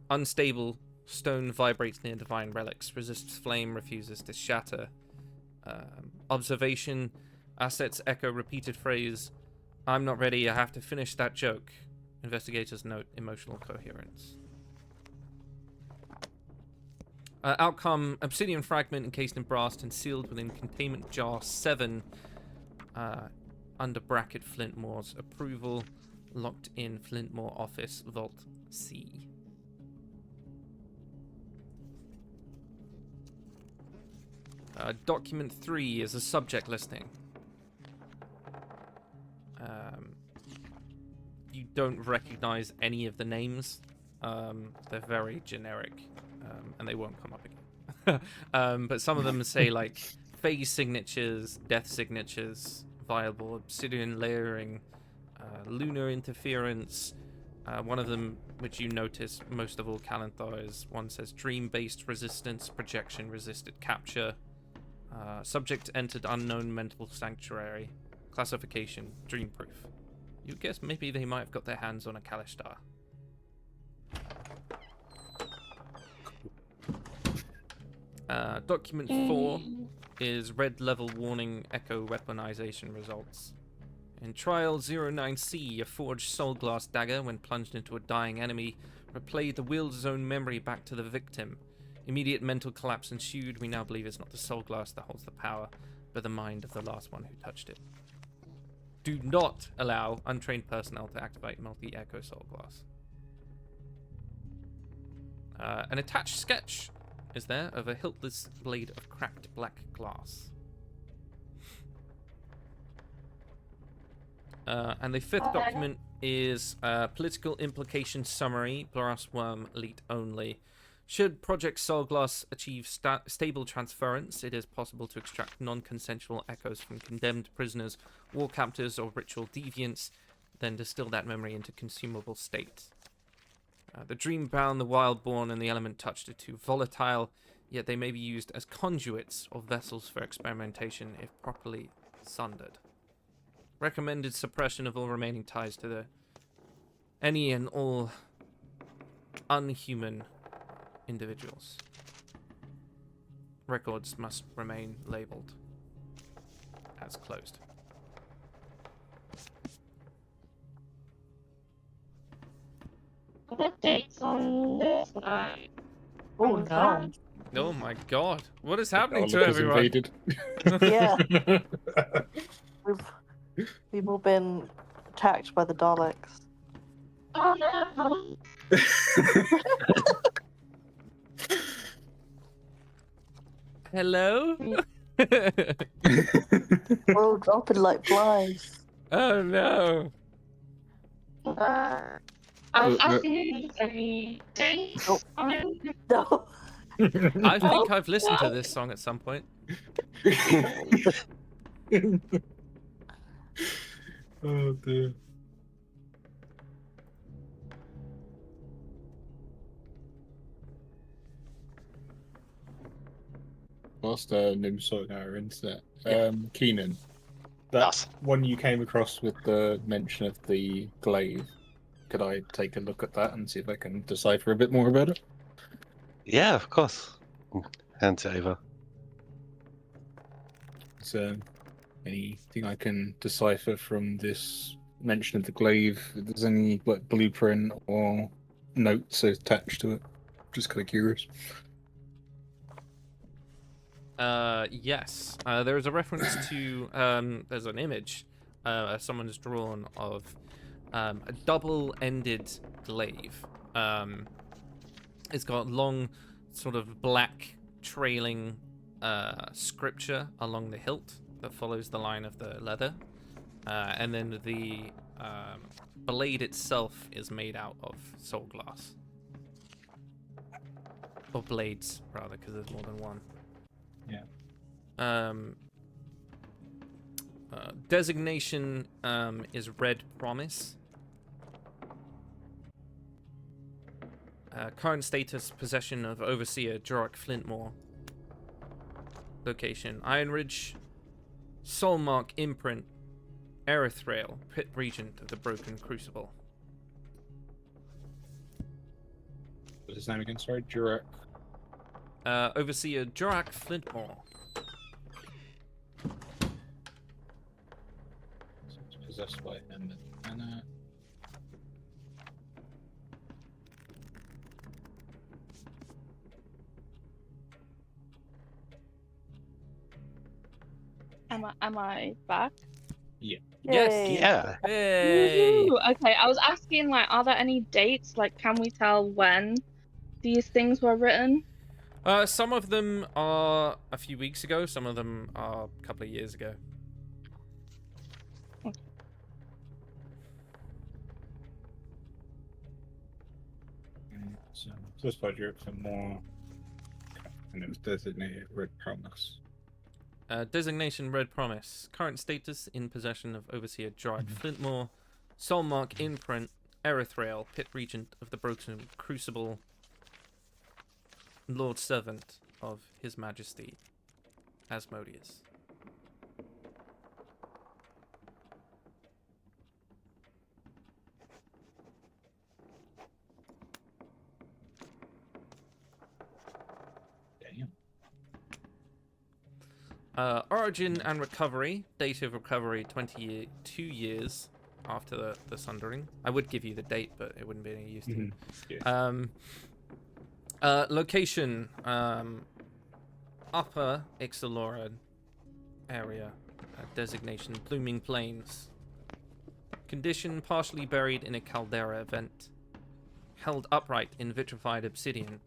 S2: Unstable, stone vibrates near divine relics, resists flame, refuses to shatter. Observation, assets echo repeated phrase, I'm not ready, I have to finish that joke. Investigators note emotional coherence. Outcome: obsidian fragment encased in brass and sealed within containment jar 7 under bracket Flintmore's approval, locked in Flintmore office vault C. Document 3 is a subject listing. You don't recognize any of the names. They're very generic, and they won't come up again. But some of them say like phase signatures, death signatures, viable obsidian layering, lunar interference. One of them, which you notice most of all, Calenthar, is one says dream-based resistance, projection resisted capture. Subject entered unknown mental sanctuary. Classification, dream proof. You guess maybe they might have got their hands on a Kalishtar. Document 4 is red level warning echo weaponization results. In trial 09C, a forged soul glass dagger, when plunged into a dying enemy, replayed the wielder's own memory back to the victim. Immediate mental collapse ensued. We now believe it's not the soul glass that holds the power, but the mind of the last one who touched it. Do not allow untrained personnel to activate multi-echo soul glass. An attached sketch is there of a hiltless blade of cracked black glass. And the 5th document is political implication summary, Brassworm elite only. Should Project Soulglass achieve stable transference, it is possible to extract non-consensual echoes from condemned prisoners, war captors, or ritual deviants, then distill that memory into consumable state. The dream-bound, the wild-born, and the element touched are too volatile, yet they may be used as conduits or vessels for experimentation if properly sundered. Recommended suppression of all remaining ties to any and all unhuman individuals. Records must remain labeled as closed.
S5: The dates on this night.
S7: Oh no.
S2: Oh my god. What is happening to
S8: Dalek has
S2: everyone?
S8: invaded.
S7: Yeah. We've all been attacked by the Daleks.
S5: Oh no!
S2: Hello?
S7: We're all dropping like flies.
S2: Oh no.
S5: I'm asking any dates.
S7: Oh. No.
S2: I think I've listened to this song at some point.
S6: Oh dear. Whilst Nim sorting our internet, Keenan, that
S4: Yes.
S6: one you came across with the mention of the glaive, could I take a look at that and see if I can decipher a bit more about it?
S4: Yeah, of course. Hand it over.
S6: Is there anything I can decipher from this mention of the glaive? If there's any like blueprint or notes attached to it? Just kind of curious.
S2: Yes. There's a reference to, there's an image someone's drawn of a double-ended glaive. It's got long, sort of black, trailing scripture along the hilt that follows the line of the leather. And then the blade itself is made out of soul glass. Or blades, rather, because there's more than one.
S6: Yeah.
S2: Designation is Red Promise. Current status, possession of Overseer Jorok Flintmore. Location, Iron Ridge. Soulmark imprint, Erythrael, Pit Regent of the Broken Crucible.
S6: What's his name again? Sorry, Jurek.
S2: Overseer Jorok Flintmore.
S6: It's possessed by him and Anna.
S5: am I back?
S2: Yes.
S4: Yeah.
S2: Hey.
S5: Woo! Okay, I was asking, like, are there any dates? Like, can we tell when these things were written?
S2: Some of them are a few weeks ago. Some of them are a couple of years ago.
S6: So this budget for more, and it was designated Red Promise.
S2: Designation Red Promise. Current status in possession of Overseer Jorah Flintmore. Soulmark imprint. Erythrael, Pit Regent of the Broken Crucible. Lord Servant of His Majesty Asmodeus. Origin and recovery. Date of recovery 22 years after the Sundering. I would give you the date, but it wouldn't be any use to you.
S6: Yeah.
S2: Location. Upper Ixalora area. Designation Blooming Plains. Condition partially buried in a caldera vent. Held upright in vitrified obsidian.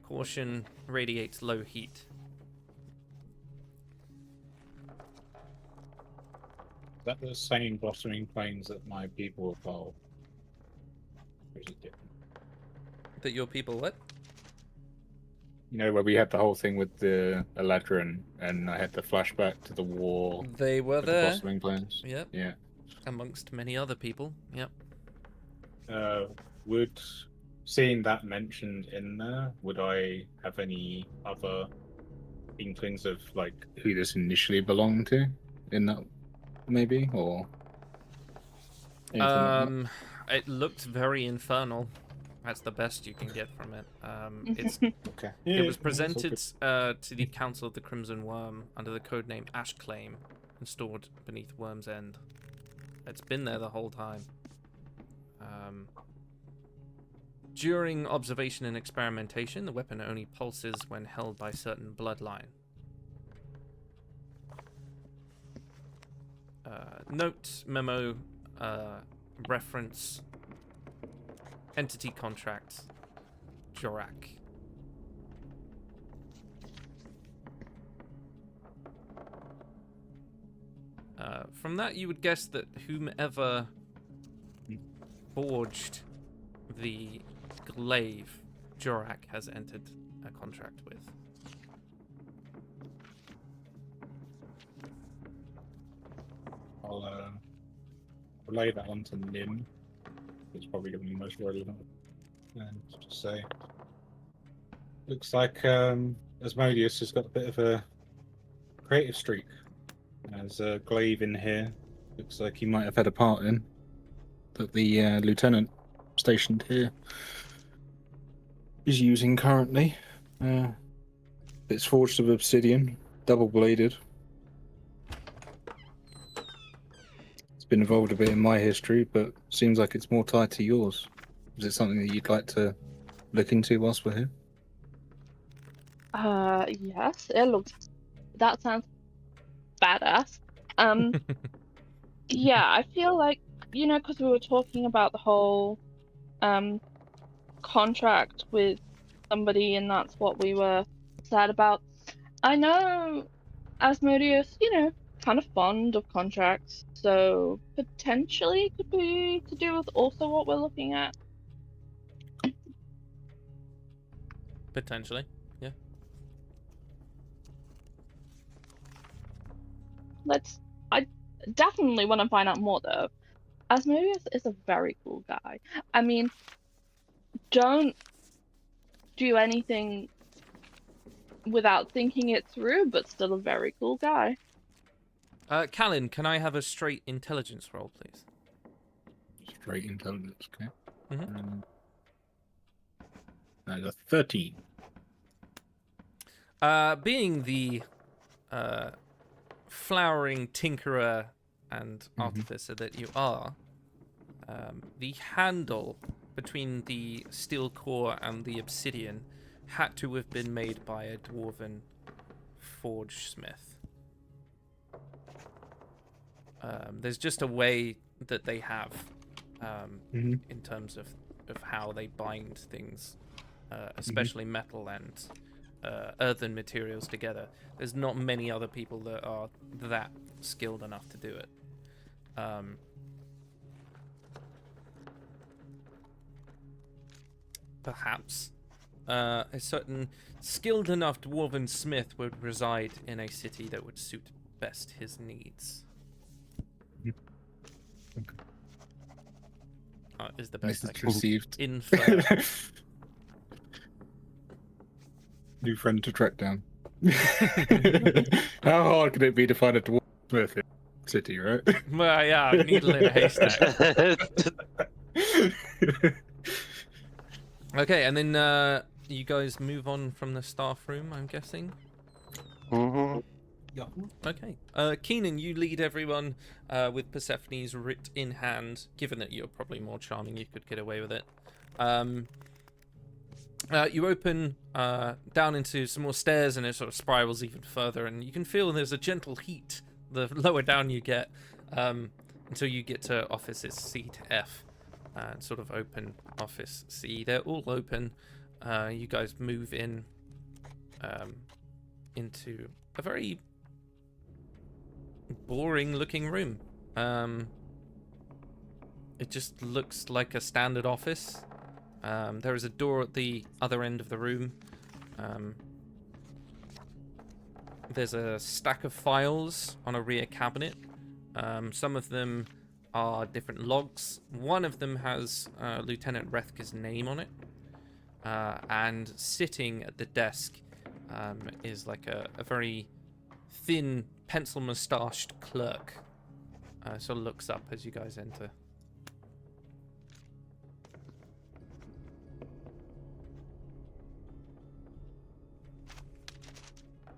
S2: Caution radiates low heat.
S6: Is that the same blossoming plains that my people evolved? Or is it different?
S2: That your people what?
S8: You know, where we had the whole thing with the Eladrin, and I had the flashback to the war.
S2: They were
S8: with the
S2: there.
S8: blossoming plains.
S2: Yep.
S8: Yeah.
S2: Amongst many other people. Yep.
S6: Would seeing that mentioned in there, would I have any other inklings of like
S8: Who this initially belonged to in that, maybe, or anything like that?
S2: It looked very infernal. That's the best you can get from it. It's
S8: Okay.
S2: it was presented to the Council of the Crimson Worm under the codename Ashclaim and stored beneath Worm's End. It's been there the whole time. During observation and experimentation, the weapon only pulses when held by certain bloodline. Note, memo, reference, entity contract, Jorak. From that, you would guess that whomever forged the glaive, Jorak has entered a contract with.
S6: I'll relay that on to Nim. It's probably going to be most relevant. And just say, looks like Asmodeus has got a bit of a creative streak. There's a glaive in here. Looks like he might have had a part in that the lieutenant stationed here is using currently. It's forged of obsidian, double-bladed. It's been involved a bit in my history, but seems like it's more tied to yours. Is it something that you'd like to look into whilst we're here?
S5: Yes, it looks. That sounds badass. Yeah, I feel like, you know, because we were talking about the whole contract with somebody, and that's what we were sad about. I know Asmodeus, you know, kind of fond of contracts, so potentially could be to do with also what we're looking at.
S2: Potentially, yeah.
S5: I definitely want to find out more though. Asmodeus is a very cool guy. I mean, don't do anything without thinking it through, but still a very cool guy.
S2: Callan, can I have a straight intelligence roll, please?
S8: Straight intelligence, okay.
S2: Mhm.
S8: That's a 13.
S2: Being the flowering tinkerer and artificer that you are, the handle between the steel core and the obsidian had to have been made by a dwarven forge smith. There's just a way that they have
S8: Mhm.
S2: in terms of how they bind things, especially metal and earthen materials together. There's not many other people that are that skilled enough to do it. Perhaps a certain skilled enough dwarven smith would reside in a city that would suit best his needs. Is the best I
S8: Message
S2: can
S8: received.
S2: infer.
S6: New friend to track down.
S8: How hard can it be to find a dwarf smith in the city, right?
S2: Well, yeah, needle in a haystack. Okay, and then you guys move on from the staff room, I'm guessing.
S4: Mm-hmm.
S6: Yeah.
S2: Okay. Keenan, you lead everyone with Persephone's writ in hand. Given that you're probably more charming, you could get away with it. You open down into some more stairs, and it sort of spirals even further, and you can feel there's a gentle heat the lower down you get, until you get to offices C to F. Sort of open office C. They're all open. You guys move in into a very boring looking room. It just looks like a standard office. There is a door at the other end of the room. There's a stack of files on a rear cabinet. Some of them are different logs. One of them has Lieutenant Rethka's name on it. And sitting at the desk is like a very thin, pencil-moustached clerk. Sort of looks up as you guys enter.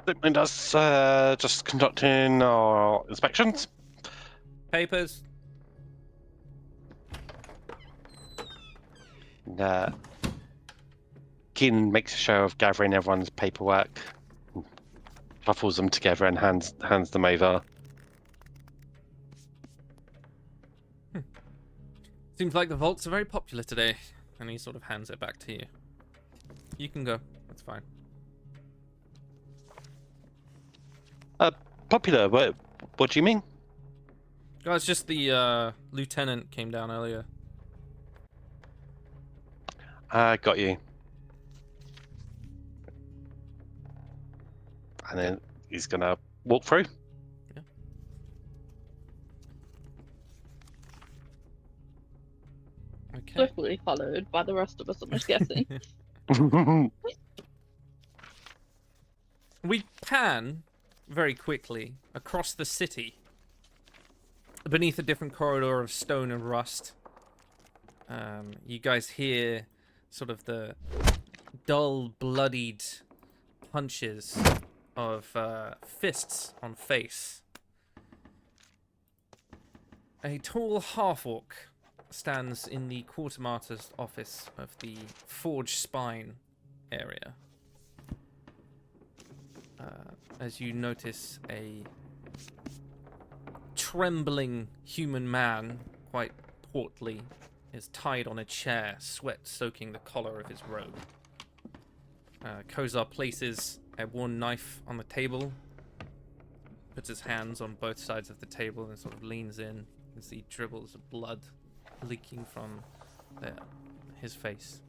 S4: Don't mind us just conducting our inspections.
S2: Papers.
S4: And, Keenan makes a show of gathering everyone's paperwork, shuffles them together and hands them over.
S2: Seems like the vaults are very popular today. And he sort of hands it back to you. You can go. That's fine.
S4: Popular? What do you mean?
S2: Oh, it's just the lieutenant came down earlier.
S4: Got you. And then he's gonna walk through.
S2: Yeah. Okay.
S5: Swiftly followed by the rest of us, I'm just guessing.
S2: We pan very quickly across the city beneath a different corridor of stone and rust. You guys hear sort of the dull, bloodied punches of fists on face. A tall half-orc stands in the quartermaster's office of the Forge Spine area. As you notice a trembling human man, quite portly, is tied on a chair, sweat soaking the collar of his robe. Kozar places a worn knife on the table, puts his hands on both sides of the table and sort of leans in. You can see dribbles of blood leaking from his face.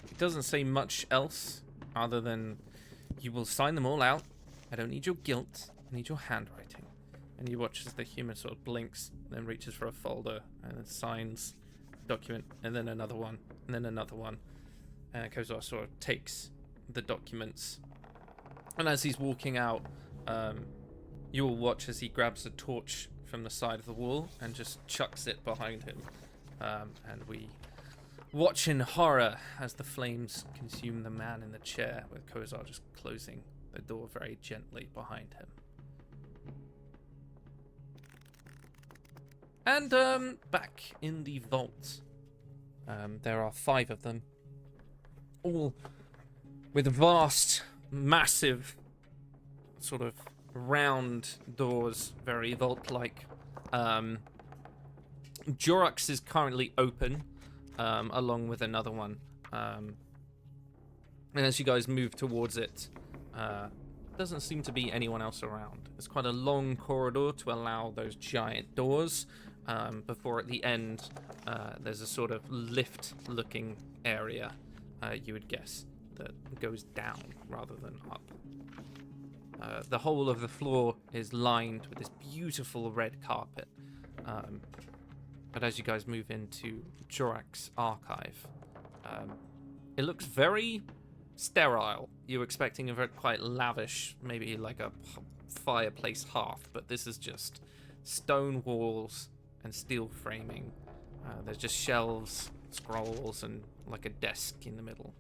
S2: He doesn't say much else other than, you will sign them all out. I don't need your guilt. I need your handwriting. And you watch as the human sort of blinks, then reaches for a folder and then signs a document, and then another one, and then another one. And Kozar sort of takes the documents. And as he's walking out, you will watch as he grabs a torch from the side of the wall and just chucks it behind him. And we watch in horror as the flames consume the man in the chair, with Kozar just closing the door very gently behind him. And back in the vault, There are 5 of them, all with vast, massive, sort of round doors, very vault-like. Jorux is currently open, along with another one. And as you guys move towards it, doesn't seem to be anyone else around. It's quite a long corridor to allow those giant doors, before at the end there's a sort of lift-looking area, you would guess, that goes down rather than up. The whole of the floor is lined with this beautiful red carpet. But as you guys move into Jorak's archive, it looks very sterile. You're expecting a very quite lavish, maybe like a fireplace hearth, but this is just stone walls and steel framing. There's just shelves, scrolls, and like a desk in the middle.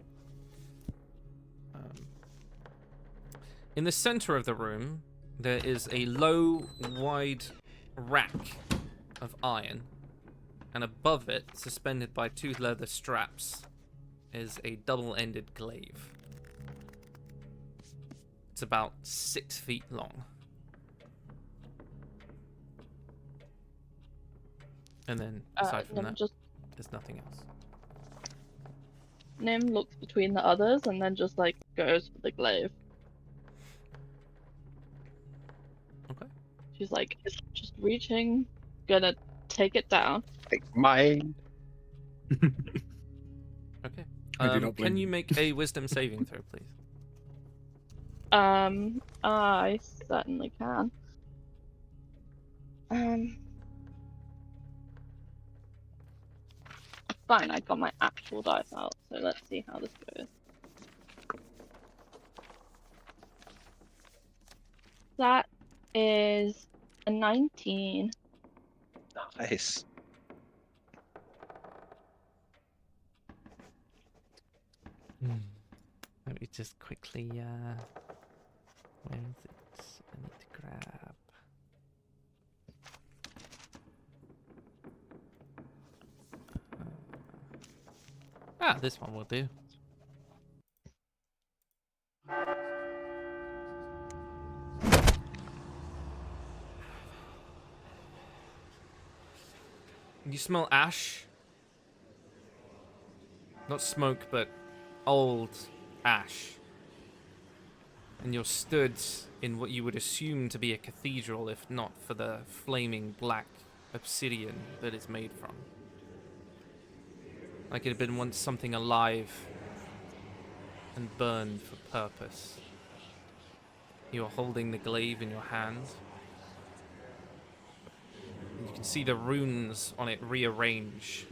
S2: In the center of the room, there is a low, wide rack of iron, and above it, suspended by 2 leather straps, is a double-ended glaive. It's about 6 feet long. And then, aside from that, there's nothing else.
S5: Nim looks between the others and then just like goes for the glaive.
S2: Okay.
S5: She's like, just reaching, gonna take it down.
S4: Take mine.
S2: Okay.
S8: I do not blame
S2: Can you
S8: you.
S2: make a wisdom saving throw, please?
S5: I certainly can. Fine, I got my actual dice out, so let's see how this goes. That is a 19.
S4: Nice.
S2: Let me just quickly, where is it? I need to grab. This one will do. You smell ash. Not smoke, but old ash. And you're stood in what you would assume to be a cathedral, if not for the flaming black obsidian that it's made from. Like it had been once something alive and burned for purpose. You're holding the glaive in your hand. And you can see the runes on it rearrange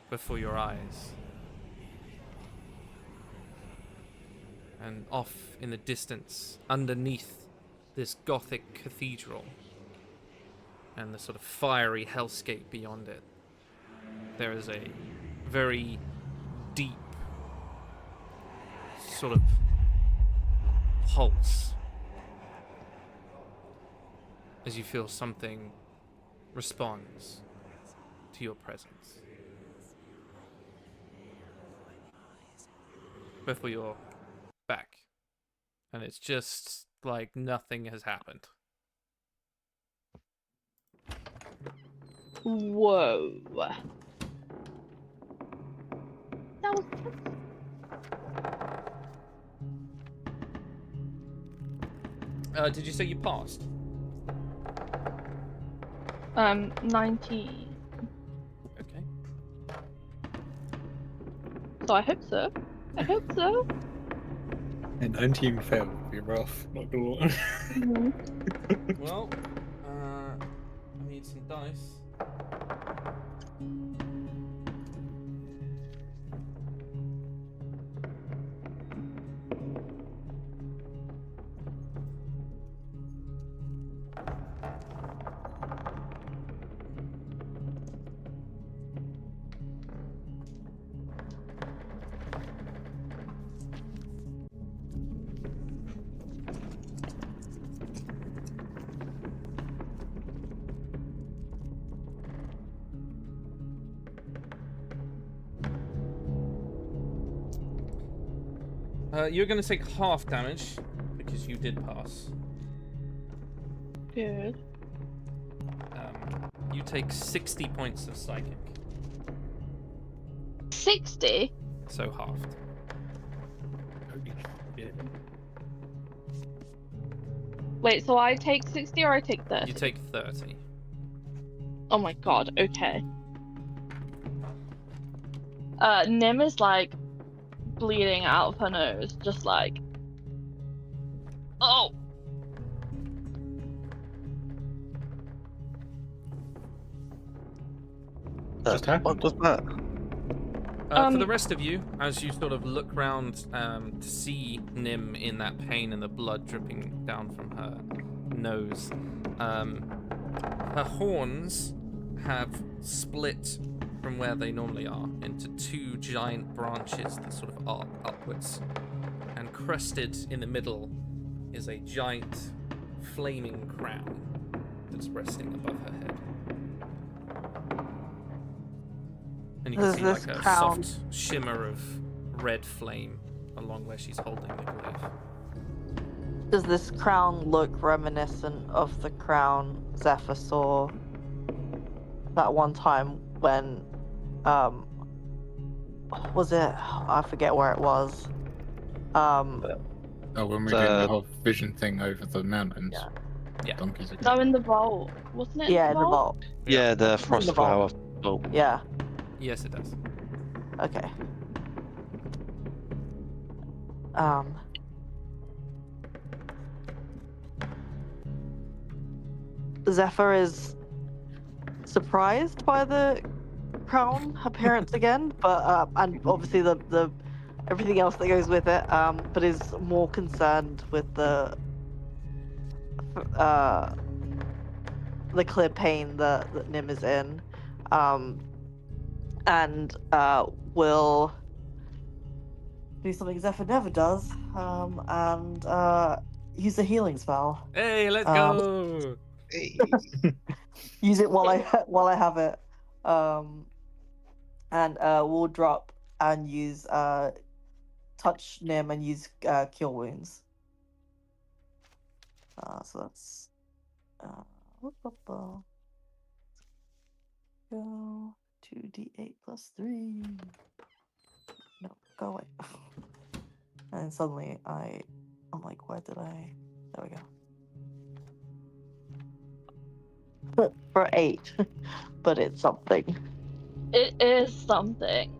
S2: before your eyes. And off in the distance, underneath this Gothic cathedral, and the sort of fiery hellscape beyond it, there is a very deep sort of pulse as you feel something responds to your presence. Before you're back, and it's just like nothing has happened.
S5: Whoa. That was
S2: Did you say you passed?
S5: 19.
S2: Okay.
S5: So I hope so. I hope so.
S6: And 19 failed would be rough, not gonna lie.
S2: Well, I need some dice. You're going to take half damage because you did pass.
S5: Good.
S2: You take 60 points of psychic,
S5: 60?
S2: so halved.
S8: Holy shit.
S5: Wait, so I take 60 or I take 30?
S2: You take 30.
S5: Oh my god, okay. Nim is like bleeding out of her nose, just like, oh.
S8: Just happened.
S4: What was that?
S2: For the rest of you, as you sort of look round to see Nim in that pain and the blood dripping down from her nose, her horns have split from where they normally are into two giant branches that sort of arc upwards. And crested in the middle is a giant flaming crown that's resting above her head. And you can see like a soft shimmer of red flame along where she's holding the glaive.
S9: Does this crown look reminiscent of the crown Zephyr saw that one time when, was it? I forget where it was.
S8: Oh, when we did the whole vision thing over the mountains.
S2: Yeah.
S8: Donkeys ago.
S5: No, in the vault, wasn't it?
S9: Yeah,
S5: in
S9: the vault.
S4: Yeah, the frost flower. Oh,
S9: Yeah.
S2: Yes, it does.
S9: Okay. Zephyr is surprised by the crown appearance again, but and obviously the everything else that goes with it, but is more concerned with the clear pain that Nim is in, and will do something Zephyr never does, and use a healing spell.
S2: Hey, let's go!
S9: Use it while I have it, and we'll drop and use touch Nim and use cure wounds. So that's go 2d8 plus 3. No, go away. And then suddenly I'm like, where did I? There we go. For 8, but it's something.
S5: It is something.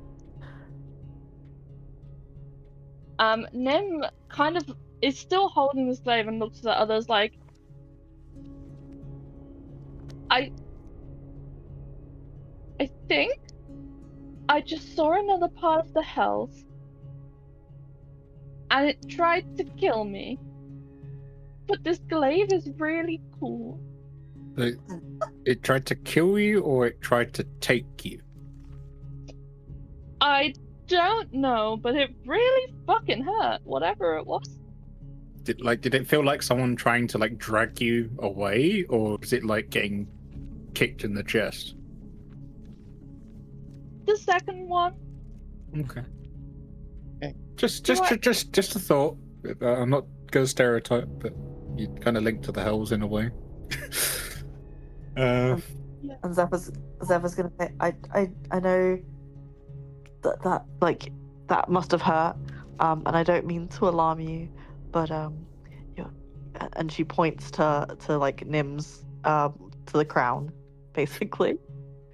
S5: Nim kind of is still holding this glaive and looks at the others like, I think I just saw another part of the hells, and it tried to kill me. But this glaive is really cool.
S8: It tried to kill you, or it tried to take you?
S5: I don't know, but it really fucking hurt, whatever it was.
S8: Did it feel like someone trying to like drag you away, or is it like getting kicked in the chest?
S5: The second one.
S8: Okay. Just a thought. I'm not gonna stereotype, but you kind of link to the hells in a way.
S9: And Zephyr's gonna say, I know that like that must have hurt, and I don't mean to alarm you, but and she points to like Nim's to the crown, basically.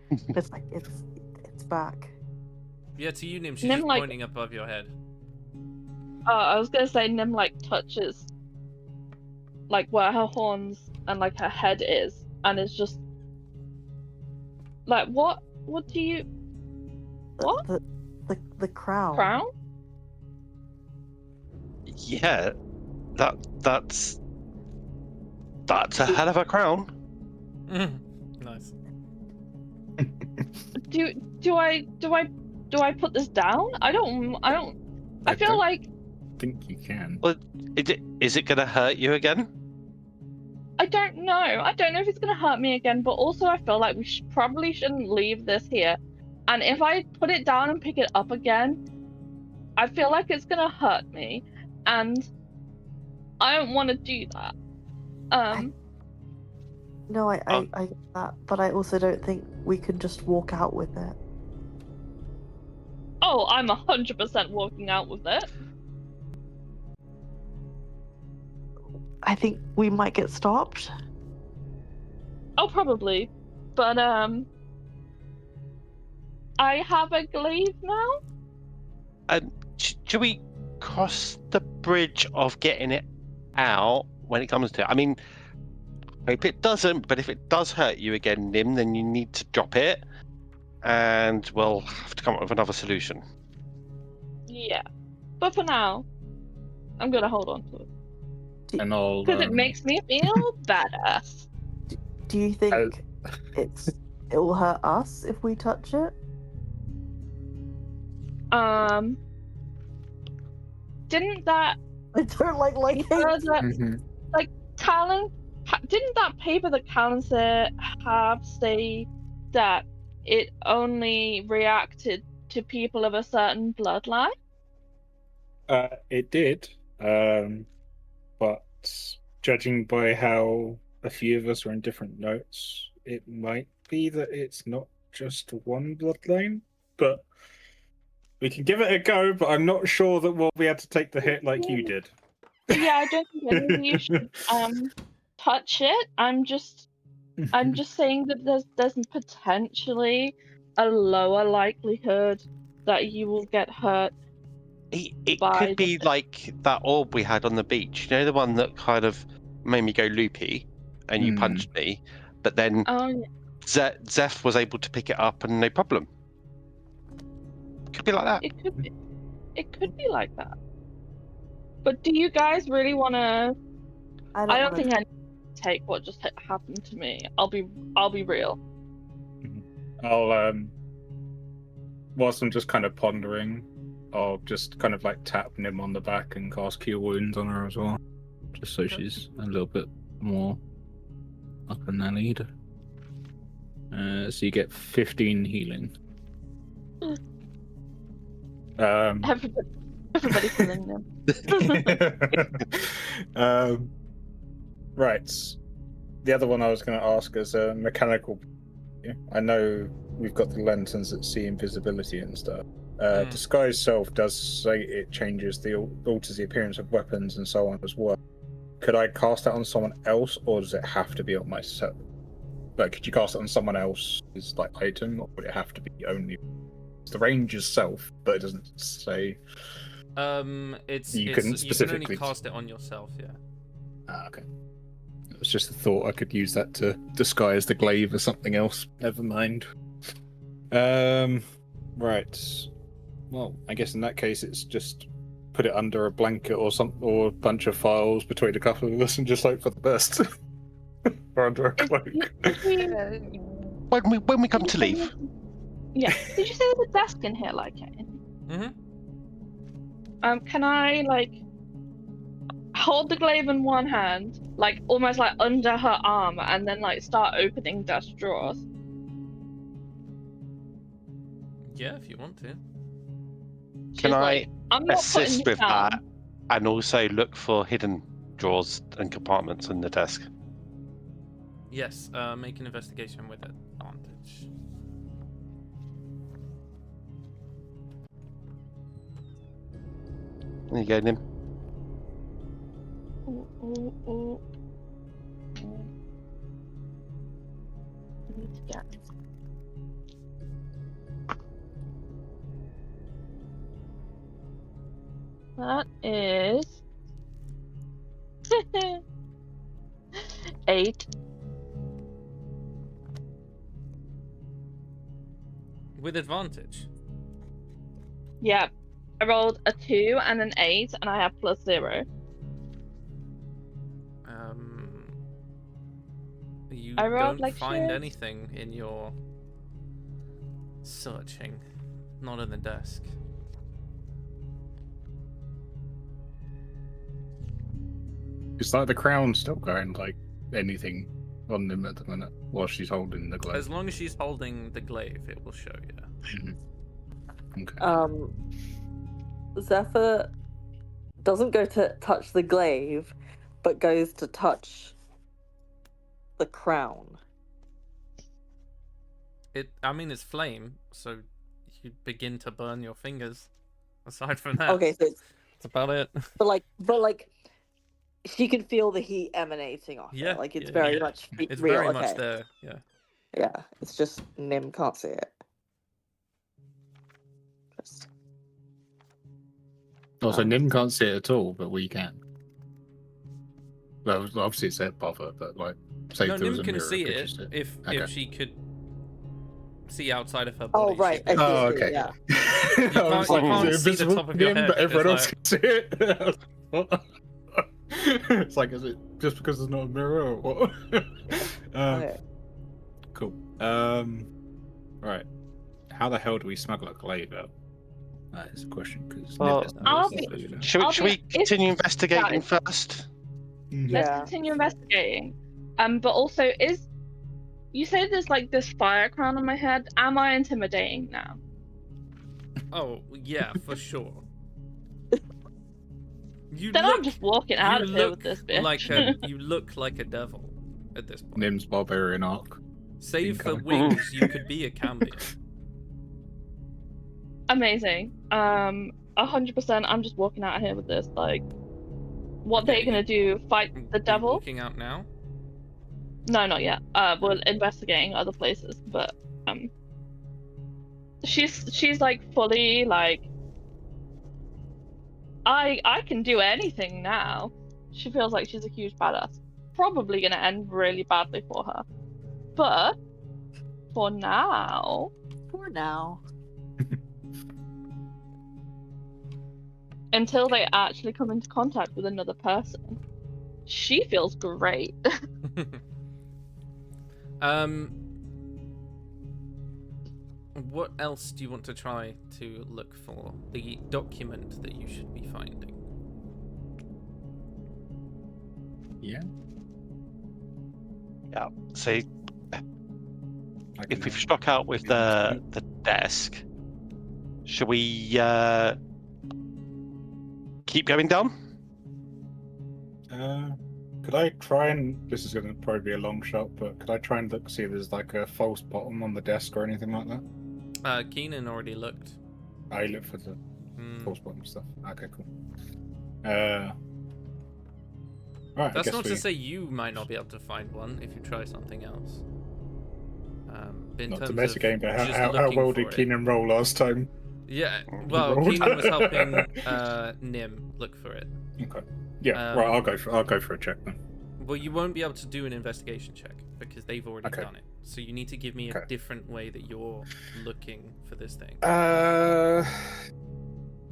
S9: It's like it's back.
S2: Yeah, to you, Nim. She's
S5: Nim,
S2: just
S5: like-
S2: pointing above your head.
S5: I was gonna say Nim like touches like where her horns and like her head is, and it's just like, what do you what?
S9: The crown.
S5: Crown?
S4: yeah, that's a hell of a crown.
S2: Nice.
S5: Do I put this down? I feel like
S8: think you can.
S4: Well, is it going to hurt you again?
S5: I don't know. I don't know if it's gonna hurt me again, but also I feel like we probably shouldn't leave this here. And if I put it down and pick it up again, I feel like it's gonna hurt me, and I don't want to do that.
S9: No, I get that, but I also don't think we can just walk out with it.
S5: Oh, I'm 100% walking out with it.
S9: I think we might get stopped.
S5: Oh, probably. But, I have a glaive now?
S4: Should we cross the bridge of getting it out when it comes to it? I mean, I hope it doesn't, but if it does hurt you again, Nim, then you need to drop it, and we'll have to come up with another solution.
S5: Yeah. But for now, I'm gonna hold on to it.
S8: And I'll.
S5: Because it makes me feel better.
S9: Do you think it will hurt us if we touch it?
S5: Didn't that
S9: I don't like
S5: Callan? Didn't that paper that Callan said have say that it only reacted to people of a certain bloodline?
S6: It did, but judging by how a few of us are in different notes, it might be that it's not just one bloodline, but we can give it a go, but I'm not sure that we'll be able to take the hit like you did.
S5: Yeah, I don't think any of you should touch it. I'm just saying that there's potentially a lower likelihood that you will get hurt.
S4: It could be like that orb we had on the beach. You know, the one that kind of made me go loopy, and you punched me, but then Zeph was able to pick it up and no problem. Could be like that.
S5: It could be like that. But do you guys really want to? I don't think I need to take what just happened to me. I'll be real.
S6: I'll whilst I'm just kind of pondering, I'll just kind of like tap Nim on the back and cast Cure Wounds on her as well, just so she's a little bit more up in that lead. So you get 15 healing.
S5: Everybody feeling them.
S6: Right. The other one I was going to ask is a mechanical. I know we've got the lanterns that see invisibility and stuff. Disguise Self does say it alters the appearance of weapons and so on as well. Could I cast that on someone else, or does it have to be on myself? Like, could you cast it on someone else's like item, or would it have to be only? The range is self, but it doesn't say.
S2: You can only cast it on yourself. Yeah.
S6: Okay. It was just a thought. I could use that to disguise the glaive or something else. Never mind. Right. Well, I guess in that case, it's just put it under a blanket or a bunch of files between a couple of us and just hope for the best. Or under a cloak.
S4: When we come to leave.
S5: Yeah. Did you say there's a desk in here, like it? Can I hold the glaive in one hand, almost under her arm, and then start opening desk drawers?
S2: Yeah, if you want to.
S4: Can I assist with
S5: down.
S4: that, and also look for hidden drawers and compartments in the desk?
S2: Yes. Make an investigation with advantage.
S4: There you go, Nim.
S5: Need to get. That is 8.
S2: With advantage.
S5: Yeah. I rolled a 2 and an 8, and I have +0.
S2: You
S5: I rolled
S2: don't find
S5: shit.
S2: anything in your searching. Not in the desk.
S6: Is the crown still going anything on them at the minute while she's holding the glaive?
S2: As long as she's holding the glaive, it will show you.
S6: Okay.
S9: Zephyr doesn't go to touch the glaive, but goes to touch the crown.
S2: I mean, it's flame, so you begin to burn your fingers. Aside from that,
S9: Okay, so
S2: that's about it.
S9: but like, she can feel the heat emanating off
S2: Yeah,
S9: it. Like it's
S2: yeah,
S9: very
S2: yeah.
S9: much
S2: It's
S9: real.
S2: very
S9: Okay.
S2: much there. Yeah.
S9: Yeah, it's just Nim can't see it. Just...
S8: Also, Nim can't see it at all, but we can. Well, obviously it's their bother, but like, say
S2: No,
S8: if there was
S2: Nim
S8: a
S2: can
S8: mirror,
S2: see
S8: could
S2: it
S8: you
S2: if
S8: Okay.
S2: she could see outside of her
S9: Oh
S2: body.
S9: right, I see,
S8: Oh,
S9: I see,
S8: okay.
S9: yeah.
S8: I was
S2: you
S8: like,
S2: can't
S8: is
S2: see
S8: it
S2: the
S8: invisible
S2: top of your
S8: to Nim,
S2: head,
S8: but everyone else
S2: it's
S8: can see it. It's like, is it just because there's not a mirror or what?
S9: Okay.
S6: Cool. Right. How the hell do we smuggle a glaive out? That is a question because
S4: Well, should we continue investigating first?
S5: Let's continue investigating. But also, you say there's like this fire crown on my head? Am I intimidating now?
S2: Oh yeah, for sure.
S5: I'm just walking out of here with this bitch.
S2: You look like a devil at this point.
S8: Nim's barbarian arc.
S2: Save for wings, you could be a cambion.
S5: Amazing. 100%. I'm just walking out of here with this. Like, what they're gonna do? Fight the devil?
S2: Walking out now?
S5: No, not yet. We're investigating other places, but she's like fully like. I can do anything now. She feels like she's a huge badass. Probably gonna end really badly for her, but for now. Until they actually come into contact with another person, she feels great.
S2: What else do you want to try to look for? The document that you should be finding.
S6: Yeah.
S4: Yeah. So if we've struck out with the desk, should we keep going down?
S6: Could I try and... This is going to probably be a long shot, but could I try and look, see if there's like a false bottom on the desk or anything like that?
S2: Keenan already looked.
S6: I looked for the false bottom stuff. Okay, cool. Right,
S2: That's not to say you might not be able to find one if you try something else.
S6: Not to mess again, but how well did Keenan roll last time?
S2: Yeah, well, Keenan was helping Nim look for it.
S6: Okay. Yeah, right. I'll go for a check then.
S2: Well, you won't be able to do an investigation check because they've already done it. So you need to give me a different way that you're looking for this thing.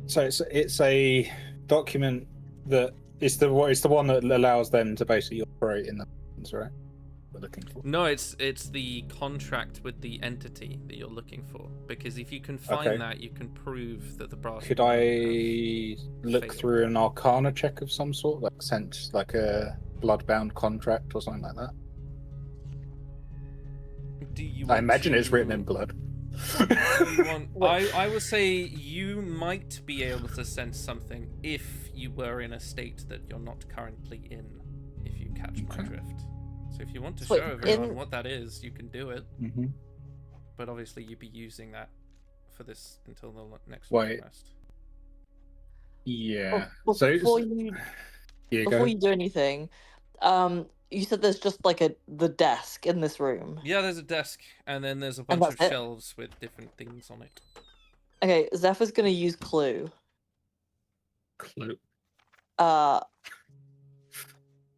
S6: So it's a document that it's the one that allows them to basically operate in the lands, right? We're looking for.
S2: No, it's the contract with the entity that you're looking for. Because if you can find that, you can prove that the brass.
S6: Could I look through an Arcana check of some sort, like sense, like a bloodbound contract or something like that?
S2: Do you?
S6: I imagine it's written in blood.
S2: I would say you might be able to sense something if you were in a state that you're not currently in. If you catch my drift. So if you want to show everyone what that is, you can do it.
S6: Mm-hmm.
S2: But obviously, you'd be using that for this until the next rest.
S6: Yeah.
S9: Before you do anything, you said there's just like the desk in this room.
S2: Yeah, there's a desk, and then there's a bunch of shelves with different things on it.
S9: Okay, Zephyr's gonna use Clue.
S8: Clue.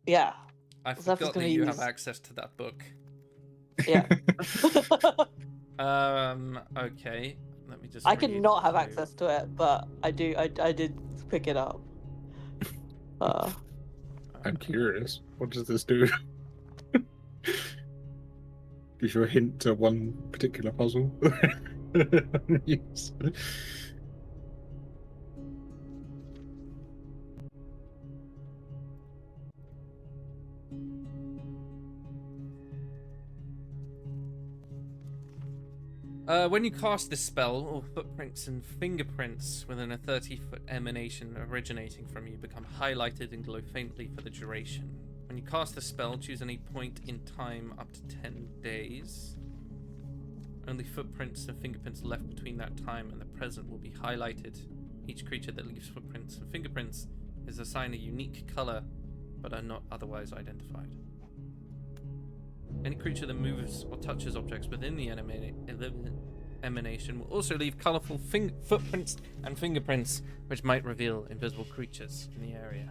S9: Yeah.
S2: I forgot that you have access to that book.
S9: Yeah.
S2: Okay. Let me just.
S9: I can not have access to it, but I do. I did pick it up.
S6: I'm curious. What does this do? Gives you a hint to one particular puzzle. Yes.
S2: When you cast this spell, all footprints and fingerprints within a 30-foot emanation originating from you become highlighted and glow faintly for the duration. When you cast the spell, choose any point in time up to 10 days. Only footprints and fingerprints left between that time and the present will be highlighted. Each creature that leaves footprints and fingerprints is assigned a unique color, but are not otherwise identified. Any creature that moves or touches objects within the emanation will also leave colorful footprints and fingerprints, which might reveal invisible creatures in the area.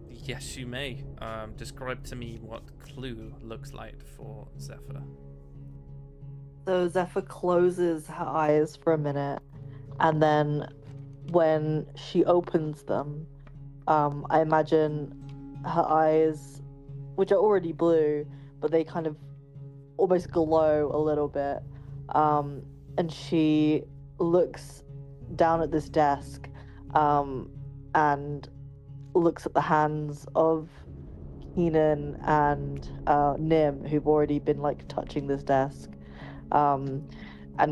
S2: Yes, you may. Describe to me what clue looks like for Zephyr.
S9: So Zephyr closes her eyes for a minute, and then when she opens them, I imagine her eyes, which are already blue, but they kind of almost glow a little bit. And she looks down at this desk and looks at the hands of Keenan and Nim, who've already been like touching this desk, and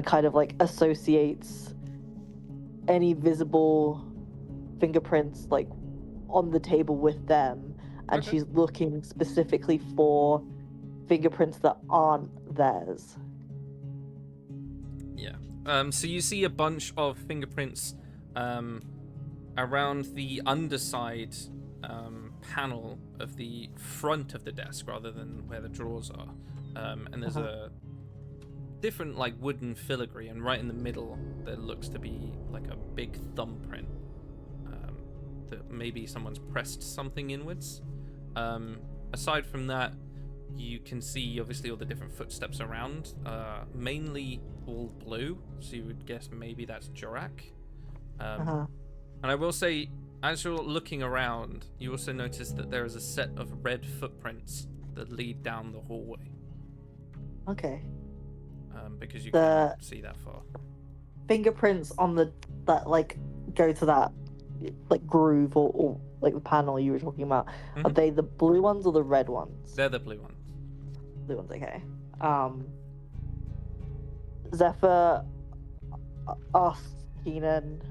S9: kind of like associates any visible fingerprints like on the table with them, and she's looking specifically for fingerprints that aren't theirs.
S2: Yeah. So you see a bunch of fingerprints around the underside panel of the front of the desk rather than where the drawers are. And there's a different like wooden filigree, and right in the middle there looks to be like a big thumbprint that maybe someone's pressed something inwards. Aside from that, you can see obviously all the different footsteps around, mainly all blue, so you would guess maybe that's Jorak. And I will say, as you're looking around, you also notice that there is a set of red footprints that lead down the hallway.
S9: Okay.
S2: Because you can't see that far.
S9: Fingerprints on that like go to that like groove or like the panel you were talking about. Are they the blue ones or the red ones?
S2: They're the blue ones.
S9: Blue ones, okay. Zephyr asks Keenan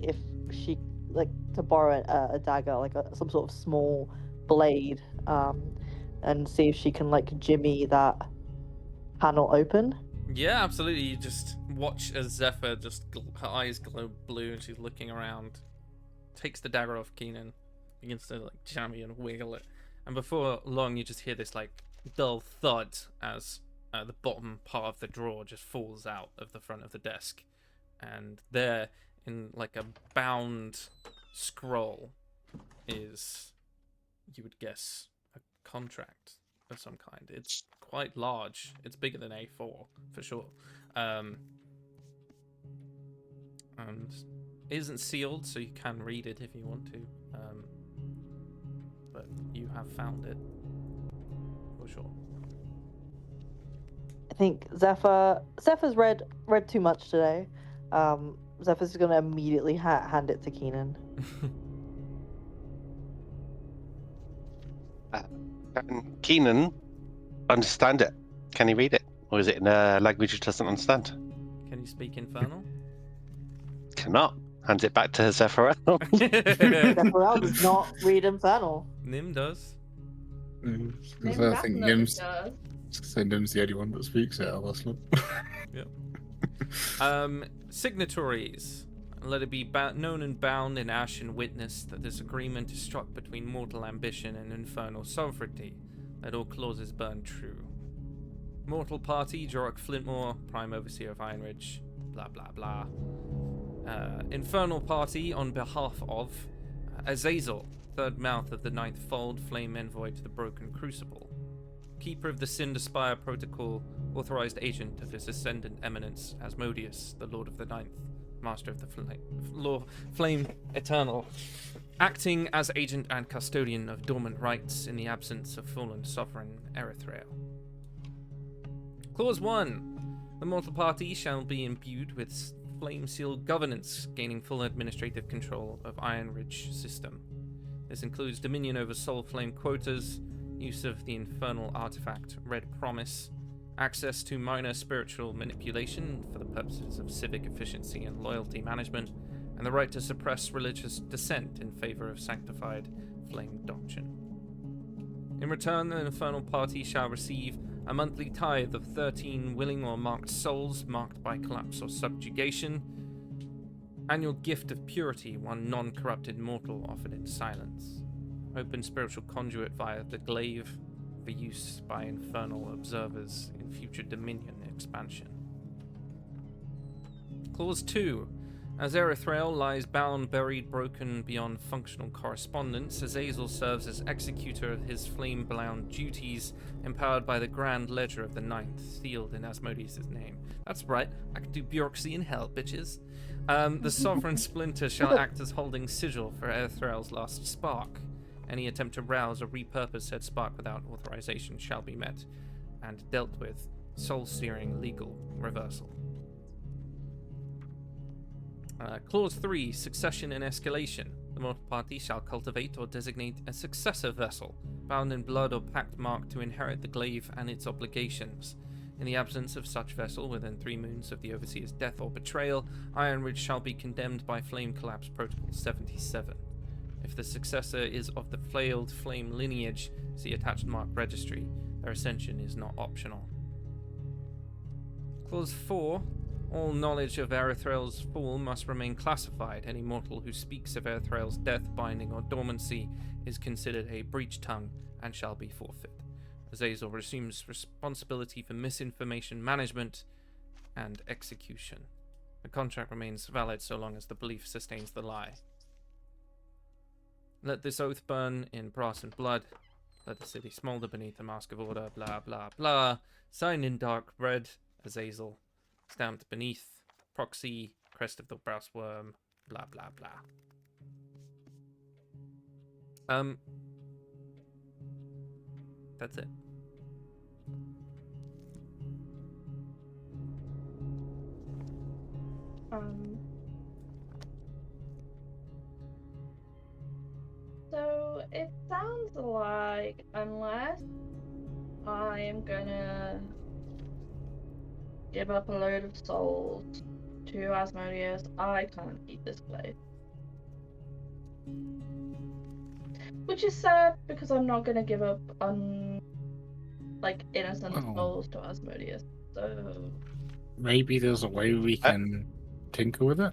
S9: if she like to borrow a dagger, like some sort of small blade, and see if she can like jimmy that panel open.
S2: Yeah, absolutely. You just watch as Zephyr her eyes glow blue and she's looking around, takes the dagger off Keenan, begins to like jammy and wiggle it, and before long you just hear this like dull thud as the bottom part of the drawer just falls out of the front of the desk, and there in like a bound scroll is, you would guess, a contract of some kind. It's quite large. It's bigger than A4 for sure, and isn't sealed, so you can read it if you want to, but you have found it for sure.
S9: I think Zephyr's read too much today. Zephyr's gonna immediately hand it to Keenan.
S4: Can Keenan understand it? Can he read it? Or is it in a language he doesn't understand?
S2: Can you speak Infernal?
S4: Cannot. Hands it back to Zephyr.
S9: Zephyr does not read Infernal.
S2: Nim does.
S8: Because I think Nim's the only one that speaks it of us.
S2: Yep. Signatories. Let it be known and bound in ashen witness that this agreement is struck between mortal ambition and infernal sovereignty. Let all clauses burn true. Mortal party, Jorok Flintmore, Prime Overseer of Ironridge, blah blah blah. Infernal party, on behalf of Azazel, third mouth of the ninth fold, flame envoy to the broken crucible. Keeper of the Cinder Spire Protocol, authorized agent of his ascendant eminence, Asmodeus, the Lord of the Ninth, master of the Flame Eternal, acting as agent and custodian of dormant rights in the absence of fallen sovereign Erythrael. Clause 1. The mortal party shall be imbued with flame-sealed governance, gaining full administrative control of Ironridge system. This includes dominion over soul flame quotas, use of the infernal artifact Red Promise, access to minor spiritual manipulation for the purposes of civic efficiency and loyalty management, and the right to suppress religious dissent in favor of sanctified flame doctrine. In return, the Infernal Party shall receive a monthly tithe of 13 willing or marked souls marked by collapse or subjugation, annual gift of purity, one non-corrupted mortal offered in silence, open spiritual conduit via the glaive for use by infernal observers in future Dominion expansion. Clause 2. As Erythrael lies bound, buried, broken beyond functional correspondence, Azazel serves as executor of his flame-bound duties, empowered by the Grand Ledger of the Ninth, sealed in Asmodeus' name. That's right, I can do bureaucracy in hell, bitches. The Sovereign Splinter shall act as holding sigil for Erythrael's last spark. Any attempt to rouse or repurpose said spark without authorization shall be met and dealt with. Soul-searing legal reversal. Clause 3. Succession and escalation. The mortal party shall cultivate or designate a successor vessel, bound in blood or pact mark to inherit the glaive and its obligations. In the absence of such vessel within 3 moons of the overseer's death or betrayal, Ironridge shall be condemned by Flame Collapse Protocol 77. If the successor is of the flailed flame lineage, see attached mark registry. Their ascension is not optional. Clause 4. All knowledge of Erythrael's fall must remain classified. Any mortal who speaks of Erythrael's death, binding, or dormancy is considered a breach tongue and shall be forfeit. Azazel assumes responsibility for misinformation management and execution. The contract remains valid so long as the belief sustains the lie. Let this oath burn in brass and blood. Let the city smolder beneath the mask of order. Blah, blah, blah. Signed in dark red. Azazel. Stamped beneath. Proxy. Crest of the brass worm. Blah, blah, blah. That's it.
S5: So it sounds like unless I am gonna give up a load of souls to Asmodeus, I can't keep this place. Which is sad because I'm not gonna give up innocent souls to Asmodeus. So
S8: maybe there's a way we can tinker with it.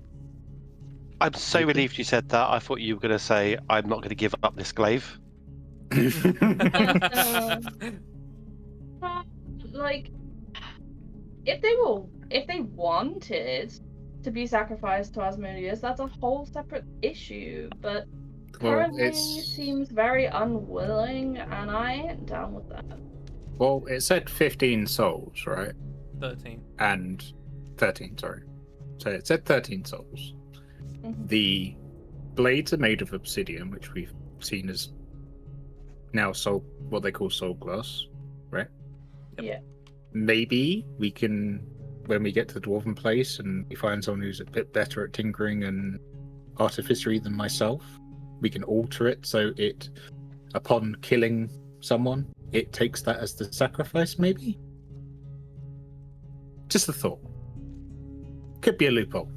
S4: I'm so relieved you said that. I thought you were going to say, I'm not going to give up this glaive.
S5: Like, if they wanted to be sacrificed to Asmodeus, that's a whole separate issue. But currently seems very unwilling, and I ain't down with that.
S8: Well, it said 15 souls, right?
S2: 13.
S8: And 13, sorry. So it said 13 souls.
S5: Mm-hmm.
S8: The blades are made of obsidian, which we've seen as now what they call soul glass, right?
S5: Yeah.
S8: Maybe we can, when we get to the dwarven place and we find someone who's a bit better at tinkering and artificery than myself, we can alter it so it, upon killing someone, it takes that as the sacrifice, maybe? Just a thought. Could be a loophole.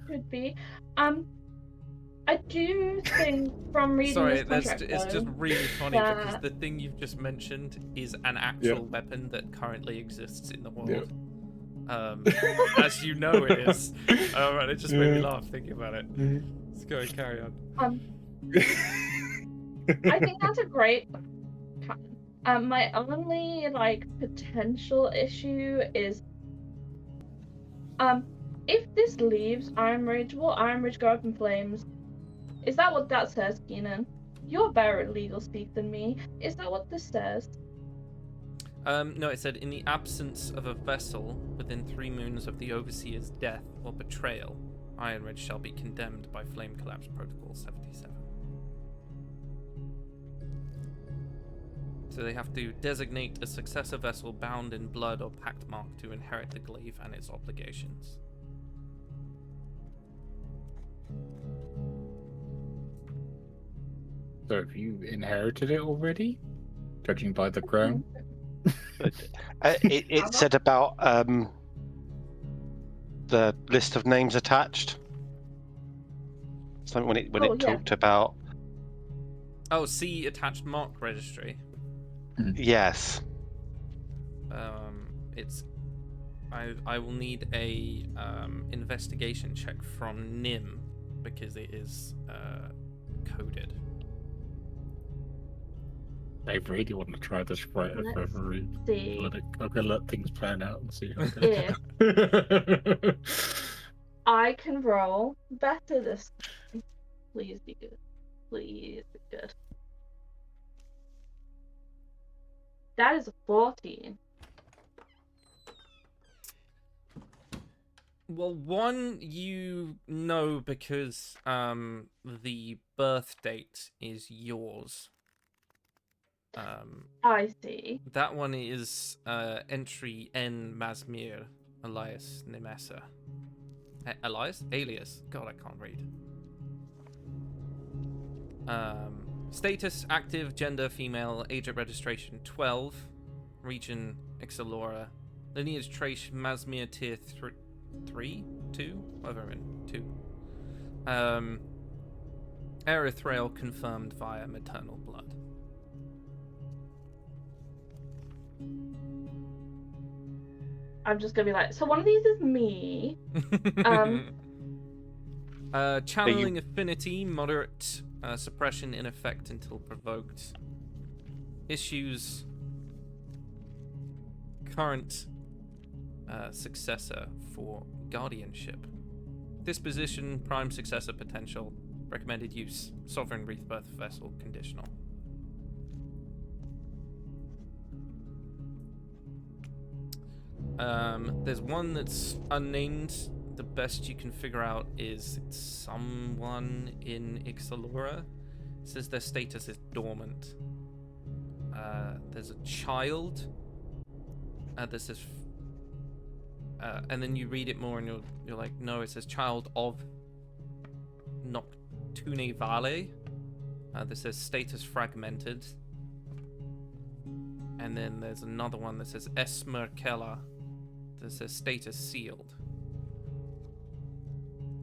S5: Could be. I do think from reading
S2: Sorry,
S5: this contract,
S2: it's just really funny
S5: that...
S2: because the thing you've just mentioned is an actual weapon that currently exists in the world. As you know it is. And it just made me laugh thinking about it. Let's go and carry on.
S5: I think that's a great plan. My only potential issue is if this leaves Ironridge, will Ironridge go up in flames? Is that what that says, Keenan? You're better at legal speak than me. Is that what this says?
S2: No, it said, in the absence of a vessel within 3 moons of the overseer's death or betrayal, Ironridge shall be condemned by Flame Collapse Protocol 77. So they have to designate a successor vessel bound in blood or pact mark to inherit the glaive and its obligations.
S8: So have you inherited it already? Judging by the crown?
S4: It said about the list of names attached. Something when it talked about.
S2: Oh, see attached mark registry.
S4: Yes.
S2: It's. I will need a investigation check from Nim because it is coded.
S8: I really want to try this right at February.
S5: See.
S8: I'm gonna let things plan out and see how
S5: If
S8: it goes.
S5: I can roll better this time. Please be good. Please be good. That is a 14.
S2: Well, one you know because the birth date is yours.
S5: I see.
S2: That one is entry N Masmir, alias Nemessa. Alias? God, I can't read. Status active, gender female, age at registration 12, region Ixalora, lineage trace Masmir tier 3, 2, whatever I'm in 2. Erythrael confirmed via maternal blood.
S5: I'm just gonna be like, so one of these is me.
S2: Channeling affinity, moderate suppression in effect until provoked. Issues current successor for guardianship. Disposition, prime successor potential. Recommended use, sovereign rebirth vessel conditional. There's one that's unnamed. The best you can figure out is it's someone in Ixalora. It says their status is dormant. There's a child. This is, and then you read it more, and you're like, no, it says child of Noctune Vale. This says status fragmented. And then there's another one that says Esmerkella. That says status sealed.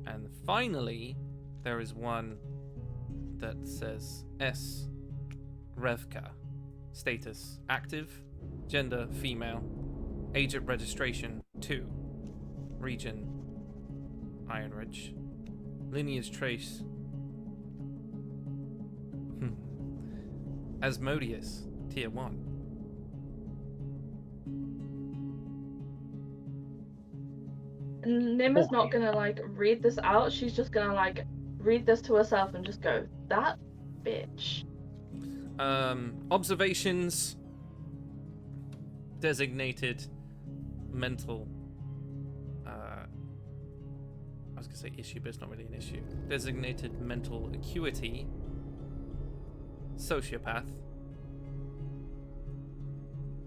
S2: And finally, there is one that says S. Revka. Status active, gender female, age at registration 2, region Iron Ridge, lineage trace Asmodeus, tier 1.
S5: Nima's not gonna like read this out. She's just gonna like read this to herself and just go, that bitch.
S2: Observations. Designated mental. I was gonna say issue, but it's not really an issue. Designated mental acuity. Sociopath.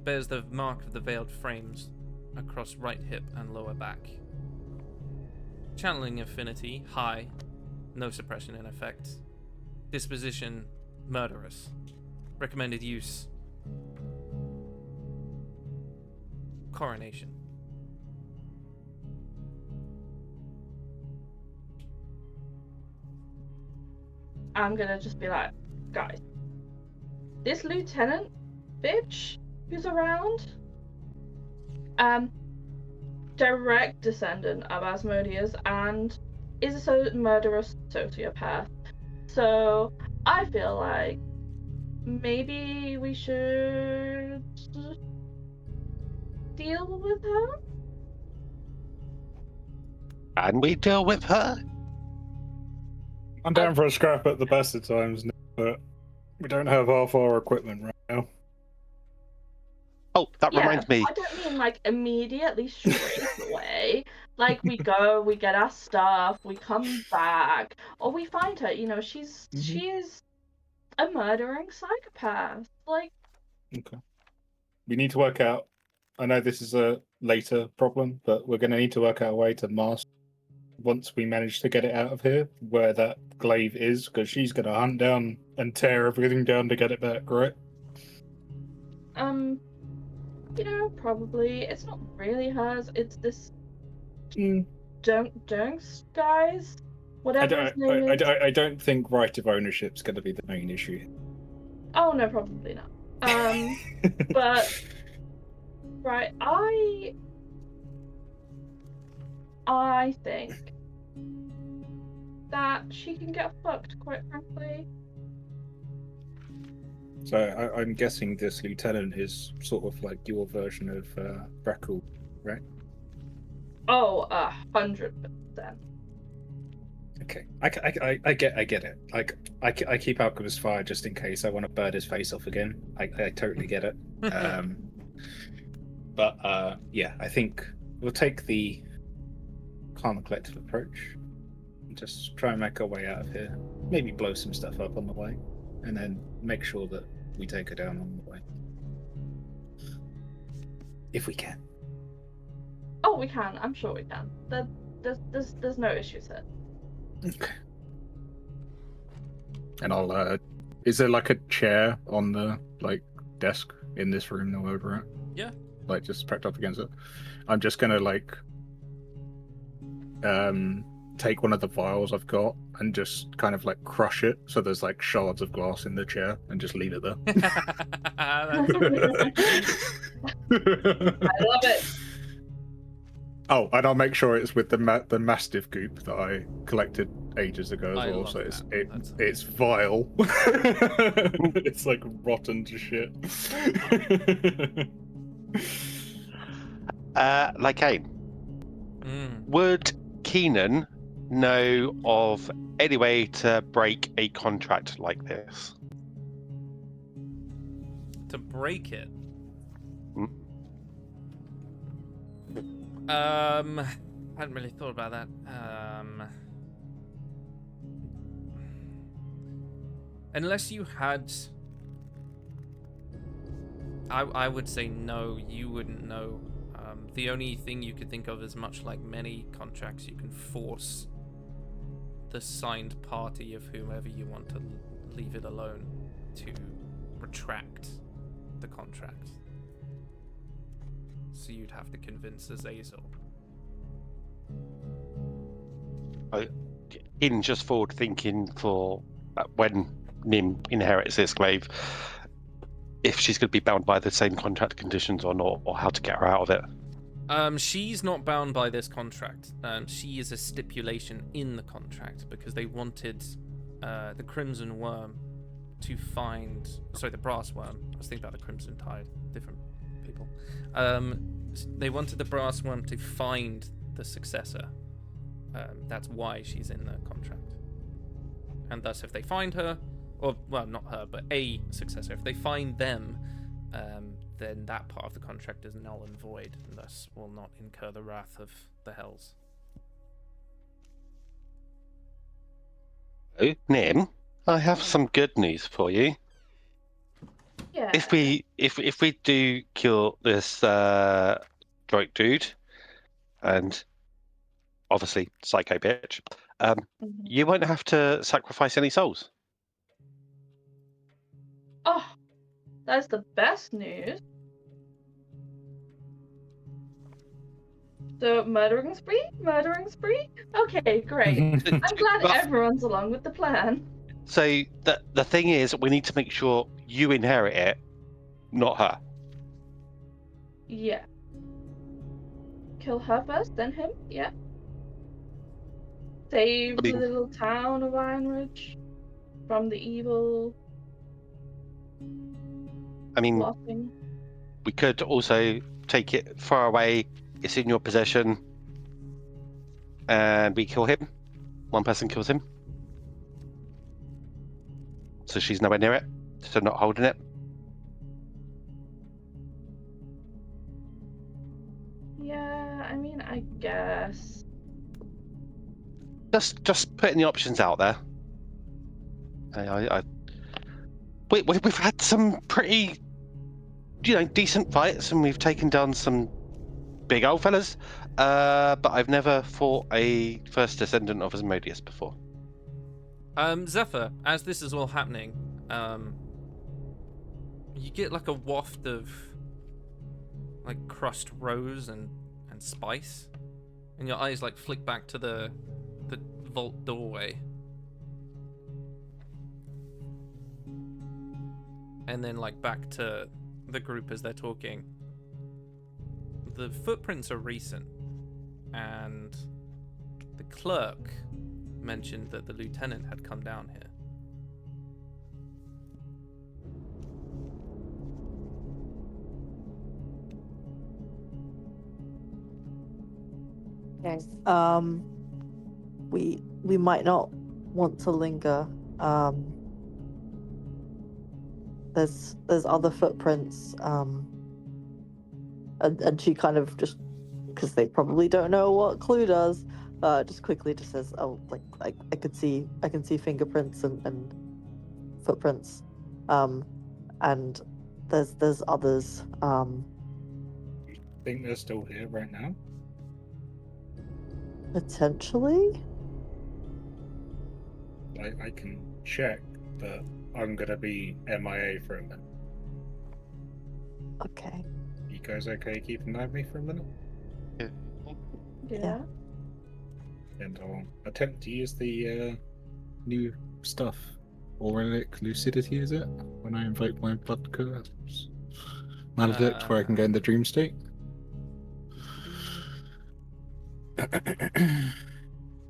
S2: Bears the mark of the veiled frames across right hip and lower back. Channeling affinity, high, no suppression in effect. Disposition, murderous. Recommended use, coronation.
S5: I'm gonna just be like, guys, this lieutenant bitch who's around, direct descendant of Asmodeus and is a murderous sociopath. So I feel like maybe we should deal with her.
S4: Can we deal with her?
S6: I'm down for a scrap at the best of times, but we don't have half our equipment right now.
S4: Oh, that reminds me.
S5: I don't mean like immediately straight away. Like we go, we get our stuff, we come back, or we find her. You know, she is a murdering psychopath. Like.
S6: Okay. We need to work out. I know this is a later problem, but we're going to need to work out a way to mask once we manage to get it out of here, where that glaive is, because she's going to hunt down and tear everything down to get it back, right?
S5: Yeah, probably. It's not really hers. It's this
S6: Mm.
S5: Dunks guys. Whatever his name is.
S6: I don't think right of ownership's going to be the main issue.
S5: Oh no, probably not. But right, I think that she can get fucked, quite frankly.
S6: So I'm guessing this lieutenant is sort of like your version of Breckle, right?
S5: Oh, 100%.
S6: Okay, I get it. Like I keep Alchemist Fire just in case I want to burn his face off again. I totally get it. But yeah, I think we'll take the calm and collective approach. And just try and make our way out of here. Maybe blow some stuff up on the way, and then make sure that we take her down on the way, if we can.
S5: Oh, we can. I'm sure we can. There's no issues here.
S6: Okay. And I'll is there like a chair on the like desk in this room that we're at?
S2: Yeah.
S6: Like just packed up against it. I'm just gonna like take one of the vials I've got and just kind of like crush it so there's like shards of glass in the chair and just leave it there.
S5: I love it.
S6: Oh, and I'll make sure it's with the mastiff goop that I collected ages ago as
S2: I
S6: well.
S2: love
S6: So
S2: that.
S6: it's vile. It's like rotten to shit.
S4: Lycaine, would Keenan know of any way to break a contract like this?
S2: To break it? Hadn't really thought about that. Unless you had... I would say no, you wouldn't know. The only thing you could think of is much like many contracts, you can force the signed party of whomever you want to leave it alone to retract the contract. So you'd have to convince Azazel.
S4: In just forward thinking for when Nim inherits this glaive, if she's going to be bound by the same contract conditions or not, or how to get her out of it.
S2: She's not bound by this contract. She is a stipulation in the contract because they wanted the Crimson Worm to find... Sorry, the Brass Worm. I was thinking about the Crimson Tide. Different people. They wanted the Brass Worm to find the successor. That's why she's in the contract. And thus, if they find her, or, well, not her, but a successor, if they find them, then that part of the contract is null and void, and thus will not incur the wrath of the Hells.
S4: Oh, Nim, I have some good news for you.
S5: Yeah.
S4: If we do kill this droid dude, and obviously psycho bitch, you won't have to sacrifice any souls.
S5: Oh, that's the best news. So, murdering spree? Okay, great. I'm glad everyone's along with the plan.
S4: So the thing is, we need to make sure you inherit it, not her.
S5: Yeah. Kill her first, then him? Yeah. Save the little town of Iron Ridge from the evil...
S4: I mean,
S5: plotting.
S4: we could also take it far away. It's in your possession, and we kill him. One person kills him, so she's nowhere near it. So not holding it.
S5: Yeah, I mean, I guess.
S4: Just putting the options out there. We've had some pretty, decent fights, and we've taken down some big old fellas. But I've never fought a first descendant of Asmodeus before.
S2: Zephyr, as this is all happening, you get like a waft of like crushed rose and spice, and your eyes like flick back to the vault doorway, and then like back to the group as they're talking. The footprints are recent, and the clerk mentioned that the lieutenant had come down here.
S9: Okay. We might not want to linger. There's other footprints. And she kind of just, because they probably don't know what Clue does, just quickly just says, "Oh, like I can see fingerprints and footprints, and there's others."
S6: Think they're still here right now?
S9: Potentially.
S6: I can check, but I'm gonna be MIA for a minute.
S9: Okay.
S6: You guys okay keeping an eye on me for a minute?
S9: Yeah.
S6: And I'll attempt to use the new stuff. Aurelic Lucidity, is it? When I invoke my blood curse. Maledict, where I can go in the dream state.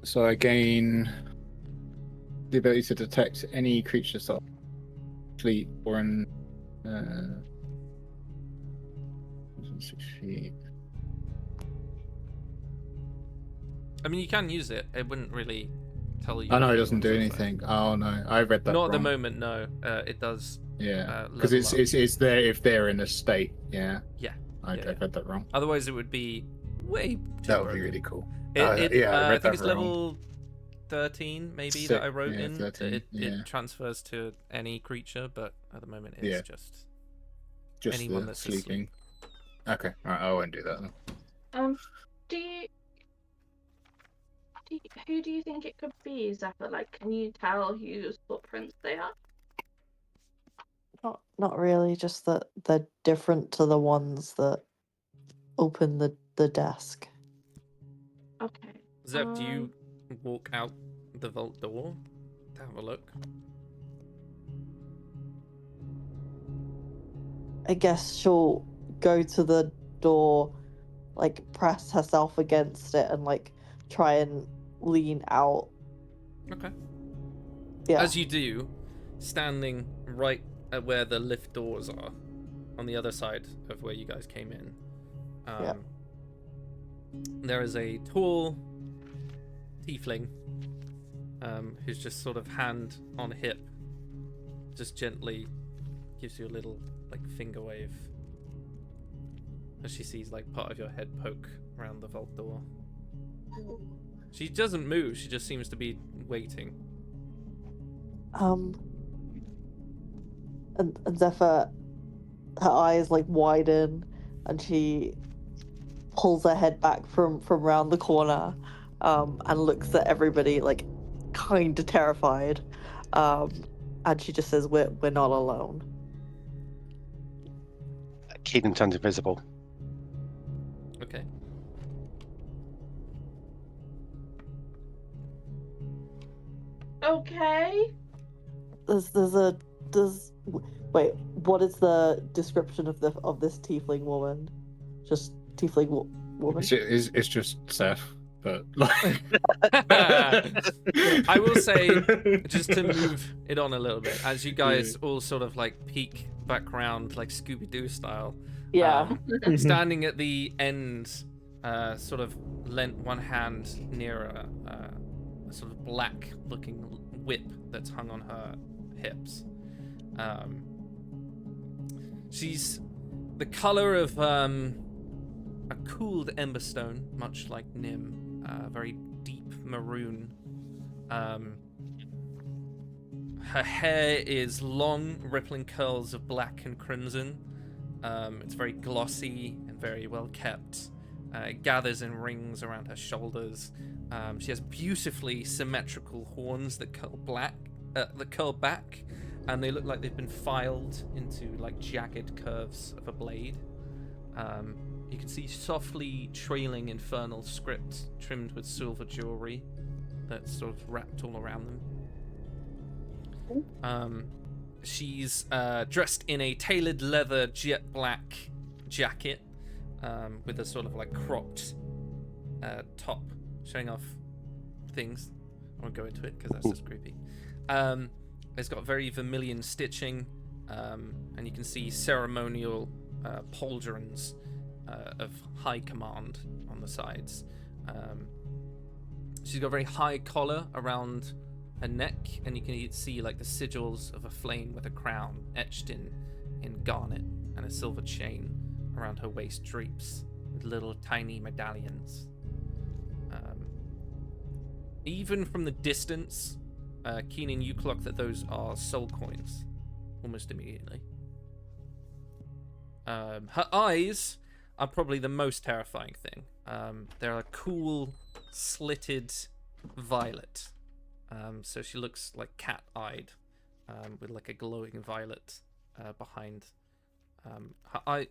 S6: So I gain the ability to detect any creatures that sleep or in 6 feet.
S2: I mean, you can use it. It wouldn't really tell you.
S6: Oh no, it doesn't
S2: anyone's
S6: do
S2: inside.
S6: anything. Oh no, I read that
S2: Not at the
S6: wrong.
S2: moment, no. It does.
S6: Yeah, because
S2: level up.
S6: it's there if they're in a state. Yeah.
S2: Yeah.
S6: I
S2: Yeah.
S6: read that wrong.
S2: Otherwise, it would be way too
S6: That would be
S2: broken.
S6: really cool.
S2: Yeah,
S6: I
S2: I
S6: read
S2: think it's
S6: that wrong.
S2: level 13, maybe, that I wrote in.
S6: 13,
S2: It
S6: yeah.
S2: transfers to any creature, but at the moment it's just anyone
S6: the
S2: that's asleep.
S6: sleeping. Okay, alright, I won't do that then.
S5: Who do you think it could be, Zephyr? Like, can you tell whose footprints they are?
S9: Not really. Just that they're different to the ones that open the desk.
S5: Okay.
S2: Zep, do you walk out the vault door to have a look?
S9: I guess she'll go to the door, like press herself against it and like try and lean out.
S2: Okay.
S9: Yeah.
S2: As you do, standing right at where the lift doors are, on the other side of where you guys came in, there is a tall tiefling who's just sort of hand on hip, just gently gives you a little like finger wave as she sees like part of your head poke around the vault door. She doesn't move, she just seems to be waiting.
S9: And Zephyr, her eyes like widen and she pulls her head back from round the corner and looks at everybody like kind of terrified, and she just says, we're not alone.
S4: Keenan turns invisible.
S2: Okay.
S5: Okay.
S9: Wait, what is the description of this tiefling woman? Just tiefling woman?
S6: It's just Seth, but like...
S2: I will say, just to move it on a little bit, as you guys all sort of like peek back round like Scooby-Doo style.
S9: Yeah.
S2: Standing at the end, sort of lent one hand near a sort of black looking whip that's hung on her hips. She's the color of a cooled emberstone, much like Nim, very deep maroon. Her hair is long, rippling curls of black and crimson. It's very glossy and very well kept. It gathers in rings around her shoulders. She has beautifully symmetrical horns that curl back, and they look like they've been filed into like jagged curves of a blade. You can see softly trailing infernal script trimmed with silver jewelry that's sort of wrapped all around them. She's dressed in a tailored leather jet black jacket with a sort of like cropped top showing off things. I won't go into it because that's just creepy. It's got very vermilion stitching, and you can see ceremonial pauldrons of high command on the sides. She's got a very high collar around her neck, and you can see like the sigils of a flame with a crown etched in garnet, and a silver chain around her waist drapes with little tiny medallions. Even from the distance, Keenan, you clock that those are soul coins almost immediately. Her eyes are probably the most terrifying thing. They're a cool, slitted violet. So she looks like cat-eyed, with like a glowing violet behind her eye.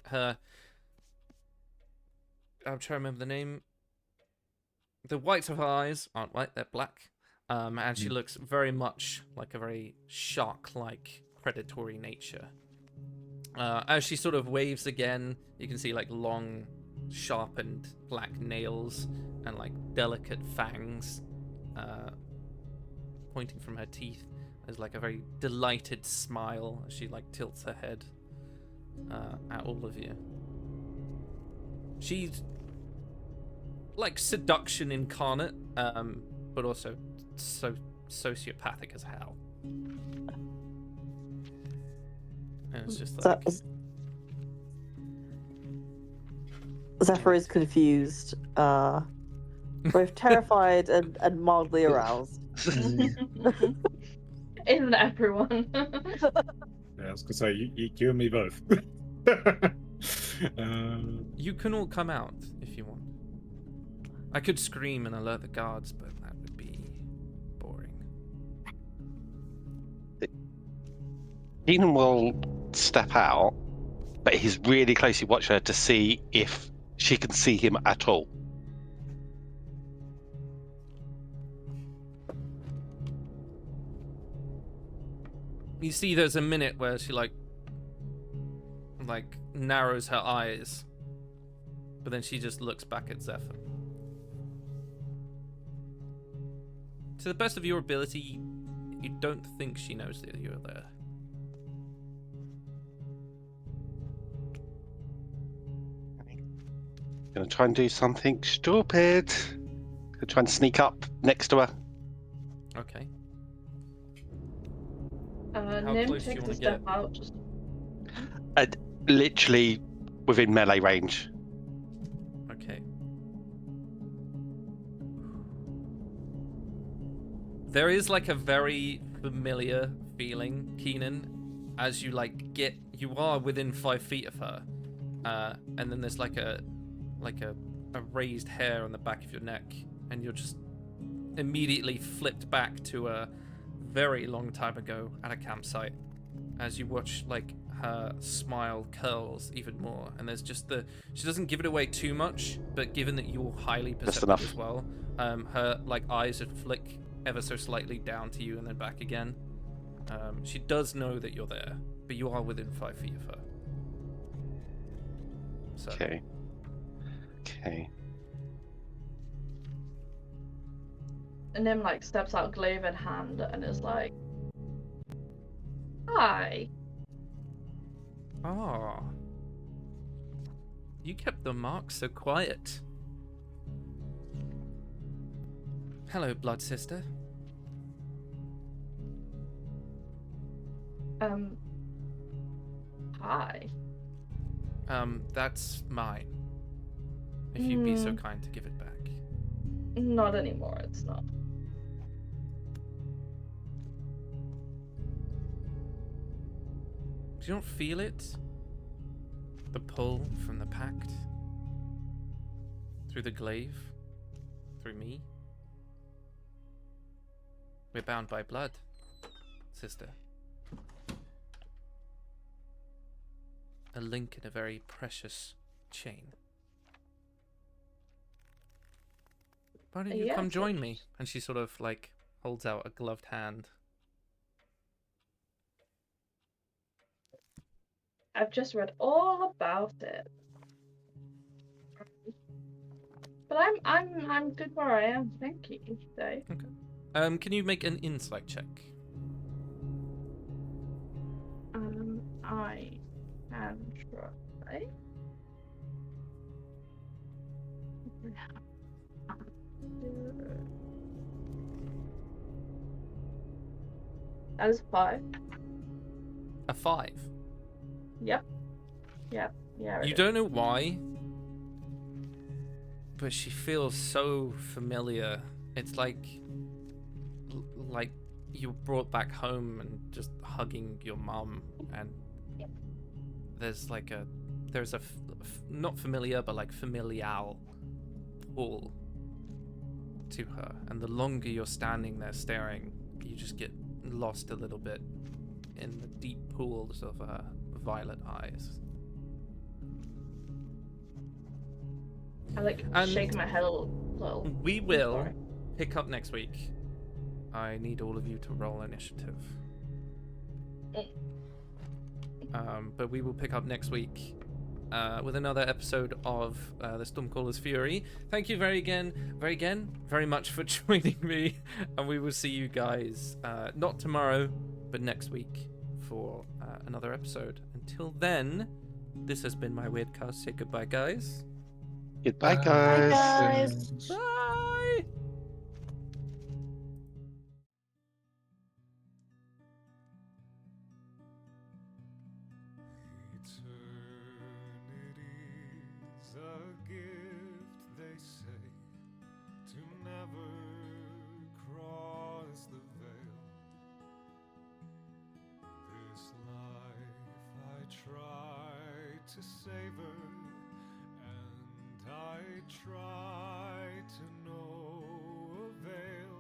S2: I'm trying to remember the name. The whites of her eyes aren't white; they're black. And she looks very much like a very shark-like predatory nature. As she sort of waves again, you can see like long, sharpened black nails and like delicate fangs pointing from her teeth. There's like a very delighted smile as she like tilts her head at all of you. She's like seduction incarnate, but also so sociopathic as hell. And it's just like
S9: Zephyr is confused, both terrified and mildly aroused.
S5: Isn't everyone?
S6: Yeah, I was gonna say you and me both.
S2: You can all come out if you want. I could scream and alert the guards, but that would be boring.
S4: Keenan will step out, but he's really closely watching her to see if she can see him at all.
S2: You see there's a minute where she like narrows her eyes, but then she just looks back at Zephyr. To the best of your ability, you don't think she knows that you're there.
S4: Gonna try and do something stupid. Gonna try and sneak up next to her.
S2: Okay.
S5: Nim
S2: close do you
S5: takes
S2: wanna
S5: a step
S2: get?
S5: out. Just
S4: Literally within melee range.
S2: Okay. There is like a very familiar feeling, Keenan, as you you are within 5 feet of her, and then there's like a raised hair on the back of your neck, and you're just immediately flipped back to a very long time ago at a campsite, as you watch like her smile curls even more, and there's just she doesn't give it away too much, but given that you're highly perceptive as well, her like eyes would flick ever so slightly down to you and then back again. She does know that you're there, but you are within 5 feet of her. So.
S4: Okay.
S5: and Nim like steps out, glaive in hand, and is like, "Hi."
S2: Ah. You kept the mark so quiet. Hello, blood sister.
S5: Hi.
S2: That's mine. If you'd be so kind to give it back.
S5: Not anymore. It's not.
S2: Do you not feel it? The pull from the pact? Through the glaive? Through me? We're bound by blood, sister. A link in a very precious chain. why don't you
S5: Yeah,
S2: come join
S5: sure.
S2: me? And she sort of like holds out a gloved hand.
S5: I've just read all about it. But I'm good where I am, thank you. So
S2: Can you make an insight check?
S5: I can try. That is 5.
S2: A 5.
S5: Yep. Yeah.
S2: You don't know why, but she feels so familiar. It's like you were brought back home and just hugging your mum, and there's not familiar, but like familial pull to her. And the longer you're standing there staring, you just get lost a little bit in the deep pools of her violet eyes.
S5: I shake my head a little.
S2: We will pick up next week. I need all of you to roll initiative. But we will pick up next week with another episode of the Stormcaller's Fury. Thank you very much for joining me, and we will see you guys not tomorrow, but next week for another episode. Until then, this has been my Wyrdcast. Say goodbye, guys.
S4: Goodbye,
S9: Bye,
S4: guys.
S9: guys.
S2: Bye.
S1: Eternity's a gift, they say, to never cross the veil. This life I try to savor, and I try to no avail.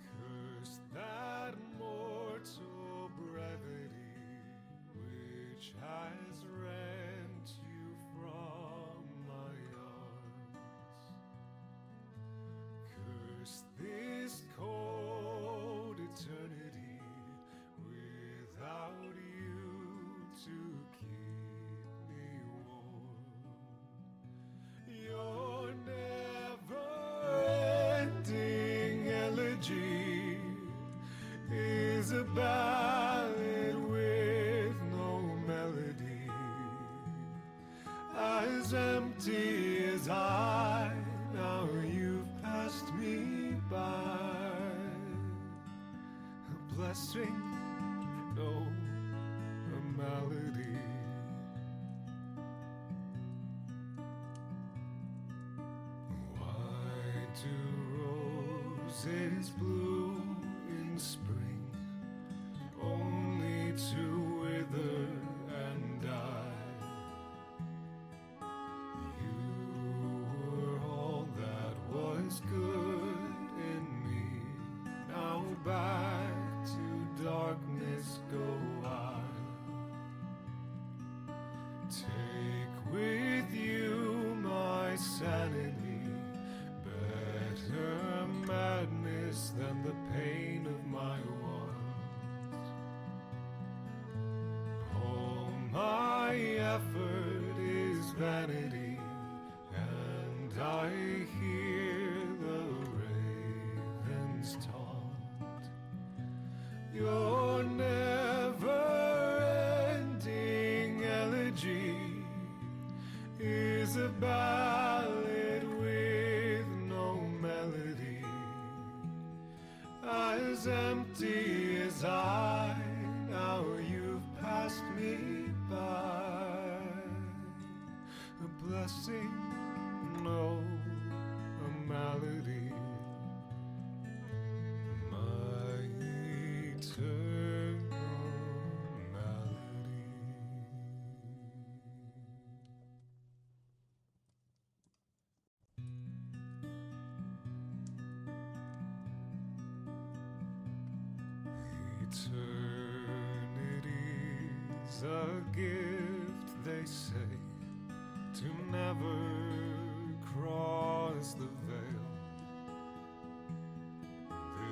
S1: Curse that mortal brevity which has rent you from my arms. Curse this cold eternity without you to keep me warm. Your never-ending elegy is a ballad with no melody, as empty as I. Now you've passed me by. A blessing, no, a malady. Why do roses bloom in spring, only to wither and die? You were all that was good in me. Now back to darkness go I. Take with you my sanity, better madness than the pain of my want. All my effort is vanity, and I hear the ravens taunt. Your never-ending elegy is a ballad with no melody, as empty as I. Now you've passed me by. A blessing, no, a malady. My eternal malady. Eternity's a gift, they say, to never cross the veil.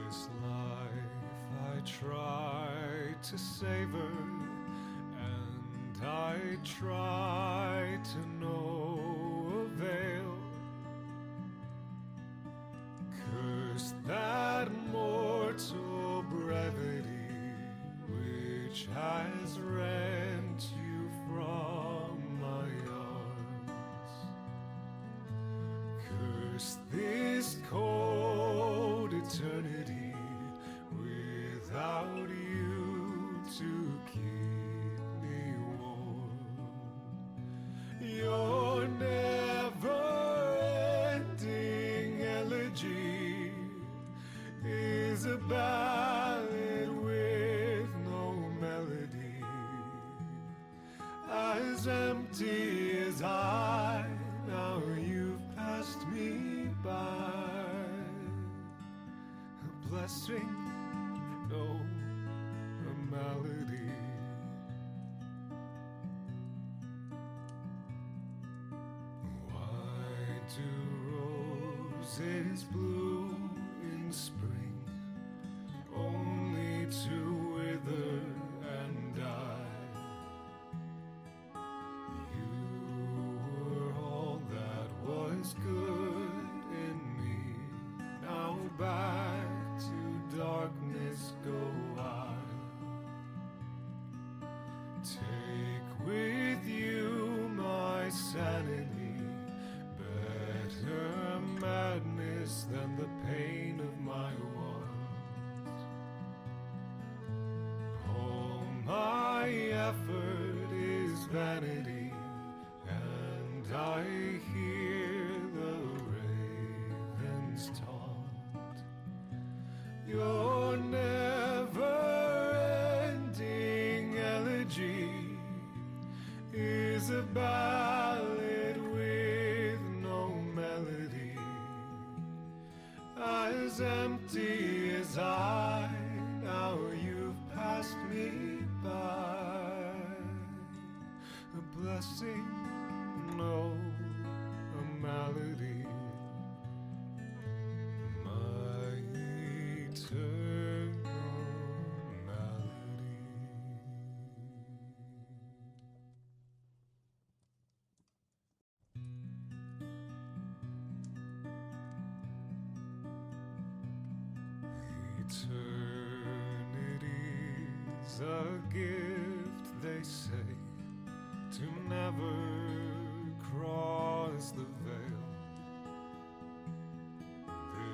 S1: This life I try to savor, and I try to no avail. Curse that mortal brevity which has rent you from my arms. Curse this cold eternity without you to keep me warm. Your never-ending elegy is a ballad with no melody, as empty as I. Now you've passed me by. A blessing, no, a malady. Why do roses bloom in spring, only to wither and die? You were all that was good in me. Now back to darkness go I. Take with you my sanity, better madness than the pain of my want. All my effort is vanity, and I hear the ravens taunt. Your never-ending elegy is a ballad with no melody, as empty as I. Now you've passed me by. A blessing, no, a malady. My eternal malady. Eternity's a gift, they say, to never cross the veil.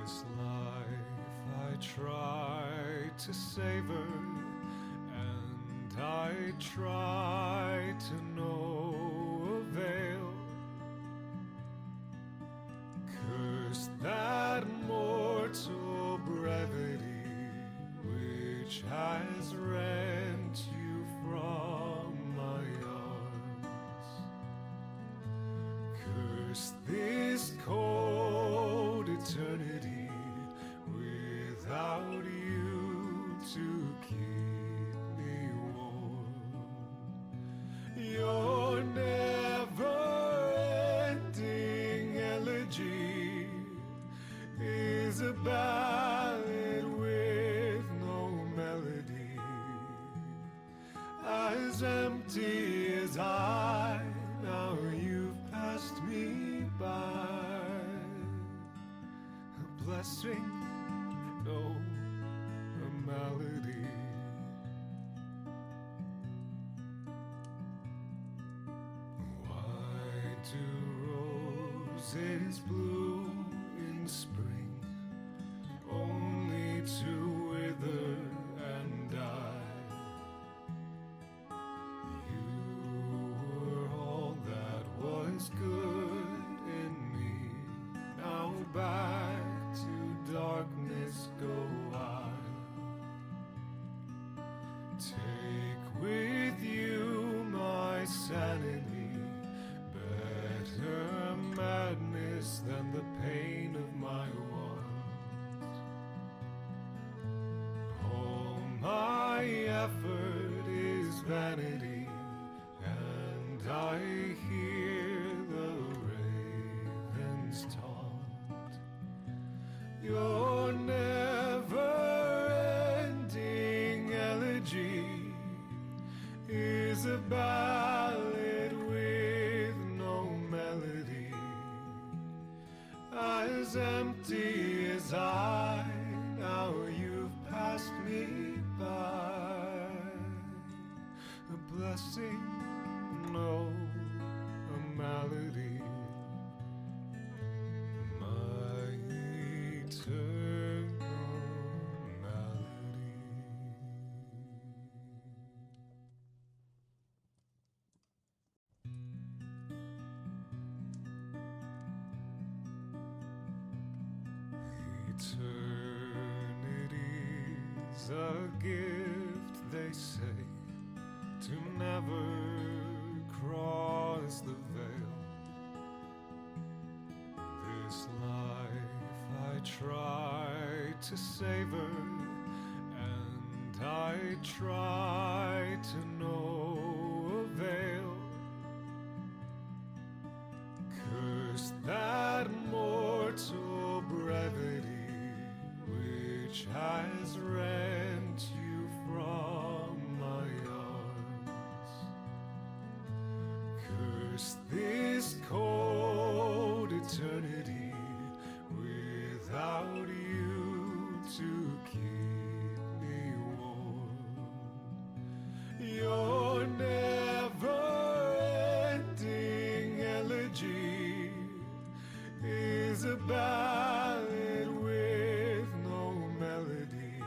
S1: This life I try to savor, and I try to no avail. Curse that mortal brevity which has rent you from my arms. Curse this cold eternity without you to keep me warm. Your never-ending elegy is a ballad with no melody, as empty as I. Now you've passed me by. A blessing, no, a malady. Why do roses bloom in spring, only to wither and die? You were all that was good in me. Now back to darkness go I. Take with you my sanity, better madness than the pain of my want. All my effort is vanity, and I hear the ravens Your never-ending elegy is a ballad with no melody, as empty as I. Now you've passed me by. A blessing, no, a malady. My eternal malady. Eternity's a gift, they say, to never cross the veil. This life I try to savor, and I try to no avail. Curse that mortal brevity which has rent you from my arms. Curse this cold eternity without you to keep me warm. Your never-ending elegy is a ballad with no melody,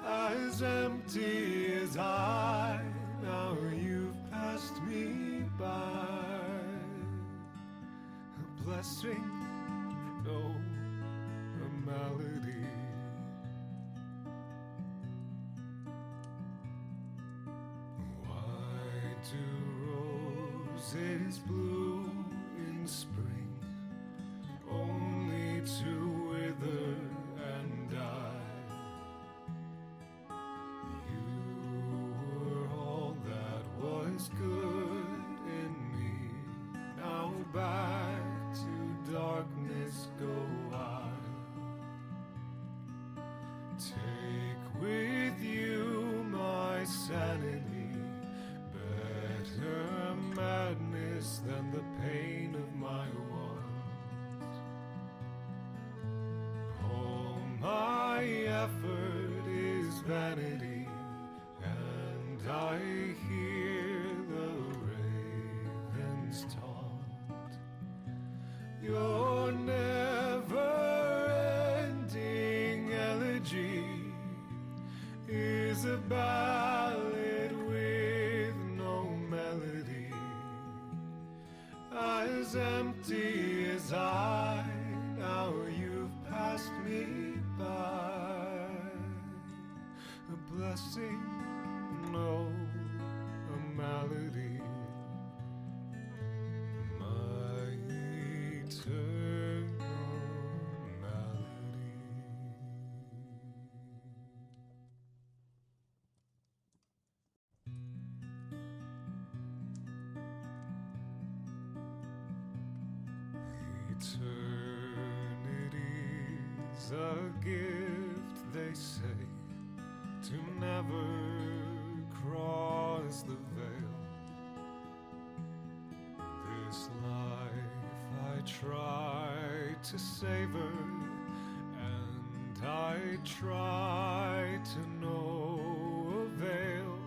S1: as empty as I. Now you've passed me by. A blessing, no, a malady. Why do roses bloom in spring, only to wither and die? You were all that was good in me. Now back to darkness go I. Take with you my sanity, better madness than the pain of my want. All my effort is vanity, and I hear the ravens taunt. Your never-ending elegy is a ballad with no melody, as empty as I. Now you've passed me by. A blessing, no, a malady. My eternal malady. Eternity's a gift, they say, to never cross the veil. This life I try to savor, and I try to no avail.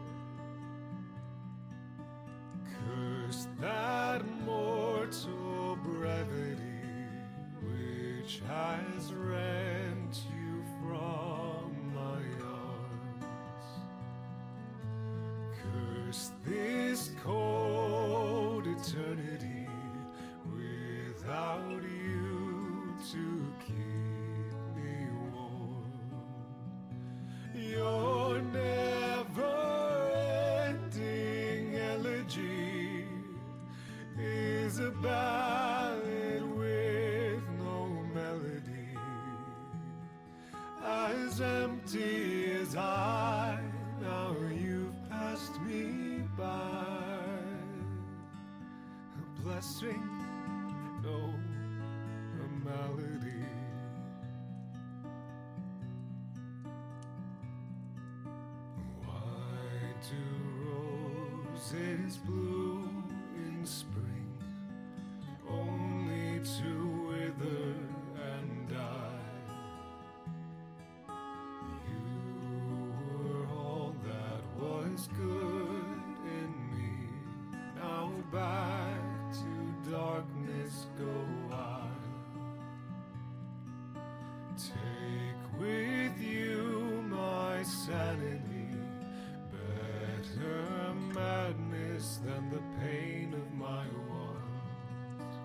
S1: Curse that mortal brevity which has rent you from my arms. Curse this cold eternity without you to keep me warm. Your never-ending elegy is a ballad with no melody, as empty as I. Now you've passed me by. A blessing, no, a malady. roses bloom in spring, only to wither and die. You were all that was good in me. Now back to darkness go I. Take with you my sanity, better madness than the pain of my wants.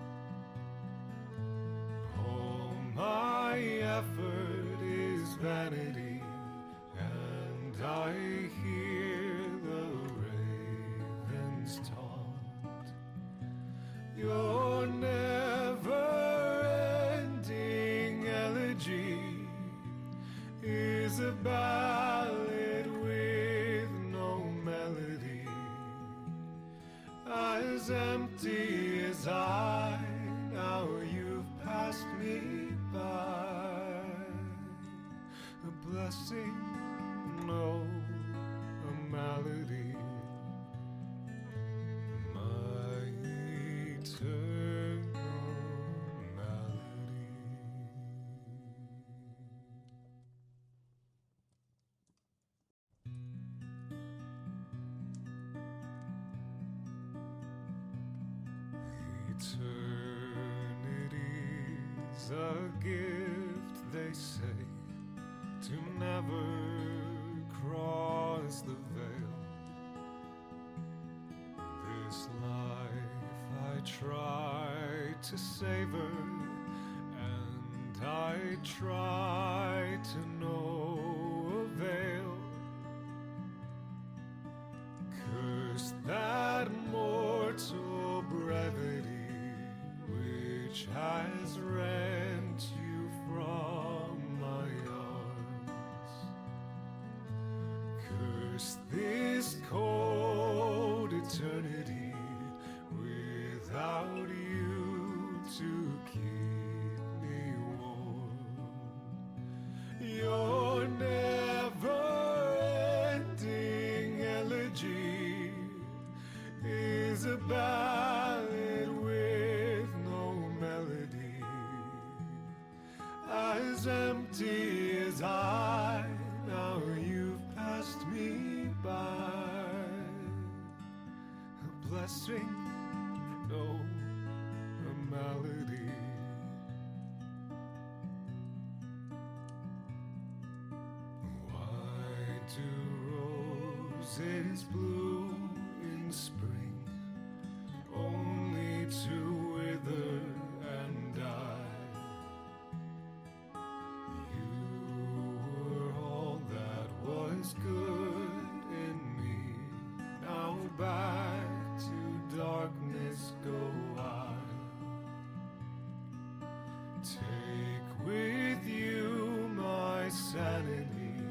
S1: All my effort is vanity, and I hear the ravens taunt. Your never-ending elegy is a ballad with no melody, as empty as I. Now you've passed me by. A blessing, no, a malady. My eternal malady. Eternity's a gift, they say, to never cross the veil. This life I try to savor, and I try to no avail. Curse that mortal brevity which has rent you from my arms. Curse this cold eternity without you to keep me warm. Your never-ending elegy is a ballad with no melody, as empty as I. Now you've passed me by. A blessing, no, a malady. Why do roses bloom in spring, only to wither and die? You were all that was good in me. Now back to darkness go I. Take with you my sanity,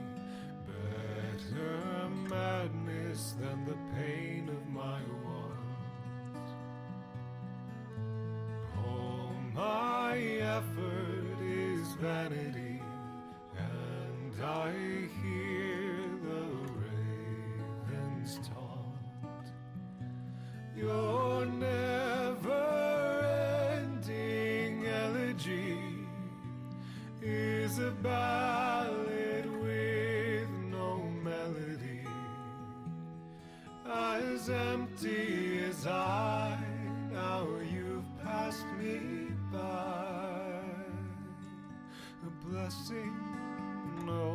S1: better madness than the pain of my wants. All my effort is vanity, and I hear the ravens taunt. Your never-ending elegy is a ballad with no melody, as empty as I. Now you've passed me by. A blessing, no,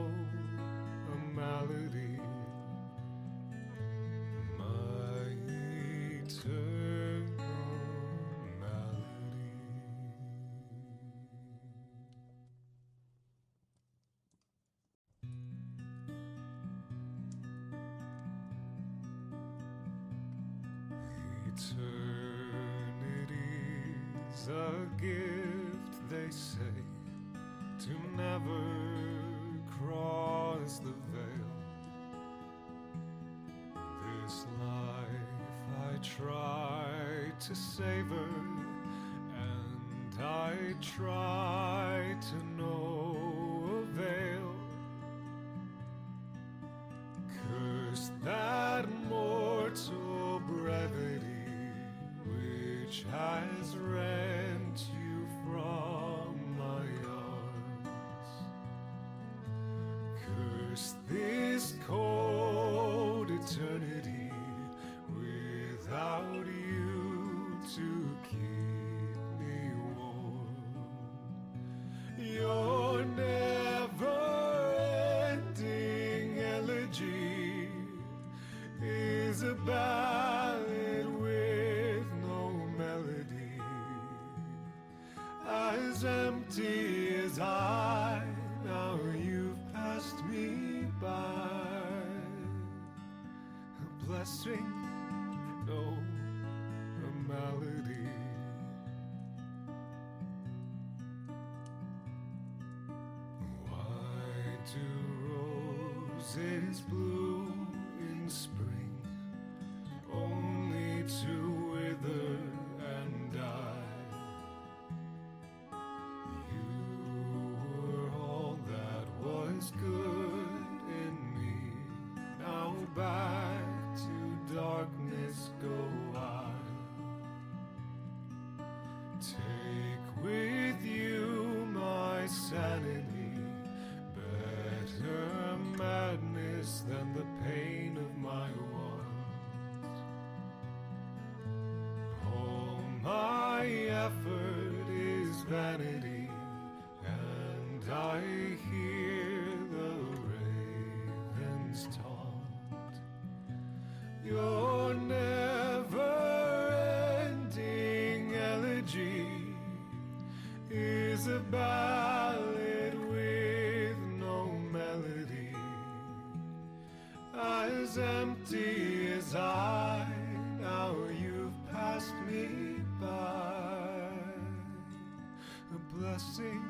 S1: a malady. My eternal malady. Eternity's a gift, they say, to never cross the veil. This life I try to savor, and I try to no avail. Curse that mortal curse this cold eternity without you to keep me warm. Your never-ending elegy is a ballad with no melody, as empty as I. Now you've passed me by. A blessing, no, a malady. Why do roses bloom in spring, only to wither and die? You were all that was good in me. Now back to darkness go I. Take with you my sanity, better madness than the pain of my want. All my effort is vanity, and I hear the ravens taunt. Your never-ending elegy is a ballad with no melody, as empty as I. Now you've passed me by. A blessing,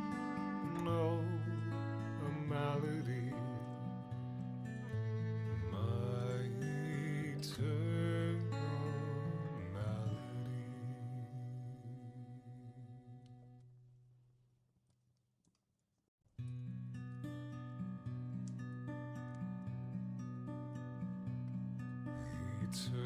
S1: no, a malady. My eternal malady. Eternal